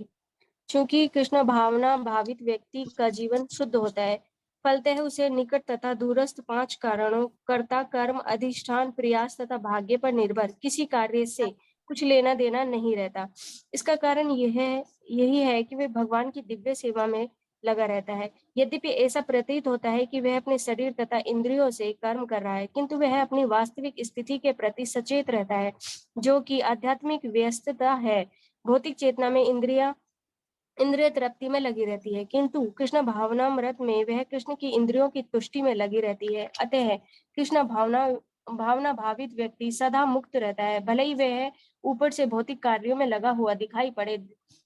चूंकि कृष्ण भावना भावित व्यक्ति का जीवन शुद्ध होता है, फलतः उसे निकट तथा दूरस्थ 5 कारणों कर्ता कर्म अधिष्ठान प्रयास तथा भाग्य पर निर्भर किसी कार्य से कुछ लेना देना नहीं रहता। इसका कारण यही है कि वे भगवान की दिव्य सेवा में लगा रहता है। यद्यपि ऐसा प्रतीत होता है कि वह अपने शरीर तथा इंद्रियों से कर्म कर रहा है, किंतु वह अपनी वास्तविक स्थिति के प्रति सचेत रहता है, जो कि आध्यात्मिक व्यस्तता है। भौतिक चेतना में इंद्रियां इंद्रिय तृप्ति में लगी रहती है, किंतु कृष्ण भावनामृत में वह कृष्ण की इंद्रियों की तुष्टि में लगी रहती है। अतः कृष्ण भावना भावित व्यक्ति सदा मुक्त रहता है, भले ही वह ऊपर से भौतिक कार्यों में लगा हुआ दिखाई पड़े।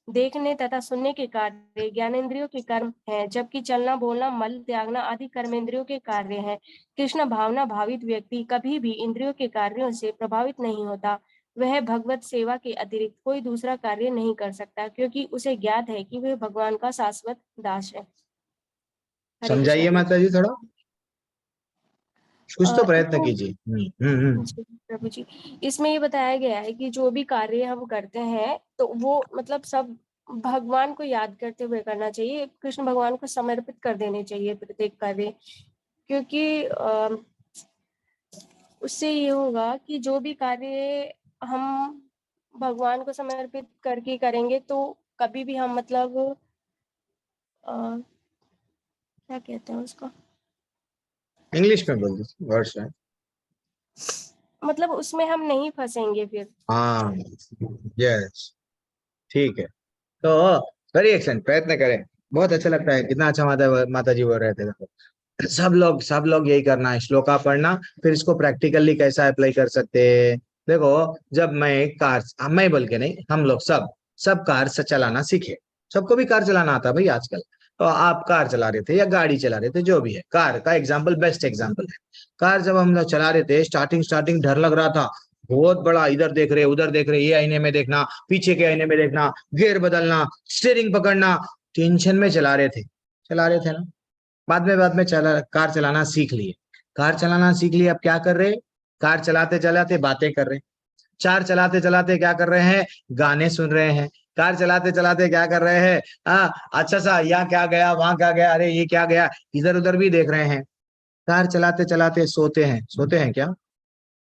देखने तथा सुनने के कार्य ज्ञानेंद्रियों के कर्म हैं, जबकि चलना, बोलना, मल त्यागना आदि कर्मेंद्रियों के कार्य हैं। कृष्ण भावना भावित व्यक्ति कभी भी इंद्रियों के कार्यों से प्रभावित नहीं होता। वह भगवत सेवा के अतिरिक्त कोई दूसरा कार्य नहीं कर सकता, क्योंकि उसे ज्ञात है कि वह भगवान का शाश्वत दास है। हरे समझाइए कृष्ण। माता जी, थोड़ा कुछ तो प्रयत्न इसमें- कीजिए। जी, प्रभु जी, इसमें ये बताया गया है कि जो भी कार्य हम करते हैं तो वो मतलब सब भगवान को याद करते हुए करना चाहिए, कृष्ण भगवान को समर्पित कर देने चाहिए प्रत्येक कार्य, क्योंकि उससे ये होगा कि जो भी कार्य हम भगवान को समर्पित करके करेंगे तो कभी भी हम मतलब क्या कहते हैं उसको, इंग्लिश में बोल दीजिए, वर्ड्स में। मतलब उसमें हम नहीं फंसेंगे फिर। हाँ, यस, ठीक है। तो वेरी एक्सेलेंट, प्रयत्न करें। बहुत अच्छा लगता है, कितना अच्छा माता जी बोल रहे थे। देखो सब लोग यही करना है, श्लोका पढ़ना, फिर इसको प्रैक्टिकली कैसा अप्लाई कर सकते हैं। देखो, जब मैं बोल के नहीं, हम लोग सब कार से चलाना सीखे। सबको भी कार चलाना आता भाई आजकल। तो आप कार चला रहे थे या गाड़ी चला रहे थे, जो भी है, कार का एग्जाम्पल बेस्ट एग्जाम्पल है। कार जब हम लोग चला रहे थे, स्टार्टिंग डर लग रहा था बहुत बड़ा, इधर देख रहे उधर देख रहे, ये आईने में देखना, पीछे के आईने में देखना, गियर बदलना, स्टीयरिंग पकड़ना, टेंशन में चला रहे थे ना। बाद में कार चलाना सीख लिए। अब क्या कर रहे, कार चलाते चलाते बातें कर रहे, चलाते चलाते क्या कर रहे हैं, गाने सुन रहे हैं। कार चलाते चलाते क्या कर रहे हैं, अच्छा सा, यहाँ क्या गया, वहां क्या गया, अरे ये क्या गया, इधर उधर भी देख रहे हैं। कार चलाते चलाते सोते हैं क्या?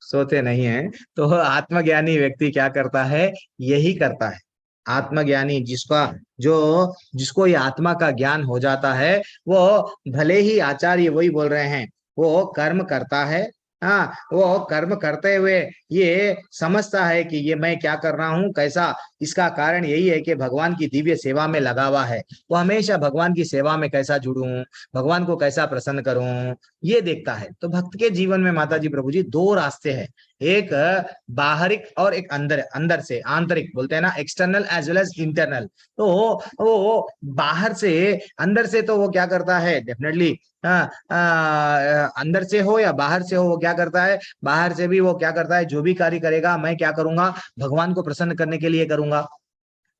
सोते नहीं है। तो आत्मज्ञानी व्यक्ति क्या करता है, यही करता है। आत्मज्ञानी जिसको ये आत्मा का ज्ञान हो जाता है, वो भले ही आचार्य वही बोल रहे हैं, वो कर्म करता है। हाँ, वो कर्म करते हुए ये समझता है कि ये मैं क्या कर रहा हूँ, कैसा, इसका कारण यही है कि भगवान की दिव्य सेवा में लगा हुआ है। वो हमेशा भगवान की सेवा में कैसा जुड़ूं, भगवान को कैसा प्रसन्न करूं, ये देखता है। तो भक्त के जीवन में माता जी प्रभु जी दो रास्ते हैं, एक बाहरिक और एक अंदर से आंतरिक, बोलते हैं ना, external as well as internal. तो वो बाहर से, अंदर से तो वो क्या करता है, डेफिनेटली अंदर से हो या बाहर से हो, वो क्या करता है, बाहर से भी वो क्या करता है, जो भी कार्य करेगा मैं क्या करूंगा, भगवान को प्रसन्न करने के लिए करूंगा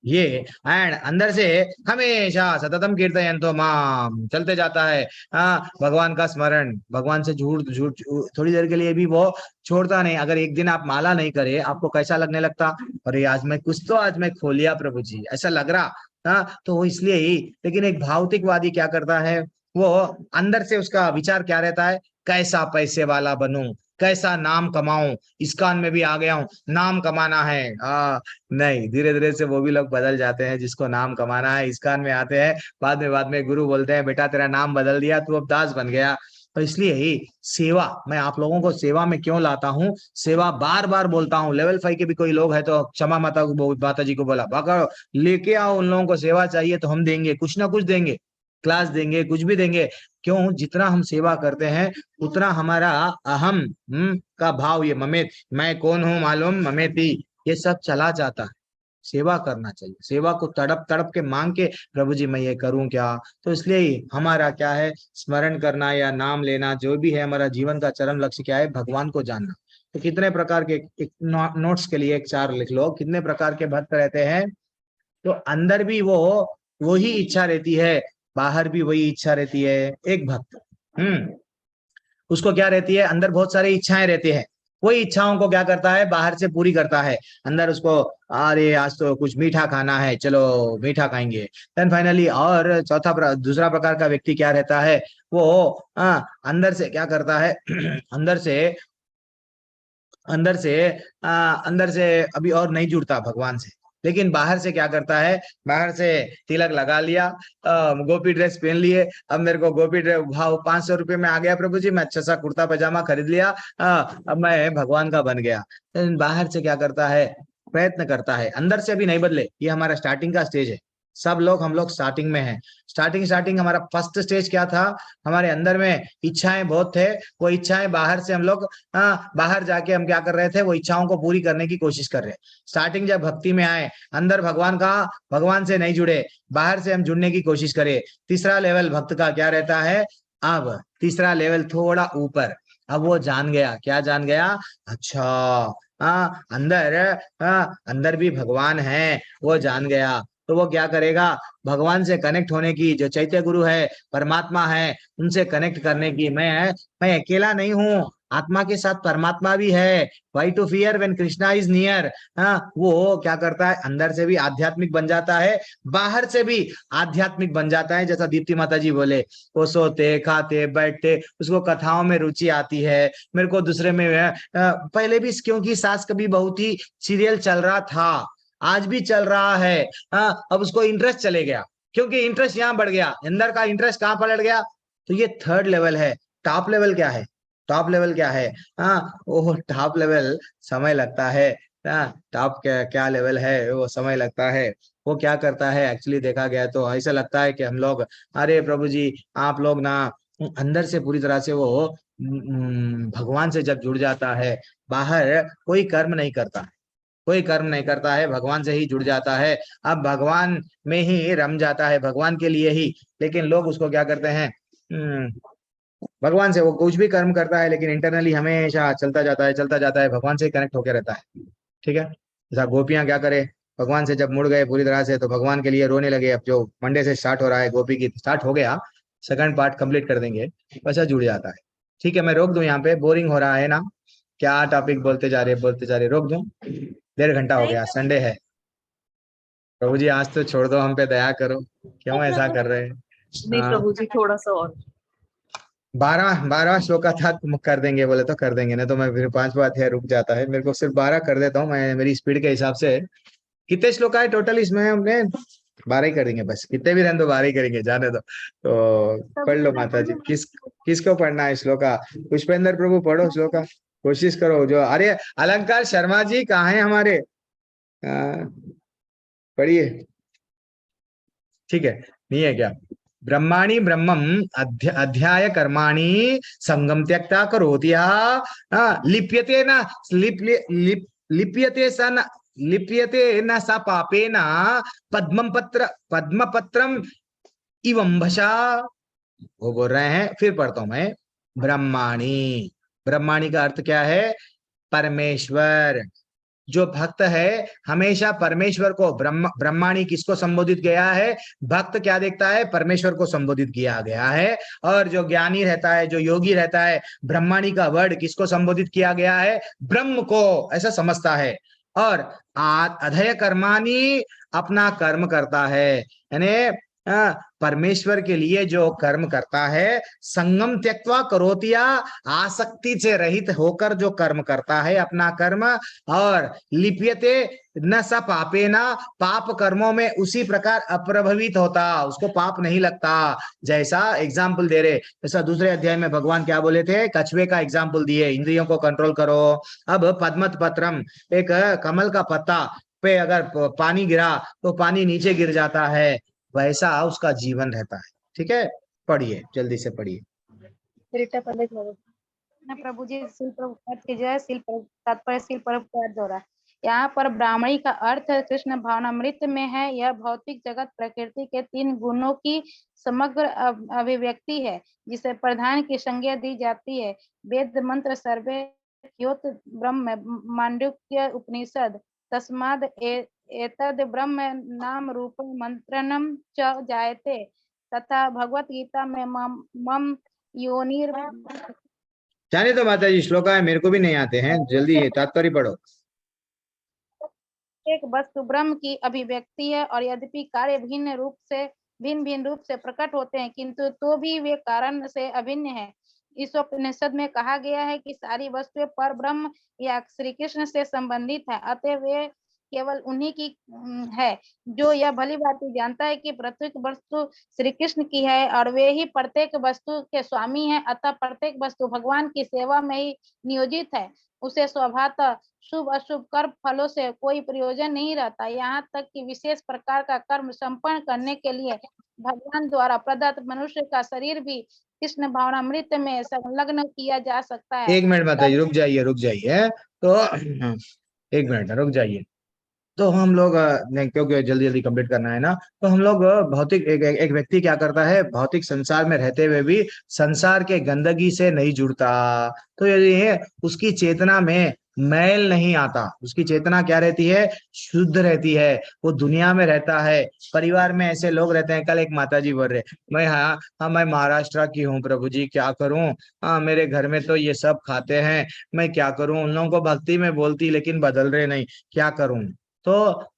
ये। एंड अंदर से हमेशा सततम कीर्तयन्तो माम चलते जाता है। भगवान का स्मरण, भगवान से झूठ थोड़ी देर के लिए भी वो छोड़ता नहीं। अगर एक दिन आप माला नहीं करे, आपको कैसा लगने लगता, अरे आज मैं खो लिया प्रभु जी, ऐसा लग रहा। तो वो इसलिए ही। लेकिन एक भौतिकवादी क्या करता है, वो अंदर से उसका विचार क्या रहता है, कैसा पैसे वाला बनूं, कैसा नाम कमाऊं, इस्कॉन में भी आ गया हूं, नाम कमाना है। नहीं, धीरे धीरे से वो भी लोग बदल जाते हैं, जिसको नाम कमाना है, इस्कॉन में आते हैं, बाद में गुरु बोलते हैं, बेटा तेरा नाम बदल दिया, तू अब दास बन गया। तो इसलिए ही सेवा, मैं आप लोगों को सेवा में क्यों लाता हूँ, सेवा बार बार बोलता हूँ। लेवल 5 के भी कोई लोग है तो क्षमा माता जी को बोला, बाका लेके आओ, उन लोगों को सेवा चाहिए तो हम देंगे, कुछ ना कुछ देंगे, क्लास देंगे, कुछ भी देंगे। क्यों? जितना हम सेवा करते हैं उतना हमारा अहम का भाव, ये ममेत, मैं कौन हूं मालूम, ममेती, ये सब चला जाता है। सेवा करना चाहिए, सेवा को तड़प तड़प के मांग के, प्रभु जी मैं ये करूं क्या। तो इसलिए ही हमारा क्या है, स्मरण करना या नाम लेना, जो भी है, हमारा जीवन का चरम लक्ष्य क्या है, भगवान को जानना। तो कितने प्रकार के, एक नोट्स के लिए एक 4 लिख लो, कितने प्रकार के भक्त रहते हैं। तो अंदर भी वही इच्छा रहती है, बाहर भी वही इच्छा रहती है। एक भक्त उसको क्या रहती है, अंदर बहुत सारी इच्छाएं रहती है, वही इच्छाओं को क्या करता है, बाहर से पूरी करता है। अंदर उसको, अरे आज तो कुछ मीठा खाना है, चलो मीठा खाएंगे। देन फाइनली, और दूसरा प्रकार का व्यक्ति क्या रहता है, वो अंदर से क्या करता है अंदर से अभी और नहीं जुड़ता भगवान से, लेकिन बाहर से क्या करता है, बाहर से तिलक लगा लिया, गोपी ड्रेस पहन लिए, अब मेरे को गोपी ड्रेस भाव 500 रुपये में आ गया प्रभु जी, मैं अच्छा सा कुर्ता पजामा खरीद लिया, अब मैं भगवान का बन गया। बाहर से क्या करता है, प्रयत्न करता है, अंदर से अभी नहीं बदले। ये हमारा स्टार्टिंग का स्टेज है, सब लोग हम लोग स्टार्टिंग में हैं। स्टार्टिंग हमारा फर्स्ट स्टेज क्या था, हमारे अंदर में इच्छाएं बहुत थे, वो इच्छाएं बाहर से हम लोग बाहर जाके हम क्या कर रहे थे, वो इच्छाओं को पूरी करने की कोशिश कर रहे हैं। स्टार्टिंग जब भक्ति में आए, अंदर भगवान का, भगवान से नहीं जुड़े, बाहर से हम जुड़ने की कोशिश करें। तीसरा लेवल भक्त का क्या रहता है, अब तीसरा लेवल थोड़ा ऊपर, अब वो जान गया, क्या जान गया, अच्छा अंदर भी भगवान है, वो जान गया। तो वो क्या करेगा, भगवान से कनेक्ट होने की, जो चैत्य गुरु है, परमात्मा है, उनसे कनेक्ट करने की, मैं अकेला नहीं हूँ, आत्मा के साथ परमात्मा भी है। Why to fear when Krishna is near. वो क्या करता है, अंदर से भी आध्यात्मिक बन जाता है, बाहर से भी आध्यात्मिक बन जाता है। जैसा दीप्ति माता जी बोले, वो सोते खाते बैठते, उसको कथाओं में रुचि आती है। मेरे को दूसरे में पहले भी, क्योंकि सास कभी बहुत ही सीरियल चल रहा था, आज भी चल रहा है, अब उसको इंटरेस्ट चले गया, क्योंकि इंटरेस्ट यहाँ बढ़ गया, अंदर का इंटरेस्ट कहाँ पलट गया। तो ये थर्ड लेवल है। टॉप लेवल क्या है, टॉप लेवल क्या है, वो टॉप लेवल समय लगता है। टॉप क्या लेवल है, वो समय लगता है। वो क्या करता है, एक्चुअली देखा गया तो ऐसा लगता है कि हम लोग, अरे प्रभु जी आप लोग ना, अंदर से पूरी तरह से वो भगवान से जब जुड़ जाता है, बाहर कोई कर्म नहीं करता है, कोई कर्म नहीं करता है, भगवान से ही जुड़ जाता है, अब भगवान में ही रम जाता है, भगवान के लिए ही। लेकिन लोग उसको क्या करते हैं, भगवान से वो कुछ भी कर्म करता है, लेकिन इंटरनली हमेशा चलता जाता है, भगवान से कनेक्ट होकर रहता है। ठीक है, जैसा गोपियां क्या करे, भगवान से जब मुड़ गए पूरी तरह से, तो भगवान के लिए रोने लगे। अब जो मंडे से स्टार्ट हो रहा है, गोपी गीत स्टार्ट हो गया, सेकंड पार्ट कंप्लीट कर देंगे, वैसा जुड़ जाता है। ठीक है, मैं रोक दूं यहाँ पे, बोरिंग हो रहा है ना, क्या टॉपिक बोलते जा रहे, रोक दूं, 1.5 घंटा हो गया, संडे है। प्रभु जी आज तो छोड़ दो, हम पे दया करो, क्यों ऐसा कर रहे हैं। नहीं प्रभु जी, थोड़ा सा और 12वां श्लोक था, कर देंगे बोले तो कर देंगे, नहीं तो मैं फिर 5वां अध्याय रुक जाता है। मेरे को सिर्फ 12 कर देता हूँ मैं, मेरी स्पीड के हिसाब से। कितने श्लोक आए टोटल इसमें, हमने 12 ही कर देंगे बस, कितने भी रहने दो 12 ही करेंगे, जाने दो। तो पढ़ लो माता जी, किसको पढ़ना है श्लोका, पुष्पेंद्र प्रभु पढ़ो श्लोका, कोशिश करो। जो, अरे अलंकार शर्मा जी कहाँ है हमारे, पढ़िए। ठीक है, नहीं है क्या, ब्रह्माणि ब्रह्मम अध्याय कर्माणि संगम त्यक्ता करोति लिप्यते न लिप्यते सन लिप्यते न सा पापेन पद्मपत्रम इवंभसा। वो बोल रहे हैं, फिर पढ़ता हूं मैं, ब्रह्माणि, ब्रह्माणि का अर्थ क्या है, परमेश्वर। जो भक्त है हमेशा परमेश्वर को, ब्रह्माणी किसको संबोधित किया है, भक्त क्या देखता है, परमेश्वर को संबोधित किया गया है। और जो ज्ञानी रहता है, जो योगी रहता है, ब्रह्माणी का वर्ड किसको संबोधित किया गया है, ब्रह्म को, ऐसा समझता है। और अधय कर्माणी, अपना कर्म करता है, यानी परमेश्वर के लिए जो कर्म करता है, संगम त्यक्त्वा करोतिया, आसक्ति से रहित होकर जो कर्म करता है अपना कर्म, और लिप्यते न स पापेना, पाप कर्मों में उसी प्रकार अप्रभावित होता, उसको पाप नहीं लगता। जैसा एग्जाम्पल दे रहे, जैसा दूसरे अध्याय में भगवान क्या बोले थे, कछुए का एग्जाम्पल दिए, इंद्रियों को कंट्रोल करो। अब पद्मत पत्रम, एक कमल का पत्ता पे अगर पानी गिरा तो पानी नीचे गिर जाता है, वैसा उसका जीवन रहता है। ठीक है, पढ़िए, जल्दी से पढ़िए। प्रभु जी शिल प्रभुपाद की जय। शिल तात्पर्य शिल प्रभुपाद द्वारा। यहाँ पर ब्राह्मणी का अर्थ कृष्ण भावनामृत में है। यह भौतिक जगत प्रकृति के 3 गुणों की समग्र अभिव्यक्ति है, जिसे प्रधान की संज्ञा दी जाती है। वेद मंत्र सर्वे ह्योत ब्रह्म, मांडुक्य उपनिषद, तस्माद एतद ब्रह्म नाम रूप मंत्रणम च जायते, तथा भगवत गीता में मम योनिर। जाने तो माता जी, श्लोक है, मेरे को भी नहीं आते हैं, जल्दी है, तात्पर्य पढ़ो। एक वस्तु ब्रह्म की अभिव्यक्ति है, और यद्यपि कार्य भिन्न भिन्न रूप से प्रकट होते हैं, किंतु तो भी वे कारण से अभिन्न है। इस उपनिषद में कहा गया है कि सारी वस्तुएं पर ब्रह्म या श्री कृष्ण से संबंधित है, अतः वे केवल उन्हीं की है। जो यह भली भांति जानता है कि प्रत्येक वस्तु श्री कृष्ण की है और वे ही प्रत्येक वस्तु के स्वामी हैं, अतः प्रत्येक वस्तु भगवान की सेवा में ही नियोजित है। उसे स्वभावतः शुभ अशुभ कर्म फलों से कोई प्रयोजन नहीं रहता। यहाँ तक कि विशेष प्रकार का कर्म संपन्न करने के लिए भगवान द्वारा प्रदत्त मनुष्य का शरीर भी कृष्ण भावनामृत में संलग्न किया जा सकता है। एक मिनट माता जी रुक जाइए तो एक मिनट रुक जाइए। तो हम लोग क्योंकि जल्दी जल्दी कंप्लीट करना है ना, तो हम लोग भौतिक एक व्यक्ति क्या करता है, भौतिक संसार में रहते हुए भी संसार के गंदगी से नहीं जुड़ता। तो ये उसकी चेतना में मैल नहीं आता, उसकी चेतना क्या रहती है, शुद्ध रहती है। वो दुनिया में रहता है, परिवार में ऐसे लोग रहते हैं। कल एक माता जी बोल रहे, मैं महाराष्ट्र की हूँ प्रभु जी, क्या करूं, मेरे घर में तो ये सब खाते हैं, मैं क्या करूं। उन लोगों को भक्ति में बोलती लेकिन बदल रहे नहीं, क्या करूं। तो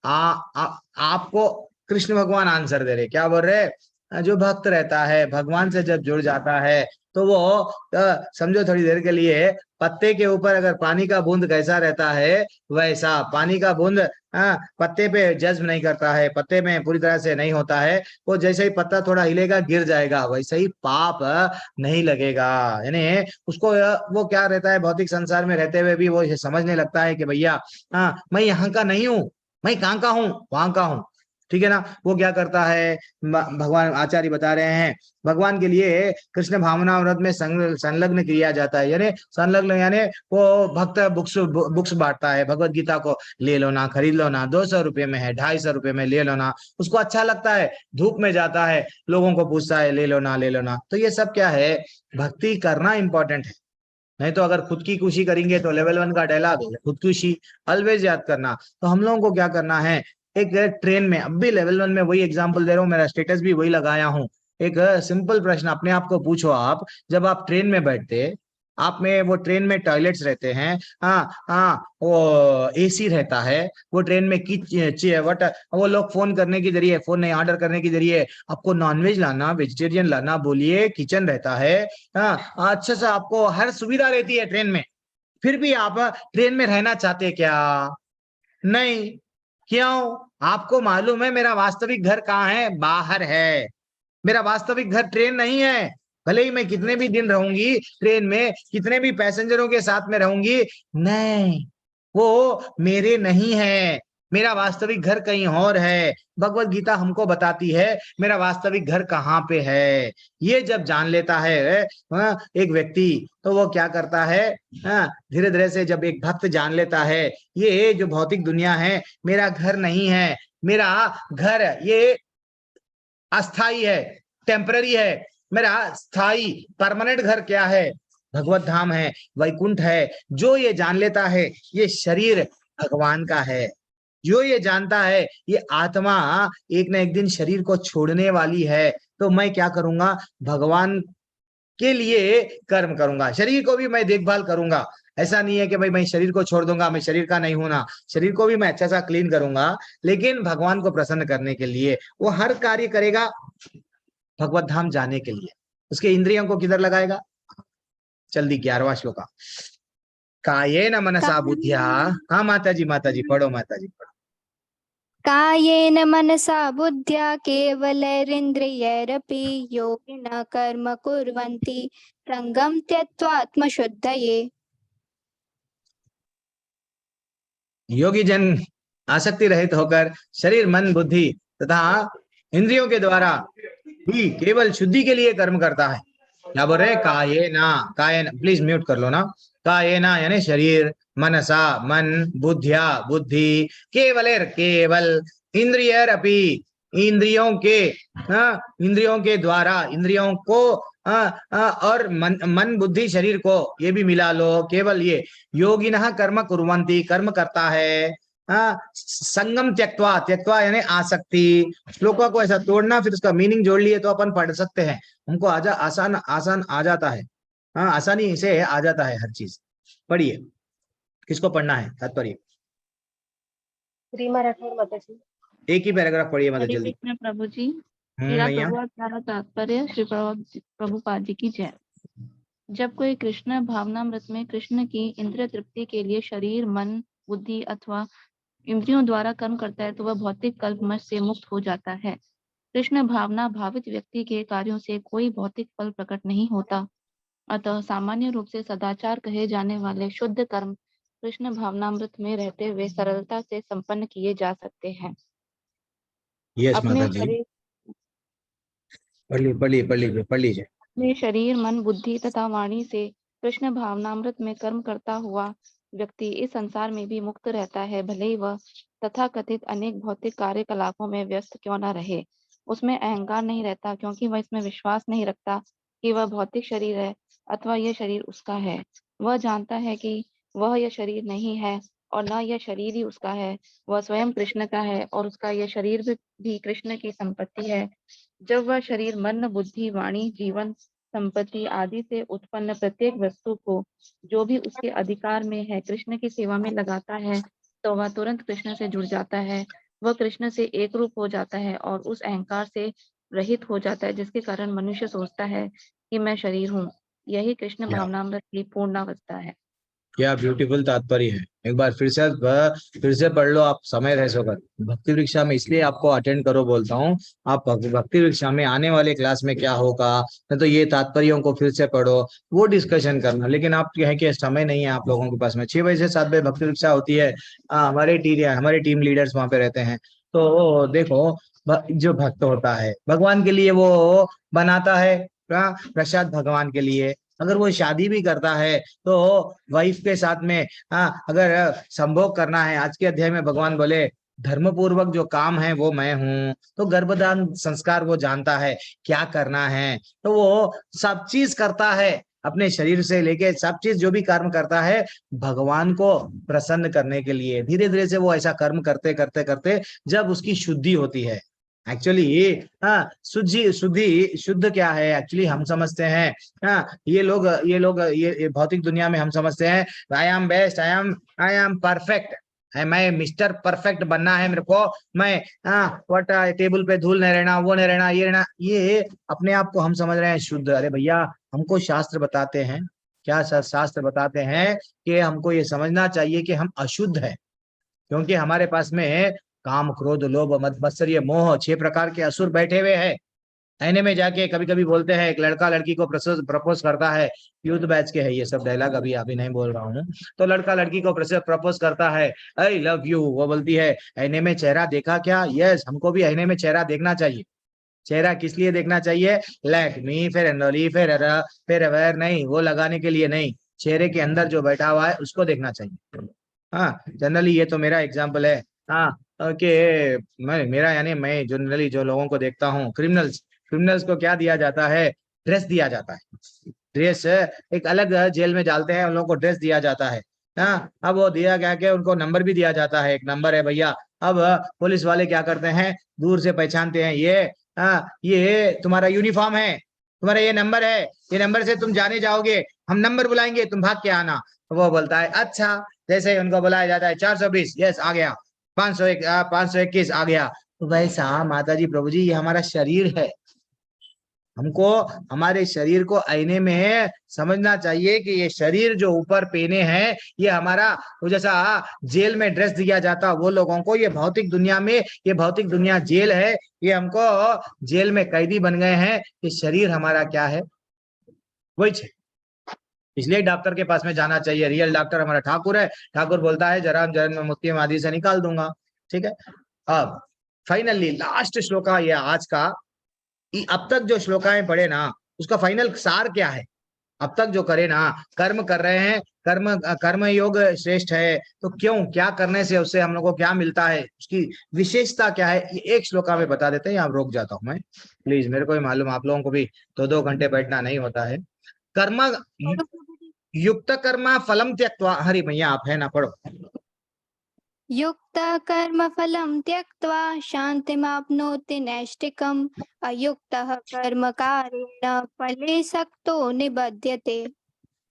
आपको कृष्ण भगवान आंसर दे रहे, क्या बोल रहे, जो भक्त रहता है भगवान से जब जुड़ जाता है तो वो समझो थोड़ी देर के लिए पत्ते के ऊपर अगर पानी का बूंद कैसा रहता है, वैसा पानी का बूंद पत्ते पे जज्ब नहीं करता है, पत्ते में पूरी तरह से नहीं होता है। वो जैसे ही पत्ता थोड़ा हिलेगा गिर जाएगा, वैसे ही पाप नहीं लगेगा। यानी उसको वो क्या रहता है, भौतिक संसार में रहते हुए भी वो समझने लगता है कि भैया मैं यहाँ का नहीं हूँ, मैं कहाँ का हूँ, वहां का हूँ। ठीक है ना। वो क्या करता है, भगवान आचार्य बता रहे हैं, भगवान के लिए कृष्ण भावनामृत में संलग्न किया जाता है। यानी संलग्न यानी वो भक्त बुक्स बांटता है, भगवत गीता को ले लो ना, खरीद लो ना, 200 रुपये में है, 250 रुपये में ले लो ना। उसको अच्छा लगता है, धूप में जाता है, लोगों को पूछता है ले लो ना, ले लो ना। तो ये सब क्या है, भक्ति करना इंपॉर्टेंट है। नहीं तो अगर खुद की खुशी करेंगे तो लेवल 1 का डायलॉग, खुद खुशी ऑलवेज याद करना। तो हम लोगों को क्या करना है, एक ट्रेन में, अब भी लेवल 1 में वही एग्जांपल दे रहा हूँ, मेरा स्टेटस भी वही लगाया हूँ। एक सिंपल प्रश्न अपने आप को पूछो, आप जब आप ट्रेन में बैठते, आप में वो ट्रेन में टॉयलेट्स रहते हैं, वो एसी रहता है, वो ट्रेन में वट वो लोग फोन करने के जरिए, फोन नहीं ऑर्डर करने के जरिए आपको नॉनवेज लाना, वेजिटेरियन लाना, बोलिए किचन रहता है, अच्छा सा आपको हर सुविधा रहती है ट्रेन में, फिर भी आप ट्रेन में रहना चाहते क्या? नहीं। क्यों? आपको मालूम है मेरा वास्तविक घर कहाँ है, बाहर है। मेरा वास्तविक घर ट्रेन नहीं है। भले ही मैं कितने भी दिन रहूंगी ट्रेन में, कितने भी पैसेंजरों के साथ में रहूंगी, नहीं, वो मेरे नहीं है। मेरा वास्तविक घर कहीं और है। भगवत गीता हमको बताती है मेरा वास्तविक घर कहाँ पे है। ये जब जान लेता है एक व्यक्ति, तो वो क्या करता है, धीरे धीरे से जब एक भक्त जान लेता है ये जो भौतिक दुनिया है मेरा घर नहीं है, मेरा घर ये अस्थाई है, टेम्पररी है। मेरा स्थाई परमानेंट घर क्या है, भगवत धाम है, वैकुंठ है। जो ये जान लेता है ये शरीर भगवान का है, जो ये जानता है ये आत्मा एक ना एक दिन शरीर को छोड़ने वाली है, तो मैं क्या करूंगा, भगवान के लिए कर्म करूंगा, शरीर को भी मैं देखभाल करूंगा। ऐसा नहीं है कि भाई मैं शरीर को छोड़ दूंगा, मैं शरीर का नहीं हूं ना, शरीर को भी मैं अच्छा सा क्लीन करूंगा, लेकिन भगवान को प्रसन्न करने के लिए वो हर कार्य करेगा, भगवत धाम जाने के लिए। उसके इंद्रियों को किधर लगाएगा, जल्दी 11वां श्लोक, कायेन मनसा बुद्धिया। हाँ माता जी पढ़ो, माता जी पढ़ो। कायेन मनसा बुद्ध्या केवलैरिन्द्रियैरपि योगिनः कर्म कुर्वन्ति संगं त्यक्त्वा आत्मशुद्धये। योगी जन आसक्ति रहित होकर शरीर मन बुद्धि तथा इंद्रियों के द्वारा ही केवल शुद्धि के लिए कर्म करता है। क्या बोल रहे, कायेना, कायेन प्लीज म्यूट कर लो ना, कायेना यानी शरीर, मनसा मन, बुद्धिया बुद्धि, केवलेर केवल, इंद्रियर अपि इंद्रियों के, इंद्रियों के द्वारा, इंद्रियों को और मन बुद्धि शरीर को, ये भी मिला लो, केवल ये योगिनः कर्म कुर्वन्ति, कर्म करता है, संगम त्यक्त्वा, त्यक्त्वा यानी आसक्ति। श्लोकों को ऐसा तोड़ना फिर उसका मीनिंग जोड़ लिए तो अपन पढ़ सकते हैं, हमको आसान आ जाता है, आसानी से आ जाता है हर चीज। पढ़िए, किसको पढ़ना है तात्पर्य? रीमा राठौर माता जी। एक ही पैराग्राफ पढ़िए माता जल्दी। प्रभु जी, मेरा प्यारा तात्पर्य श्री प्रभुपाद जी की जय। जब कोई कृष्ण भावनामृत में कृष्ण की इंद्रिय तृप्ति के लिए शरीर मन बुद्धि अथवा इंद्रियों द्वारा कर्म करता है तो वह भौतिक कल्पमश से मुक्त हो जाता है। कृष्ण भावना भावित व्यक्ति के कार्यों से कोई भौतिक फल प्रकट नहीं होता, अतः सामान्य रूप से सदाचार कहे जाने वाले शुद्ध कर्म कृष्ण भावनामृत में रहते हुए सरलता से संपन्न किए जा सकते हैं। यस अपने माता जी, शरीर पढ़ लीजिए। अपने शरीर, मन, बुद्धि तथा वाणी से कृष्ण भावनामृत में कर्म करता हुआ व्यक्ति इस संसार में भी मुक्त रहता है, भले ही वह तथाकथित अनेक भौतिक कार्यकलापों में व्यस्त क्यों न रहे। उसमें अहंकार नहीं रहता, क्योंकि वह इसमें विश्वास नहीं रखता कि वह भौतिक शरीर है अथवा यह शरीर उसका है। वह जानता है कि वह यह शरीर नहीं है और न यह शरीर ही उसका है। वह स्वयं कृष्ण का है और उसका यह शरीर भी कृष्ण की संपत्ति है। जब वह शरीर, मन, बुद्धि, वाणी, जीवन, संपत्ति आदि से उत्पन्न प्रत्येक वस्तु को जो भी उसके अधिकार में है कृष्ण की सेवा में लगाता है, तो वह तुरंत कृष्ण से जुड़ जाता है। वह कृष्ण से एक रूप हो जाता है और उस अहंकार से रहित हो जाता है जिसके कारण मनुष्य सोचता है कि मैं शरीर हूँ। यही कृष्ण भावनामृत की पूर्णावस्था है। क्या ब्यूटीफुल तात्पर्य है। एक बार फिर से पढ़ लो, आप समय रह सो कर। भक्ति वृक्षा में इसलिए आपको अटेंड करो बोलता हूँ, आप भक्ति वृक्षा में आने वाले क्लास में क्या होगा, तो ये तात्पर्यों को फिर से पढ़ो, वो डिस्कशन करना। लेकिन आप कहे कि समय नहीं है आप लोगों के पास में। 6 बजे से 7 बजे भक्ति वृक्षा होती है। हमारे टीम लीडर्स वहां पे रहते हैं। तो देखो, जो भक्त होता है भगवान के लिए वो बनाता है प्रसाद भगवान के लिए। अगर वो शादी भी करता है तो वाइफ के साथ में अगर संभोग करना है, आज के अध्याय में भगवान बोले धर्म पूर्वक जो काम है वो मैं हूँ। तो गर्भदान संस्कार वो जानता है क्या करना है, तो वो सब चीज करता है, अपने शरीर से लेके सब चीज जो भी कर्म करता है भगवान को प्रसन्न करने के लिए। धीरे धीरे से वो ऐसा कर्म करते करते करते जब उसकी शुद्धि होती है। एक्चुअली शुद्ध क्या है, एक्चुअली हम समझते हैं ये लोग ये भौतिक दुनिया में हम समझते हैं I am best, I am perfect, मैं मिस्टर परफेक्ट बनना है मेरे को, मैं टेबल पे धूल नहीं रहना, वो नहीं रहना, ये रहना। ये अपने आप को हम समझ रहे हैं शुद्ध। अरे भैया, हमको शास्त्र बताते हैं, क्या शास्त्र बताते हैं कि हमको ये समझना चाहिए कि हम अशुद्ध हैं, क्योंकि हमारे पास में काम, क्रोध, लोभ, मद, मत्सर्य, मोह 6 प्रकार के असुर बैठे हुए हैं। आईने में जाके कभी कभी बोलते हैं, एक लड़का लड़की को प्रपोज करता है, यूथ बैच के है ये सब डायलॉग, अभी नहीं बोल रहा हूँ। तो लड़का लड़की को प्रपोज करता है, आई लव यू, वो बोलती है आईने में चेहरा देखा क्या? यस, हमको भी आईने में चेहरा देखना चाहिए। चेहरा किस लिए देखना चाहिए? Lakme, fair and lovely, fair aware नहीं, वो लगाने के लिए नहीं, चेहरे के अंदर जो बैठा हुआ है उसको देखना चाहिए। जनरली ये तो मेरा एग्जाम्पल है कि मेरा यानी मैं जनरली जो लोगों को देखता हूँ, क्रिमिनल्स को क्या दिया जाता है? ड्रेस दिया जाता है। ड्रेस एक अलग जेल में डालते हैं, उन लोगों को ड्रेस दिया जाता है। अब वो दिया गया के उनको नंबर भी दिया जाता है, एक नंबर है भैया। अब पुलिस वाले क्या करते हैं, दूर से पहचानते हैं, ये तुम्हारा यूनिफॉर्म है, तुम्हारा ये नंबर है, ये नंबर से तुम जाने जाओगे, हम नंबर बुलाएंगे, तुम भाग के आना। वो बोलता है अच्छा। जैसे ही उनको बुलाया जाता है 420, यस आ गया, 521 आ गया। तो वैसा माता जी, प्रभु जी, ये हमारा शरीर है। हमको हमारे शरीर को आईने में समझना चाहिए कि ये शरीर जो ऊपर पहने हैं ये हमारा, वो जैसा जेल में ड्रेस दिया जाता वो लोगों को, ये भौतिक दुनिया में, ये भौतिक दुनिया जेल है, ये हमको जेल में कैदी बन गए हैं। ये शरीर हमारा क्या है? वही। इसलिए डॉक्टर के पास में जाना चाहिए। रियल डॉक्टर हमारा ठाकुर है। ठाकुर बोलता है जरा जन्म मुक्ति आदि से निकाल दूंगा। ठीक है। अब फाइनली लास्ट श्लोका ये आज का, अब तक जो श्लोकाएं पढ़े ना उसका फाइनल सार क्या है? अब तक जो करे ना, कर्म कर रहे हैं, कर्म योग श्रेष्ठ है, तो क्यों, क्या करने से उससे हम लोग को क्या मिलता है, उसकी विशेषता क्या है, ये एक श्लोका में बता देते हैं। यहाँ रोक जाता हूं मैं, प्लीज, मेरे को भी मालूम आप लोगों को भी तो 2 घंटे बैठना नहीं होता है। कर्म युक्त कर्म फलम त्यक्त्वा, हरि भैया आप है ना, पढ़ो। युक्त कर्म फलम त्यक्त्वा शांतिमाप्नोति नैष्टिकम् अयुक्तः कर्म कारेण फले सक्तो निबध्यते।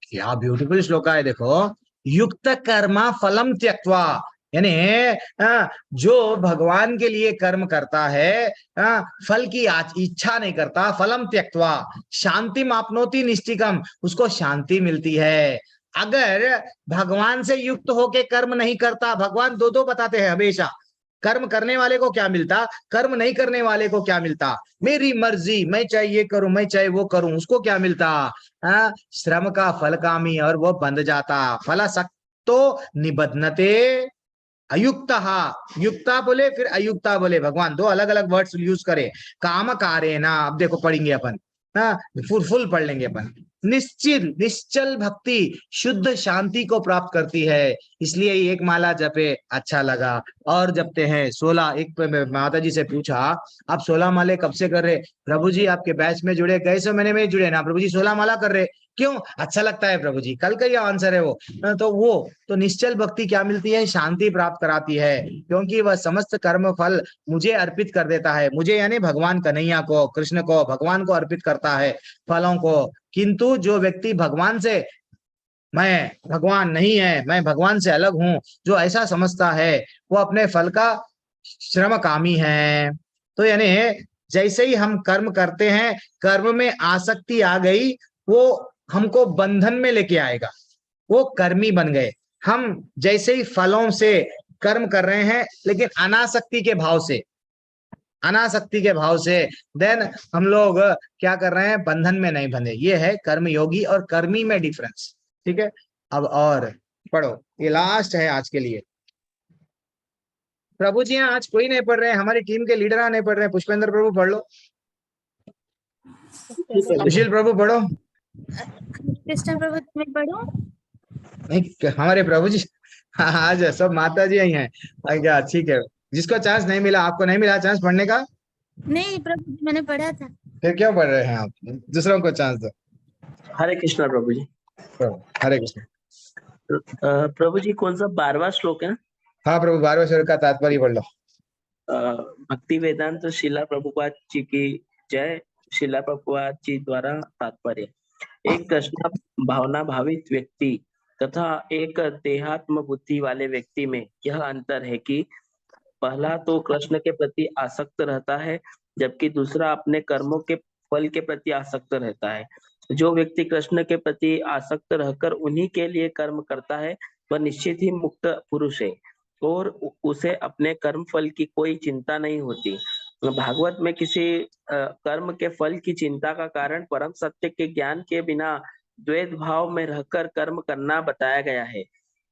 क्या ब्यूटीफुल श्लोका है, देखो। युक्त कर्म फलम त्यक्त्वा, यानी जो भगवान के लिए कर्म करता है, फल की इच्छा नहीं करता, फलम त्यक्त्वा शांतिम आपनोति निष्टिकम, उसको शांति मिलती है। अगर भगवान से युक्त होके कर्म नहीं करता, भगवान दो बताते हैं हमेशा, कर्म करने वाले को क्या मिलता, कर्म नहीं करने वाले को क्या मिलता, मेरी मर्जी, मैं चाहे ये करूं, मैं चाहे वो करूं, उसको क्या मिलता? श्रम का फल कामी, और वो बंध जाता। युक्तो निबध्नते अयुक्ता, युक्ता बोले फिर अयुक्ता बोले, भगवान दो अलग अलग वर्ड्स यूज करे। काम कारेना, अब देखो पढ़ेंगे अपन, हाँ फुल पढ़ लेंगे अपन। निश्चल भक्ति शुद्ध शांति को प्राप्त करती है, इसलिए एक माला जपे अच्छा लगा और जपते हैं 16। एक माता जी से पूछा आप 16 माले कब से कर रहे? प्रभु जी आपके बैच में जुड़े कई सौ महीने में जुड़े ना प्रभु जी, 16 माला कर रहे, क्यों? अच्छा लगता है प्रभु जी, कल का ही आंसर है वो। तो निश्चल भक्ति क्या मिलती है? शांति प्राप्त कराती है, क्योंकि वह समस्त कर्म फल मुझे अर्पित कर देता है, मुझे यानी भगवान कन्हैया को, कृष्ण को, भगवान को अर्पित करता है फलों को। किंतु जो व्यक्ति भगवान से मैं भगवान नहीं है, मैं भगवान से अलग हूं, जो ऐसा समझता है वो अपने फल का श्रम कामी है। तो यानी जैसे ही हम कर्म करते हैं, कर्म में आसक्ति आ गई, वो हमको बंधन में लेके आएगा, वो कर्मी बन गए हम। जैसे ही फलों से कर्म कर रहे हैं लेकिन अनासक्ति के भाव से, अनासक्ति के भाव से, देन हम लोग क्या कर रहे हैं? बंधन में नहीं बंधे। ये है कर्म योगी और कर्मी में डिफरेंस। ठीक है, अब और पढ़ो, ये लास्ट है आज के लिए। प्रभु जी आज कोई नहीं पढ़ रहे हैं, हमारी टीम के लीडर नहीं पढ़ रहे हैं। पुष्पेंद्र प्रभु पढ़ लो, सुशील प्रभु पढ़ो। कृष्ण प्रभु तुम्हें पढ़ो? नहीं, हमारे प्रभु जी आज सब माता जी ही हैं क्या? ठीक है, जिसको चांस नहीं मिला, आपको नहीं मिला चांस पढ़ने का? नहीं प्रभु जी, मैंने पढ़ा था। फिर क्यों पढ़ रहे हैं आप? दूसरों को चांस दो। हरे कृष्णा प्रभु जी। हरे कृष्ण। प्रभु जी कौन सा 12वां श्लोक है? हाँ प्रभु, 12वें श्लोक का तात्पर्य पढ़ लो। भक्ति वेदांत शिला प्रभुपाद जी की जय। शिला प्रभुपाद जी द्वारा तात्पर्य, एक कृष्ण भावना भावित व्यक्ति तथा एक देहात्म बुद्धि वाले व्यक्ति में यह अंतर है कि पहला तो कृष्ण के प्रति आसक्त रहता है, जबकि दूसरा अपने कर्मों के फल के प्रति आसक्त रहता है। जो व्यक्ति कृष्ण के प्रति आसक्त रहकर उन्हीं के लिए कर्म करता है, वह निश्चित ही मुक्त पुरुष है और उसे अपने कर्म फल की कोई चिंता नहीं होती। भागवत में किसी कर्म के फल की चिंता का कारण परम सत्य के ज्ञान के बिना द्वैत भाव में रहकर कर्म करना बताया गया है।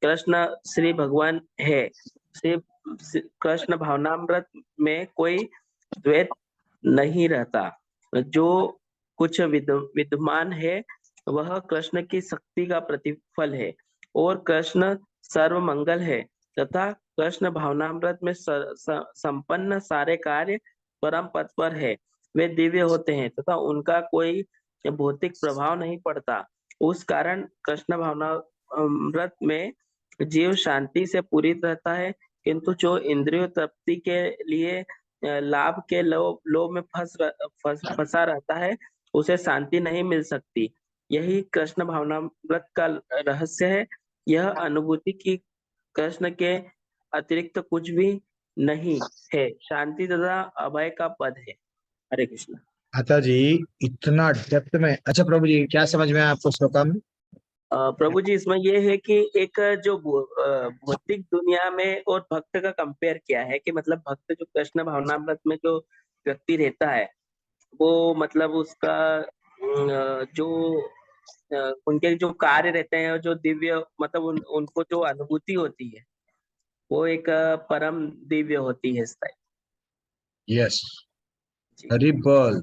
कृष्ण श्री भगवान है, श्री कृष्ण भावनामृत में कोई द्वैत नहीं रहता। जो कुछ विद्यमान है वह कृष्ण की शक्ति का प्रतिफल है और कृष्ण सर्वमंगल है तथा कृष्ण भावनामृत में संपन्न सारे कार्य परम पद पर है। वे दिव्य होते हैं तथा उनका कोई भौतिक प्रभाव नहीं पड़ता। उस कारण कृष्ण भावनामृत में जीव शांति से पूरित रहता है, किंतु जो इंद्रियों तृप्ति के लिए लाभ के लोभ में फंसा रहता है, उसे शांति नहीं मिल सकती। यही कृष्ण भावनामृत का रहस्य है। यह अनुभूति की कृष्ण के अतिरिक्त कुछ भी नहीं है, शांति तथा अभय का पद है। हरे कृष्ण। अच्छा जी, इतना डेप्थ में। अच्छा प्रभु जी, क्या समझ में आया आपको श्लोका में? प्रभु जी, इसमें ये है कि एक जो भौतिक दुनिया में और भक्त का कंपेयर किया है कि मतलब भक्त जो कृष्ण भावनामृत में जो व्यक्ति रहता है, वो मतलब उसका जो उनके जो कार्य रहते हैं, जो दिव्य मतलब उनको जो अनुभूति होती है वो एक परम दिव्य होती है। यस, हरि बोल।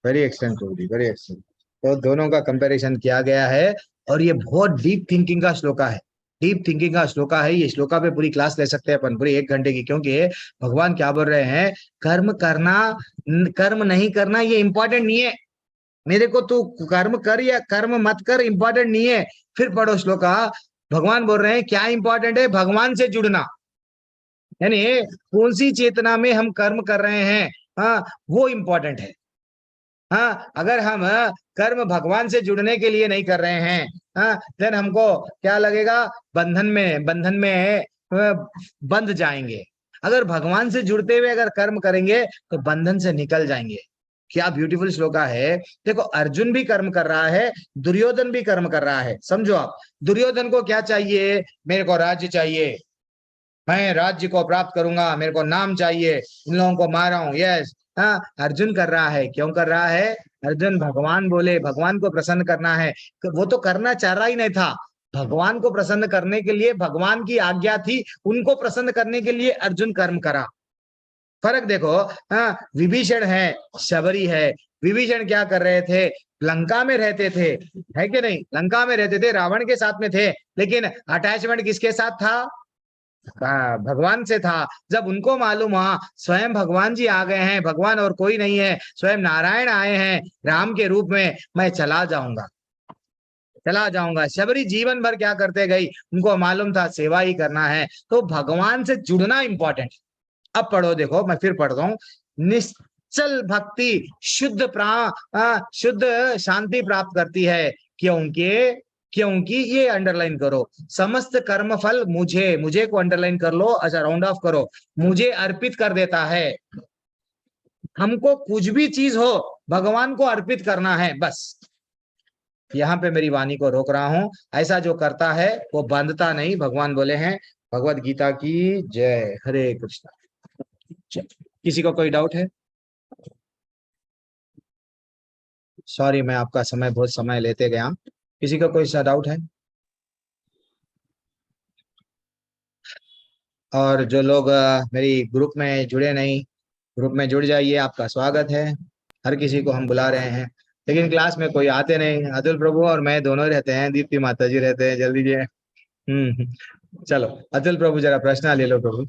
वेरी एक्सलेंट प्रभु जी, वेरी एक्सलेंट। तो दोनों का कंपैरिजन किया गया है और ये बहुत डीप थिंकिंग का श्लोका है, डीप थिंकिंग का श्लोका है। ये श्लोका पे पूरी क्लास ले सकते हैं अपन, पूरी 1 घंटे की, क्योंकि भगवान क्या बोल रहे हैं? कर्म करना, कर्म नहीं करना ये इंपॉर्टेंट नहीं है। मेरे को तू कर्म कर या कर्म मत कर, इंपॉर्टेंट नहीं है। फिर पढ़ो श्लोका, भगवान बोल रहे हैं क्या इंपॉर्टेंट है? भगवान से जुड़ना, यानी कौन सी चेतना में हम कर्म कर रहे हैं, हाँ वो इंपॉर्टेंट है। हाँ, अगर हम कर्म भगवान से जुड़ने के लिए नहीं कर रहे हैं, हाँ देन हमको क्या लगेगा? बंधन में बंध जाएंगे। अगर भगवान से जुड़ते हुए अगर कर्म करेंगे तो बंधन से निकल जाएंगे। क्या ब्यूटीफुल श्लोका है। देखो, अर्जुन भी कर्म कर रहा है, दुर्योधन भी कर्म कर रहा है। समझो आप, दुर्योधन को क्या चाहिए? मेरे को राज्य चाहिए, मैं राज्य को प्राप्त करूंगा, मेरे को नाम चाहिए, इन लोगों को मारा हूं। यस, हाँ अर्जुन कर रहा है। क्यों कर रहा है? अर्जुन भगवान बोले, भगवान को प्रसन्न करना है। वो तो करना चाह रहा ही नहीं था, भगवान को प्रसन्न करने के लिए भगवान की आज्ञा थी, उनको प्रसन्न करने के लिए अर्जुन कर्म करा। फर्क देखो, हाँ, विभीषण है, शबरी है। विभीषण क्या कर रहे थे? लंका में रहते थे, है कि नहीं? लंका में रहते थे, रावण के साथ में थे, लेकिन अटैचमेंट किसके साथ था? भगवान से था। जब उनको मालूम हुआ स्वयं भगवान जी आ गए हैं, भगवान और कोई नहीं है, स्वयं नारायण आए हैं राम के रूप में, मैं चला जाऊंगा, चला जाऊंगा। शबरी जीवन भर क्या करते गई? उनको मालूम था सेवा ही करना है। तो भगवान से जुड़ना इंपॉर्टेंट। अब पढ़ो, देखो मैं फिर पढ़ता हूँ। निश्चल भक्ति शुद्ध शांति प्राप्त करती है, क्योंकि ये अंडरलाइन करो, समस्त कर्म फल मुझे को अंडरलाइन कर लो, अच्छा राउंड ऑफ करो, मुझे अर्पित कर देता है। हमको कुछ भी चीज हो भगवान को अर्पित करना है, बस। यहाँ पे मेरी वाणी को रोक रहा हूं। ऐसा जो करता है वो बंधता नहीं, भगवान बोले हैं। भगवत गीता की जय। हरे कृष्णा। किसी को कोई डाउट है? सॉरी, मैं आपका समय बहुत समय लेते गया। किसी को कोई सा डाउट है? और जो लोग मेरी ग्रुप में जुड़े नहीं, ग्रुप में जुड़ जाइए, आपका स्वागत है। हर किसी को हम बुला रहे हैं, लेकिन क्लास में कोई आते नहीं। अतुल प्रभु और मैं दोनों रहते हैं, दीप्ति माता जी रहते हैं। जल्दी जी। चलो अतुल प्रभु जरा प्रश्न ले लो प्रभु।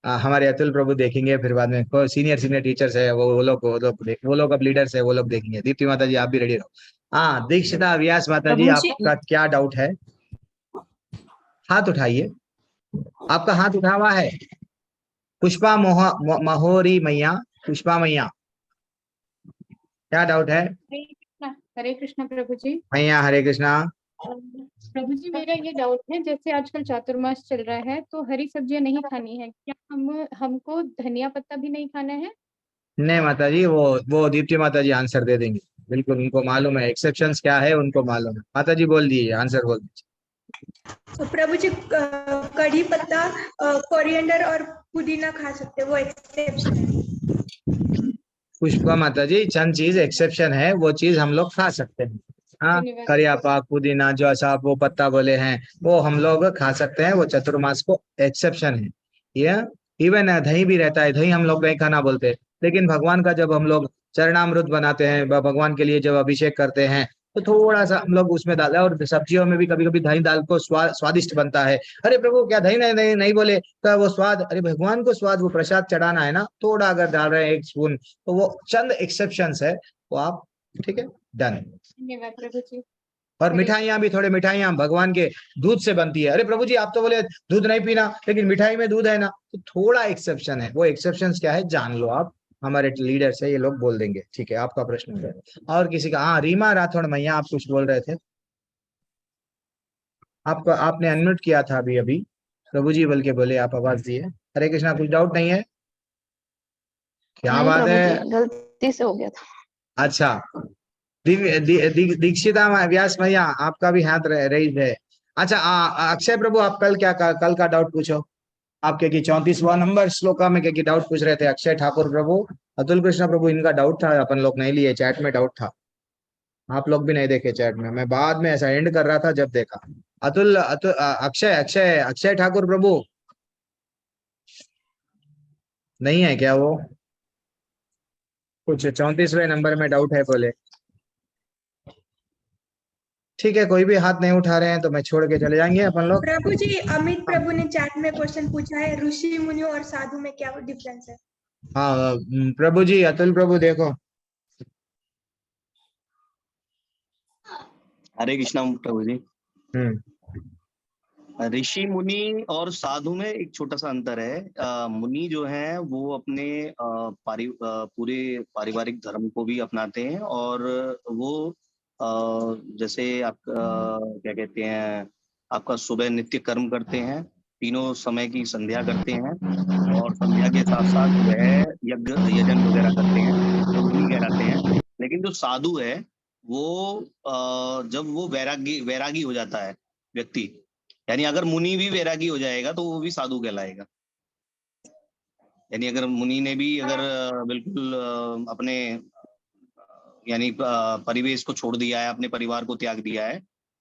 हमारे अतुल प्रभु देखेंगे, फिर बाद में कोई सीनियर टीचर्स है, वो लोग अब लीडर्स है, वो लोग देखेंगे। दीप्ति माता जी आप भी रेडी रहो। हाँ, दीक्षिता व्यास माता जी, आपका क्या डाउट है? हाथ उठाइए, आपका हाथ उठा हुआ है। पुष्पा महोरी मैया, पुष्पा मैया, क्या डाउट है? हरे कृष्णा प्रभु जी। मैया हरे कृष्णा। प्रभु जी मेरा ये डाउट है, जैसे आजकल चातुर्मास चल रहा है तो हरी सब्जियां नहीं खानी है, क्या हमको धनिया पत्ता भी नहीं खाना है? नहीं माता जी, वो दीप्ति माता जी आंसर दे देंगे, बिल्कुल उनको मालूम है एक्सेप्शंस क्या है, उनको मालूम है। माता जी बोल दीजिए, आंसर बोल दीजिए। तो प्रभु जी कढ़ी पत्ता, कोरिएंडर और पुदीना खा सकते हैं, वो एक्सेप्शन है। पुष्पा माता जी, चंद चीज एक्सेप्शन है, वो चीज हम लोग खा सकते हैं। हाँ, करिया पाक, पुदीना, जो आप वो पत्ता बोले हैं, वो हम लोग खा सकते हैं, वो चतुर्मास को एक्सेप्शन है। ये इवन दही भी रहता है, दही हम लोग नहीं खाना बोलते, लेकिन भगवान का जब हम लोग चरणामृत बनाते हैं, भगवान के लिए जब अभिषेक करते हैं, तो थोड़ा सा हम लोग उसमें डालते हैं। और सब्जियों में भी कभी कभी दही डाल को स्वादिष्ट बनता है। अरे प्रभु क्या दही नहीं बोले तो वो स्वाद, अरे भगवान को स्वाद, वो प्रसाद चढ़ाना है ना, थोड़ा अगर डाल रहे हैं 1 स्पून, तो वो चंद एक्सेप्शंस है, वो आप ठीक है, डन। धन्यवाद प्रभु जी। और मिठाइयाँ भी, थोड़े मिठाइयाँ भगवान के दूध से बनती है। अरे प्रभु जी आप तो बोले दूध नहीं पीना, लेकिन मिठाई में दूध है ना, तो थोड़ा एक्सेप्शन है। वो एक्सेप्शन क्या है जान लो आप, हमारे लीडर से ये लोग बोल देंगे। ठीक है, आपका प्रश्न है। और किसी का? हाँ, रीमा राठौड़ मैया, आप कुछ बोल रहे थे। आपको, आपने अनम्यूट किया था अभी अभी, प्रभु जी बोल के बोले, आप आवाज दिए। हरे कृष्णा, कुछ डाउट नहीं है? क्या बात है, गलती से हो गया था। अच्छा, दीक्षिता व्यास भैया, आपका भी हाथ रेज है। अच्छा, अक्षय प्रभु, आप कल का डाउट पूछो। आपके की 34वां नंबर श्लोका में क्या डाउट पूछ रहे थे? अक्षय ठाकुर प्रभु, अतुल कृष्ण प्रभु, इनका डाउट था, अपन लोग नहीं लिए, चैट में डाउट था, आप लोग भी नहीं देखे चैट में, मैं बाद में ऐसा एंड कर रहा था जब देखा। अक्षय ठाकुर प्रभु नहीं है क्या? वो कुछ 34वें नंबर में डाउट है बोले। ठीक है, कोई भी हाथ नहीं उठा रहे हैं तो मैं छोड़ के चले जाएंगे अपन लोग। प्रभु जी, अमित प्रभु ने चैट में क्वेश्चन पूछा है, ऋषि मुनियों और साधु में क्या डिफरेंस है? हाँ प्रभु जी, अतुल प्रभु देखो। हरे कृष्णा प्रभु जी। ऋषि मुनि और साधु में एक छोटा सा अंतर है। मुनि जो है वो अपने पूरे पारिवारिक धर्म को भी अपनाते हैं, और वो जैसे आप क्या कहते हैं, आपका सुबह नित्य कर्म करते हैं, तीनों समय की संध्या करते हैं, और संध्या के साथ साथ वह यजन वगैरह करते हैं, तो मुनि कहलाते हैं। लेकिन जो साधु है वो जब वो वैरागी हो जाता है व्यक्ति, यानी अगर मुनि भी वैरागी हो जाएगा तो वो भी साधु कहलाएगा। यानी अगर मुनि ने भी अगर बिल्कुल अपने यानी परिवेश को छोड़ दिया है, अपने परिवार को त्याग दिया है,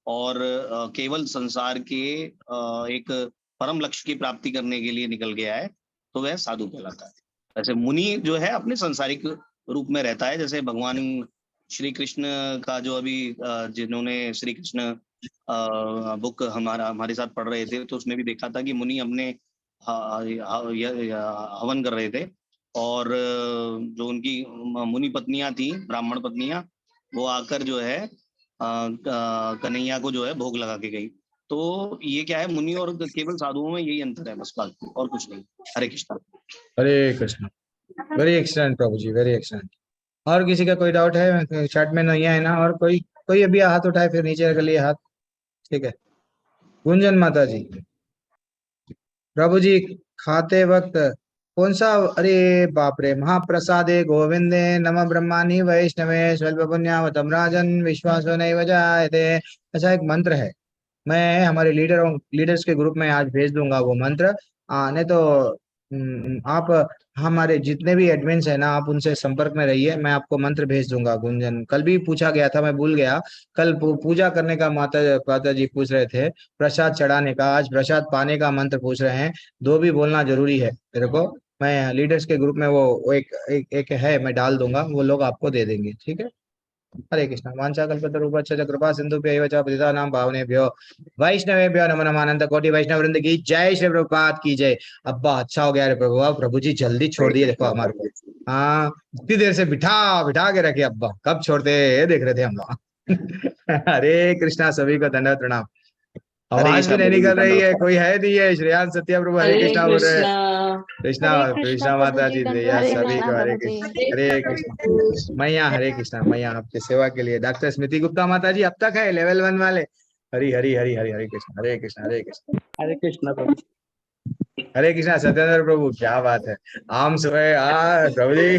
और केवल संसार के एक परम लक्ष्य की प्राप्ति करने के लिए निकल गया है, तो वह साधु कहलाता है। वैसे मुनि जो है अपने सांसारिक रूप में रहता है, जैसे भगवान श्री कृष्ण का जो अभी जिन्होंने श्री कृष्ण बुक हमारे साथ पढ़ रहे थे, तो उसमें भी देखा था कि मुनि अपने हवन कर रहे थे, और जो उनकी मुनि पत्नियां थी, ब्राह्मण पत्नियां, वो आकर जो है कन्हैया को जो है भोग लगा के गई। तो ये क्या है, मुनि और केवल साधुओं में यही अंतर है, बस बात, और कुछ नहीं। हरे कृष्ण। हरे कृष्ण। वेरी एक्सलेंट प्रभु जी, वेरी एक्सलेंट। और किसी का कोई डाउट है? चैट में नहीं है ना? और कोई अभी हाथ उठाए फिर नीचे कर लिए हाथ। ठीक है, गुंजन माता जी। प्रभु जी खाते वक्त कौन सा? अरे बाप रे, महाप्रसादे गोविंदे नमः ब्रह्माणि वैष्णवे स्वल्प पुण्यावतम राजन विश्वासो नैव जायते। ऐसा एक मंत्र है, मैं हमारे लीडर्स के ग्रुप में आज भेज दूंगा वो मंत्र। नहीं तो आप हमारे जितने भी एडमिन्स है ना, आप उनसे संपर्क में रहिए, मैं आपको मंत्र भेज दूंगा। गुंजन, कल भी पूछा गया था, मैं भूल गया। कल पूजा करने का माता जी पूछ रहे थे, प्रसाद चढ़ाने का, आज प्रसाद पाने का मंत्र पूछ रहे हैं। दो भी बोलना जरूरी है मेरे को। मैं लीडर्स के ग्रुप में वो एक है, मैं डाल दूंगा, वो लोग आपको दे देंगे। ठीक है। हरे कृष्ण। वाञ्छाकल्पतरुभ्यश्च कृपा सिन्धुभ्यैव च पतितानां पावनेभ्यो वैष्णवेभ्यो नमो नमः। अनंत कोटि वैष्णव वृंद की जय, श्री प्रभुपाद की जय। अब्बा अच्छा हो गया रे प्रभु, अब प्रभु जी जल्दी छोड़ दिए देखो हमारे को। हाँ, इतनी देर से बिठा के रखे, अब्बा कब छोड़ते देख रहे थे हम लोग। हरे कृष्णा, सभी को दंडवत प्रणाम। आवाज भी नहीं निकल रही है, कोई है नहीं है। श्रेयांश सत्या प्रभु हरे कृष्णा बोल रहे हैं। कृष्णा माता जी भैया सभी को हरे कृष्ण। हरे कृष्ण मैया, हरे कृष्णा मैया, आपकी सेवा के लिए। डॉक्टर स्मृति गुप्ता माता जी अब तक है लेवल 1 वाले। हरी हरी हरी हरी हरे कृष्ण, हरे कृष्ण, हरे कृष्ण, हरे कृष्ण प्रभु। हरे कृष्णा। सत्येंद्र प्रभु क्या बात है, आम सुबह प्रभु जी।